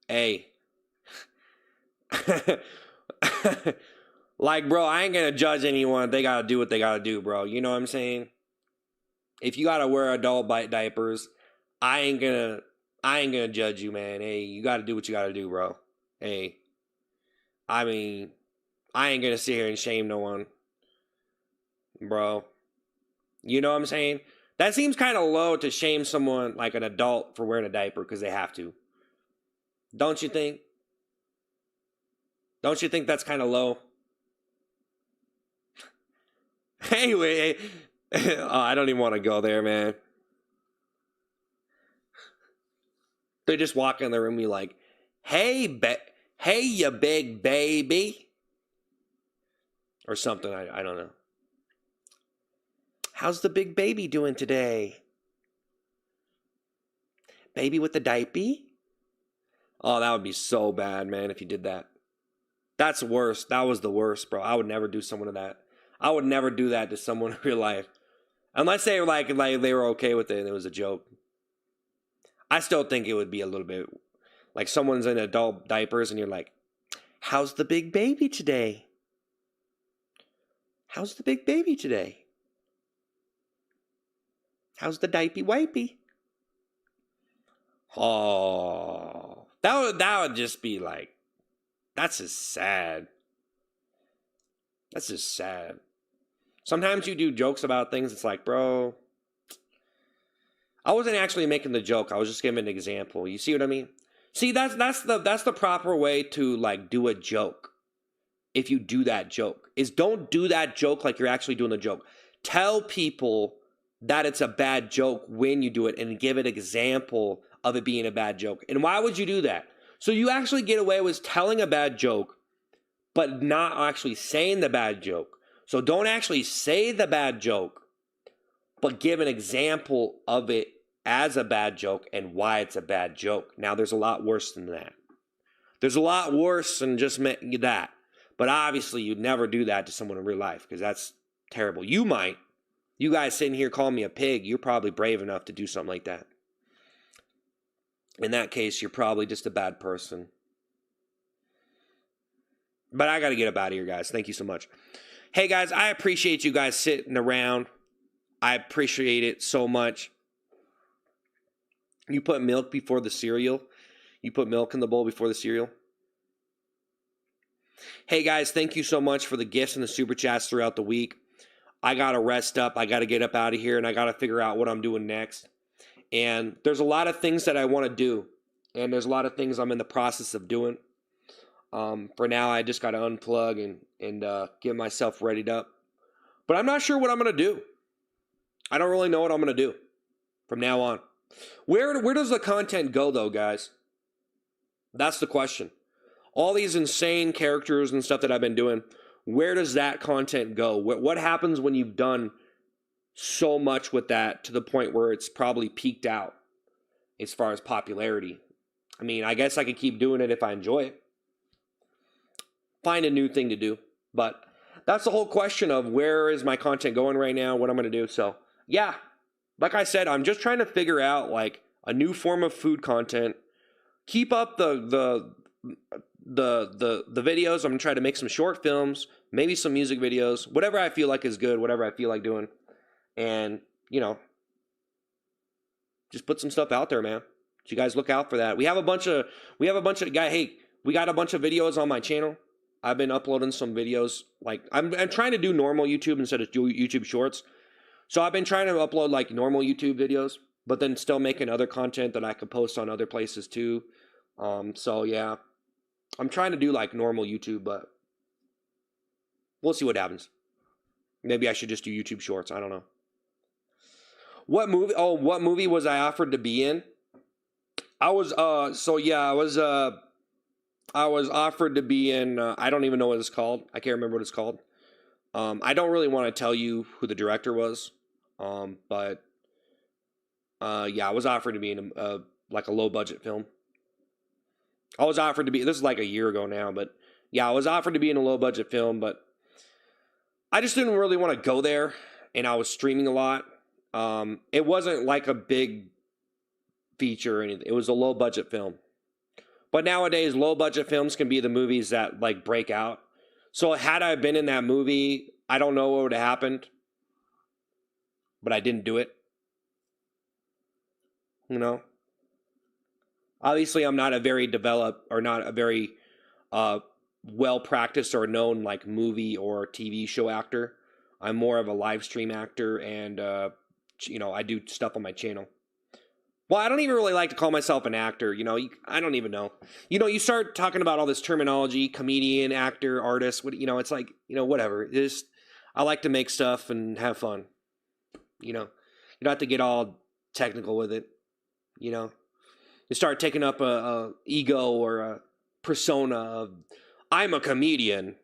Hey. Like, bro, I ain't gonna judge anyone. They gotta do what they gotta do, bro. You know what I'm saying? If you gotta wear adult diapers, I ain't gonna judge you, man. Hey, you gotta do what you gotta do, bro. Hey, I mean, I ain't gonna sit here and shame no one, bro. You know what I'm saying? That seems kind of low to shame someone like an adult for wearing a diaper because they have to. Don't you think? Don't you think that's kind of low? Anyway, oh, I don't even want to go there, man. They just walk in the room and be like, hey, hey, you big baby. Or something, I don't know. How's the big baby doing today? Baby with the diaper? Oh, that would be so bad, man, if you did that. That's worse. That was the worst, bro. I would never do someone to that. I would never do that to someone in real life. Unless they were like they were okay with it and it was a joke. I still think it would be a little bit like someone's in adult diapers and you're like, how's the big baby today? How's the big baby today? How's the diaper wipey? Oh, that would just be like, that's just sad. That's just sad. Sometimes you do jokes about things. It's like, bro, I wasn't actually making the joke. I was just giving an example. You see what I mean? See, that's the proper way to like do a joke. If you do that joke, is don't do that joke like you're actually doing the joke. Tell people that it's a bad joke when you do it and give an example of it being a bad joke. And why would you do that? So you actually get away with telling a bad joke, but not actually saying the bad joke. So don't actually say the bad joke, but give an example of it as a bad joke and why it's a bad joke. Now, there's a lot worse than that. There's a lot worse than just that. But obviously, you'd never do that to someone in real life because that's terrible. You might. You guys sitting here calling me a pig, you're probably brave enough to do something like that. In that case, you're probably just a bad person. But I got to get up out of here, guys. Thank you so much. Hey, guys, I appreciate you guys sitting around. I appreciate it so much. You put milk before the cereal. You put milk in the bowl before the cereal. Hey, guys, thank you so much for the gifts and the super chats throughout the week. I got to rest up. I got to get up out of here, and I got to figure out what I'm doing next. And there's a lot of things that I want to do, and there's a lot of things I'm in the process of doing. For now, I just got to unplug and get myself readied up. But I'm not sure what I'm going to do. I don't really know what I'm going to do from now on. Where does the content go, though, guys? That's the question. All these insane characters and stuff that I've been doing, where does that content go? What happens when you've done so much with that to the point where it's probably peaked out as far as popularity? I mean, I guess I could keep doing it if I enjoy it. Find a new thing to do. But that's the whole question of where is my content going right now, what I'm going to do. So, yeah, like I said, I'm just trying to figure out like a new form of food content. Keep up the videos. I'm going to try to make some short films, maybe some music videos, whatever I feel like is good, whatever I feel like doing. And, you know, just put some stuff out there, man. So you guys look out for that. We have a bunch of guys. Hey, we got a bunch of videos on my channel. I've been uploading some videos. Like I'm trying to do normal YouTube instead of YouTube Shorts. So I've been trying to upload like normal YouTube videos, but then still making other content that I could post on other places too. So yeah, I'm trying to do like normal YouTube, but we'll see what happens. Maybe I should just do YouTube Shorts. I don't know. What movie? Oh, what movie was I offered to be in? I was offered to be in, I don't even know what it's called. I can't remember what it's called. I don't really want to tell you who the director was. But I was offered to be in a low budget film. I was offered to be, this is like a year ago now, but yeah, I was offered to be in a low budget film, but I just didn't really want to go there, and I was streaming a lot. It wasn't like a big feature or anything. It was a low budget film. But nowadays, low budget films can be the movies that like break out. So had I been in that movie, I don't know what would have happened, but I didn't do it. You know, obviously, I'm not a very developed or not a very well practiced or known like movie or TV show actor. I'm more of a live stream actor, and I do stuff on my channel. Well, I don't even really like to call myself an actor. I don't even know. You start talking about all this terminology, comedian, actor, artist. It's like, whatever. I like to make stuff and have fun. You don't have to get all technical with it. You start taking up a ego or a persona of I'm a comedian.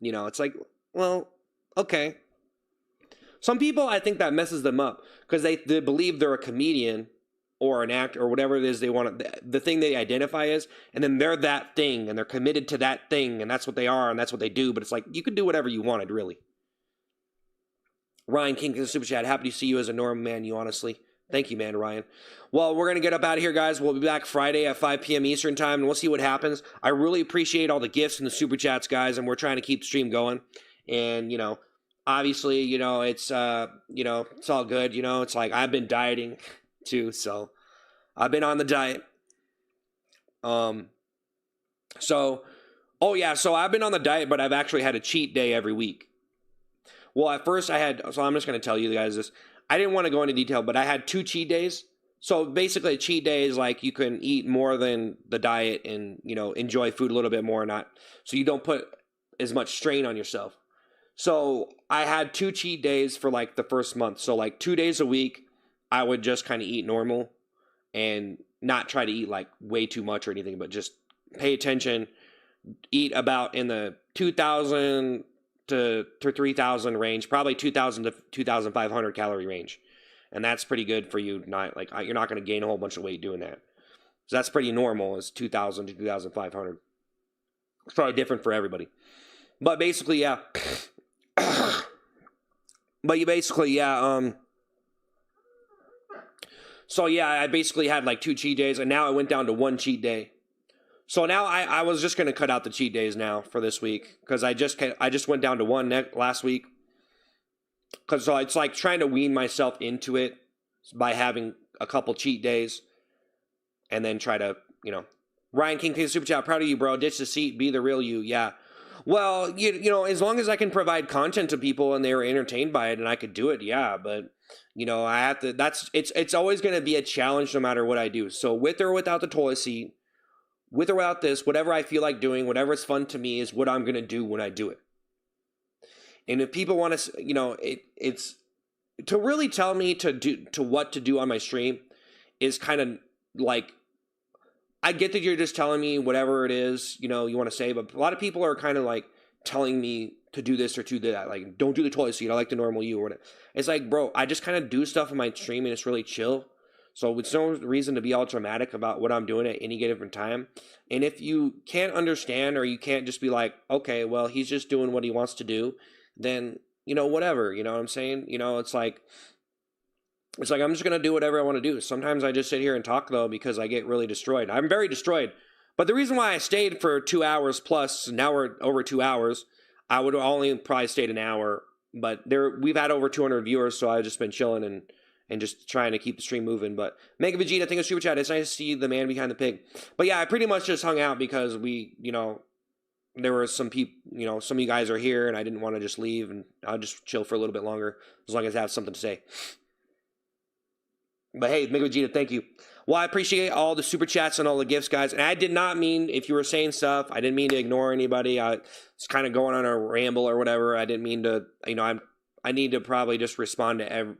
It's like, well, okay. Some people, I think that messes them up because they believe they're a comedian or an actor or whatever it is they want, the thing they identify as, and then they're that thing and they're committed to that thing and that's what they are and that's what they do. But it's like, you could do whatever you wanted, really. Ryan King in the super chat, happy to see you as a normal man, you honestly. Thank you, man, Ryan. Well, we're going to get up out of here, guys. We'll be back Friday at 5 p.m. Eastern time, and we'll see what happens. I really appreciate all the gifts and the super chats, guys, and we're trying to keep the stream going. And, obviously, it's all good. It's like I've been dieting too, so I've been on the diet. So I've been on the diet, but I've actually had a cheat day every week. Well, at first I'm just going to tell you guys this. I didn't want to go into detail, but I had 2 cheat days. So basically a cheat day is like you can eat more than the diet and, enjoy food a little bit more, so you don't put as much strain on yourself. So I had 2 cheat days for like the first month. So like 2 days a week, I would just kind of eat normal and not try to eat like way too much or anything, but just pay attention, eat about in the 2,000 to 3,000 range, probably 2,000 to 2,500 calorie range. And that's pretty good for you. You're not going to gain a whole bunch of weight doing that. So that's pretty normal, is 2,000 to 2,500. It's probably different for everybody. But basically, yeah. So yeah, I basically had like 2 cheat days, and now I went down to 1 cheat day. So now I was just going to cut out the cheat days now for this week, because I just went down to 1 last week. Because so it's like trying to wean myself into it by having a couple cheat days, and then try to, Ryan King pays super chat, proud of you, bro. Ditch the seat, be the real you. Yeah. Well, as long as I can provide content to people and they were entertained by it and I could do it, yeah. But, I have to, it's always going to be a challenge no matter what I do. So with or without the toilet seat, with or without this, whatever I feel like doing, whatever is fun to me is what I'm going to do when I do it. And if people want to, it's to really tell me to what to do on my stream is kind of like, I get that you're just telling me whatever it is, you want to say, but a lot of people are kind of like telling me to do this or to do that. Like, don't do the toilet seat. I like the normal you or whatever. It's like, bro, I just kind of do stuff on my stream and it's really chill. So it's no reason to be all dramatic about what I'm doing at any given time. And if you can't understand, or you can't just be like, okay, well, he's just doing what he wants to do, then, whatever, you know what I'm saying? It's like I'm just going to do whatever I want to do. Sometimes I just sit here and talk, though, because I get really destroyed. I'm very destroyed. But the reason why I stayed for 2 hours plus, now we're over 2 hours, I would only probably stayed an hour. But we've had over 200 viewers, so I've just been chilling and just trying to keep the stream moving. But Mega Vegeta, thank you, super chat. It's nice to see the man behind the pig. But yeah, I pretty much just hung out because there were some people, some of you guys are here, and I didn't want to just leave, and I'll just chill for a little bit longer as long as I have something to say. But hey, Mega Vegeta, thank you. Well, I appreciate all the super chats and all the gifts, guys. And I did not mean, if you were saying stuff, I didn't mean to ignore anybody. I was kind of going on a ramble or whatever. I didn't mean to, I need to probably just respond to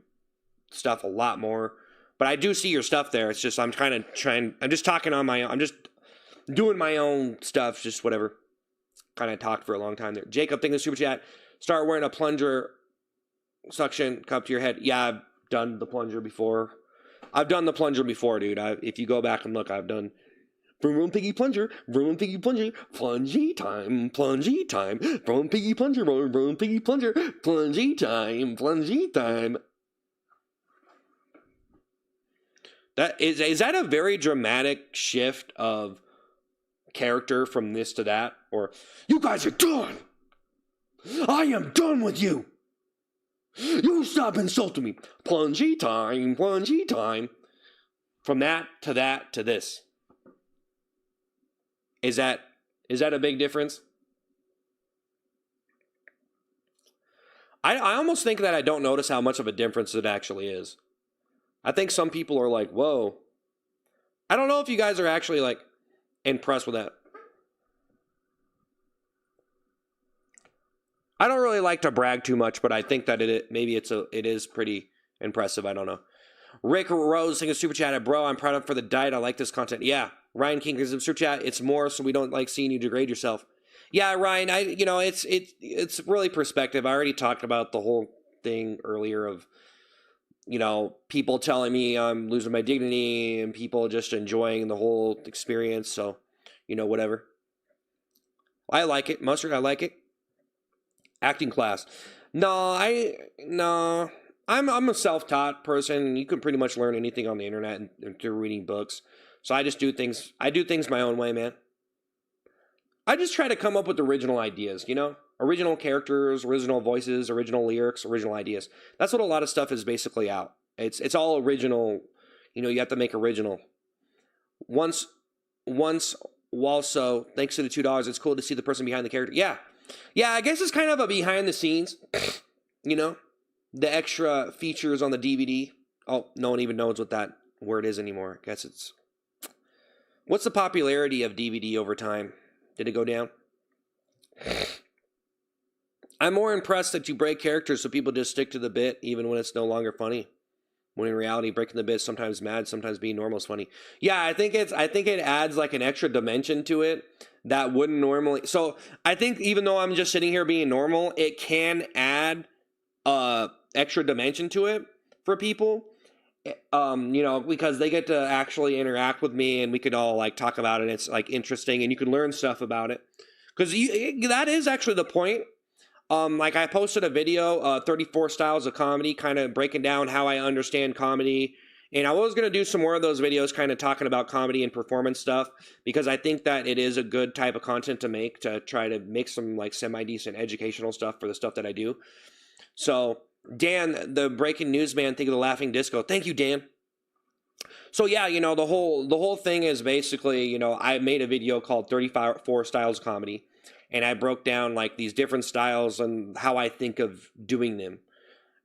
stuff a lot more. But I do see your stuff there. It's just I'm just talking on my own. I'm just doing my own stuff, just whatever. Kind of talked for a long time there. Jacob, thank you, super chat. Start wearing a plunger suction cup to your head. Yeah, I've done the plunger before. Dude. If you go back and look, I've done vroom piggy plunger, plungy time, vroom piggy plunger, vroom piggy plunger, plungy time. Is that a very dramatic shift of character from this to that? Or, you guys are done! I am done with you! You stop insulting me! Plungy time! From that to this. Is that a big difference? I almost think that I don't notice how much of a difference it actually is. I think some people are like, whoa. I don't know if you guys are actually like impressed with that. I don't really like to brag too much, but I think that it is pretty impressive. I don't know. Rick Rose saying a super chat, bro. I'm proud of for the diet. I like this content. Yeah, Ryan King is a super chat. It's more so we don't like seeing you degrade yourself. Yeah, Ryan. It's really perspective. I already talked about the whole thing earlier of people telling me I'm losing my dignity and people just enjoying the whole experience. So, whatever. I like it. Mustard. I like it. Acting class. No. I'm a self-taught person. You can pretty much learn anything on the internet and through reading books. So I just do things. I do things my own way, man. I just try to come up with original ideas, original characters, original voices, original lyrics, original ideas. That's what a lot of stuff is basically out. It's all original. You have to make original. Once, also, thanks to the $2, it's cool to see the person behind the character. Yeah. I guess it's kind of a behind the scenes, the extra features on the DVD. Oh, no one even knows what that word is anymore. I guess it's... What's the popularity of DVD over time? Did it go down? I'm more impressed that you break characters so people just stick to the bit even when it's no longer funny. When in reality, breaking the bit sometimes mad, sometimes being normal is funny. Yeah, I think it adds like an extra dimension to it that wouldn't normally. So I think even though I'm just sitting here being normal, it can add extra dimension to it for people. Because they get to actually interact with me and we could all like talk about it. It's like interesting and you can learn stuff about it. Because that is actually the point. Like I posted a video, 34 styles of comedy, kind of breaking down how I understand comedy. And I was going to do some more of those videos kind of talking about comedy and performance stuff because I think that it is a good type of content to make, to try to make some like semi-decent educational stuff for the stuff that I do. So Dan, the breaking news man, think of the laughing disco. Thank you, Dan. So yeah, the whole thing is basically, I made a video called 34 styles of comedy. And I broke down like these different styles and how I think of doing them.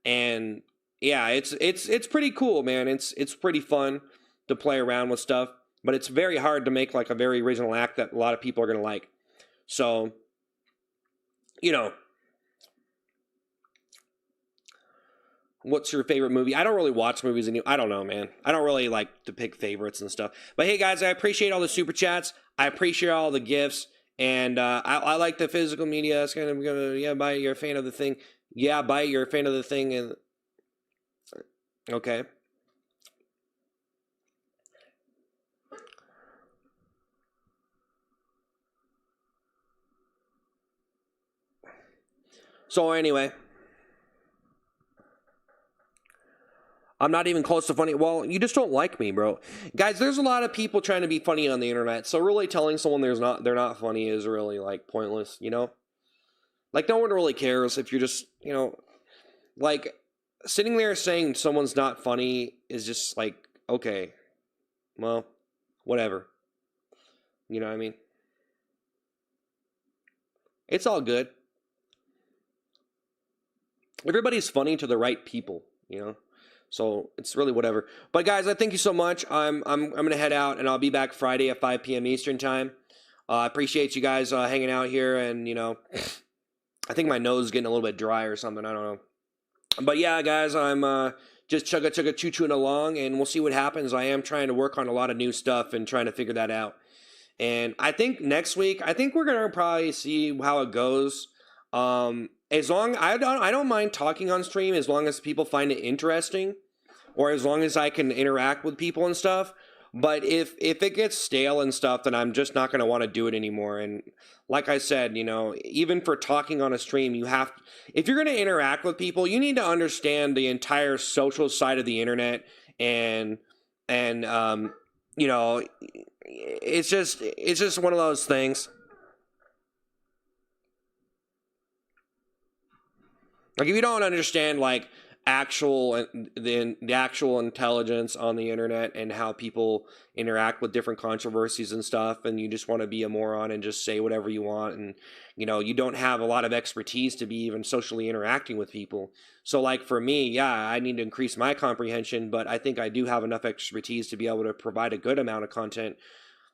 And yeah, it's pretty cool, man. It's pretty fun to play around with stuff, but it's very hard to make like a very original act that a lot of people are going to like. So, what's your favorite movie? I don't really watch movies anymore. I don't know, man. I don't really like to pick favorites and stuff. But hey, guys, I appreciate all the super chats. I appreciate all the gifts. And I like the physical media. That's kind of yeah, buy it. You're a fan of the thing. Yeah, buy it. You're a fan of the thing. And okay. So anyway, I'm not even close to funny. Well, you just don't like me, bro. Guys, there's a lot of people trying to be funny on the internet. So really telling someone they're not funny is really like pointless, Like no one really cares if you're just, like sitting there saying someone's not funny is just like, okay, well, whatever. You know what I mean? It's all good. Everybody's funny to the right people, So it's really whatever. But guys, I thank you so much. I'm gonna head out and I'll be back Friday at 5 p.m. Eastern time. I appreciate you guys hanging out here, and I think my nose is getting a little bit dry or something. I don't know. But yeah, guys, I'm just chugga choo-chooing along, and we'll see what happens. I am trying to work on a lot of new stuff and trying to figure that out. And I think next week, we're gonna probably see how it goes. As long I don't mind talking on stream as long as people find it interesting, or as long as I can interact with people and stuff. But if it gets stale and stuff, then I'm just not going to want to do it anymore. And like I said, even for talking on a stream, if you're going to interact with people, you need to understand the entire social side of the internet. And it's just one of those things. Like if you don't understand like the actual intelligence on the internet and how people interact with different controversies and stuff, and you just want to be a moron and just say whatever you want, and you don't have a lot of expertise to be even socially interacting with people. So like for me, yeah, I need to increase my comprehension, but I think I do have enough expertise to be able to provide a good amount of content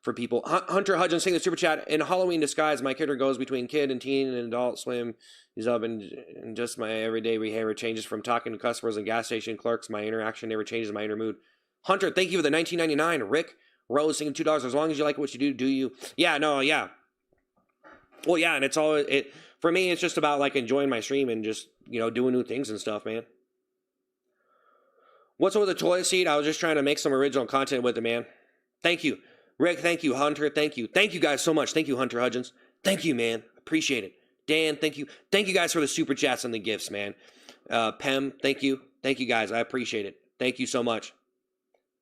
for people. Hunter Hudgens saying the super chat, in Halloween disguise, my character goes between kid and teen and adult swim. He's up and just my everyday behavior changes from talking to customers and gas station clerks. My interaction never changes my inner mood. Hunter, thank you for the 1999. Rick Rose singing $2. As long as you like what you do you? Yeah, no, yeah. Well, yeah, and it's all it for me. It's just about like enjoying my stream and just doing new things and stuff, man. What's with the toilet seat? I was just trying to make some original content with it, man. Thank you, Rick. Thank you, Hunter. Thank you guys so much. Thank you, Hunter Hudgens. Thank you, man. Appreciate it. Dan, thank you guys for the super chats and the gifts, man. Pem, thank you guys. I appreciate it. Thank you so much.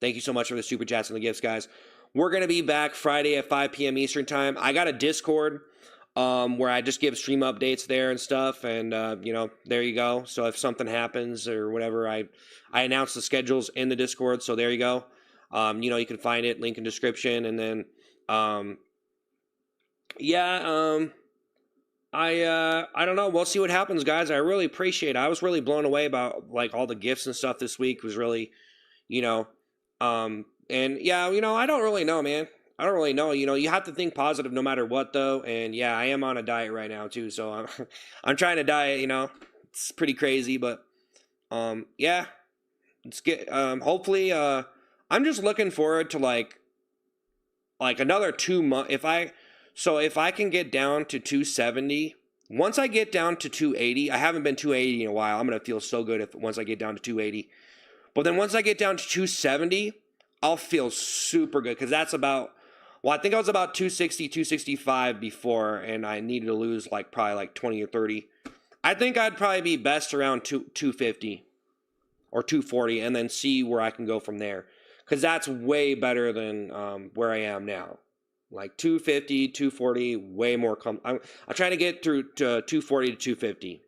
Thank you so much for the super chats and the gifts, guys. We're gonna be back Friday at 5 p.m. Eastern time. I got a Discord where I just give stream updates there and stuff, and there you go. So if something happens or whatever, I announce the schedules in the Discord. So there you go. You can find it, link in description, and then I don't know. We'll see what happens, guys. I really appreciate it. I was really blown away about like all the gifts and stuff this week. It was really, and yeah, I don't really know, man. I don't really know. You have to think positive no matter what, though. And yeah, I am on a diet right now too, so I'm trying to diet. It's pretty crazy, but yeah, it's get. Hopefully, I'm just looking forward to like another 2 months. If I can get down to 270, once I get down to 280, I haven't been 280 in a while. I'm going to feel so good once I get down to 280. But then once I get down to 270, I'll feel super good because that's I think I was about 260, 265 before, and I needed to lose probably 20 or 30. I think I'd probably be best around 250 or 240 and then see where I can go from there because that's way better than where I am now. 250, 240, way more. I'm trying to get through to 240 to 250.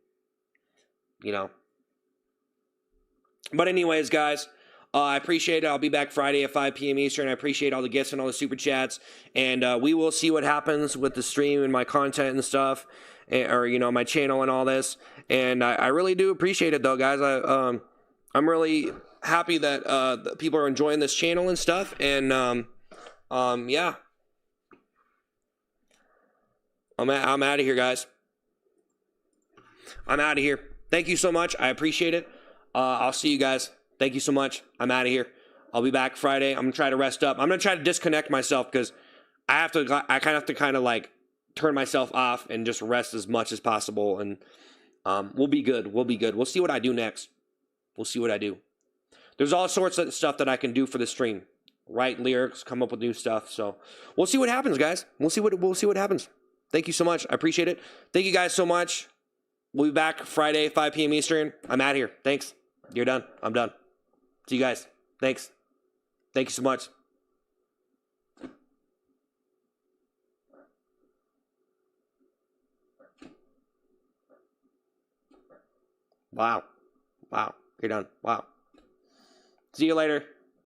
But anyways, guys, I appreciate it. I'll be back Friday at 5 p.m. Eastern. I appreciate all the gifts and all the super chats. And we will see what happens with the stream and my content and stuff, or my channel and all this. And I really do appreciate it, though, guys. I'm really happy that people are enjoying this channel and stuff. And yeah. I'm out of here, guys. I'm out of here. Thank you so much. I appreciate it. I'll see you guys. Thank you so much. I'm out of here. I'll be back Friday. I'm gonna try to rest up. I'm gonna try to disconnect myself because I kind of have to turn myself off and just rest as much as possible. And we'll be good. We'll see what I do next. We'll see what I do. There's all sorts of stuff that I can do for the stream. Write lyrics, come up with new stuff. So we'll see what happens, guys. We'll see what happens. Thank you so much. I appreciate it. Thank you guys so much. We'll be back Friday, 5 p.m. Eastern. I'm out of here. Thanks. You're done. I'm done. See you guys. Thanks. Thank you so much. Wow. You're done. Wow. See you later.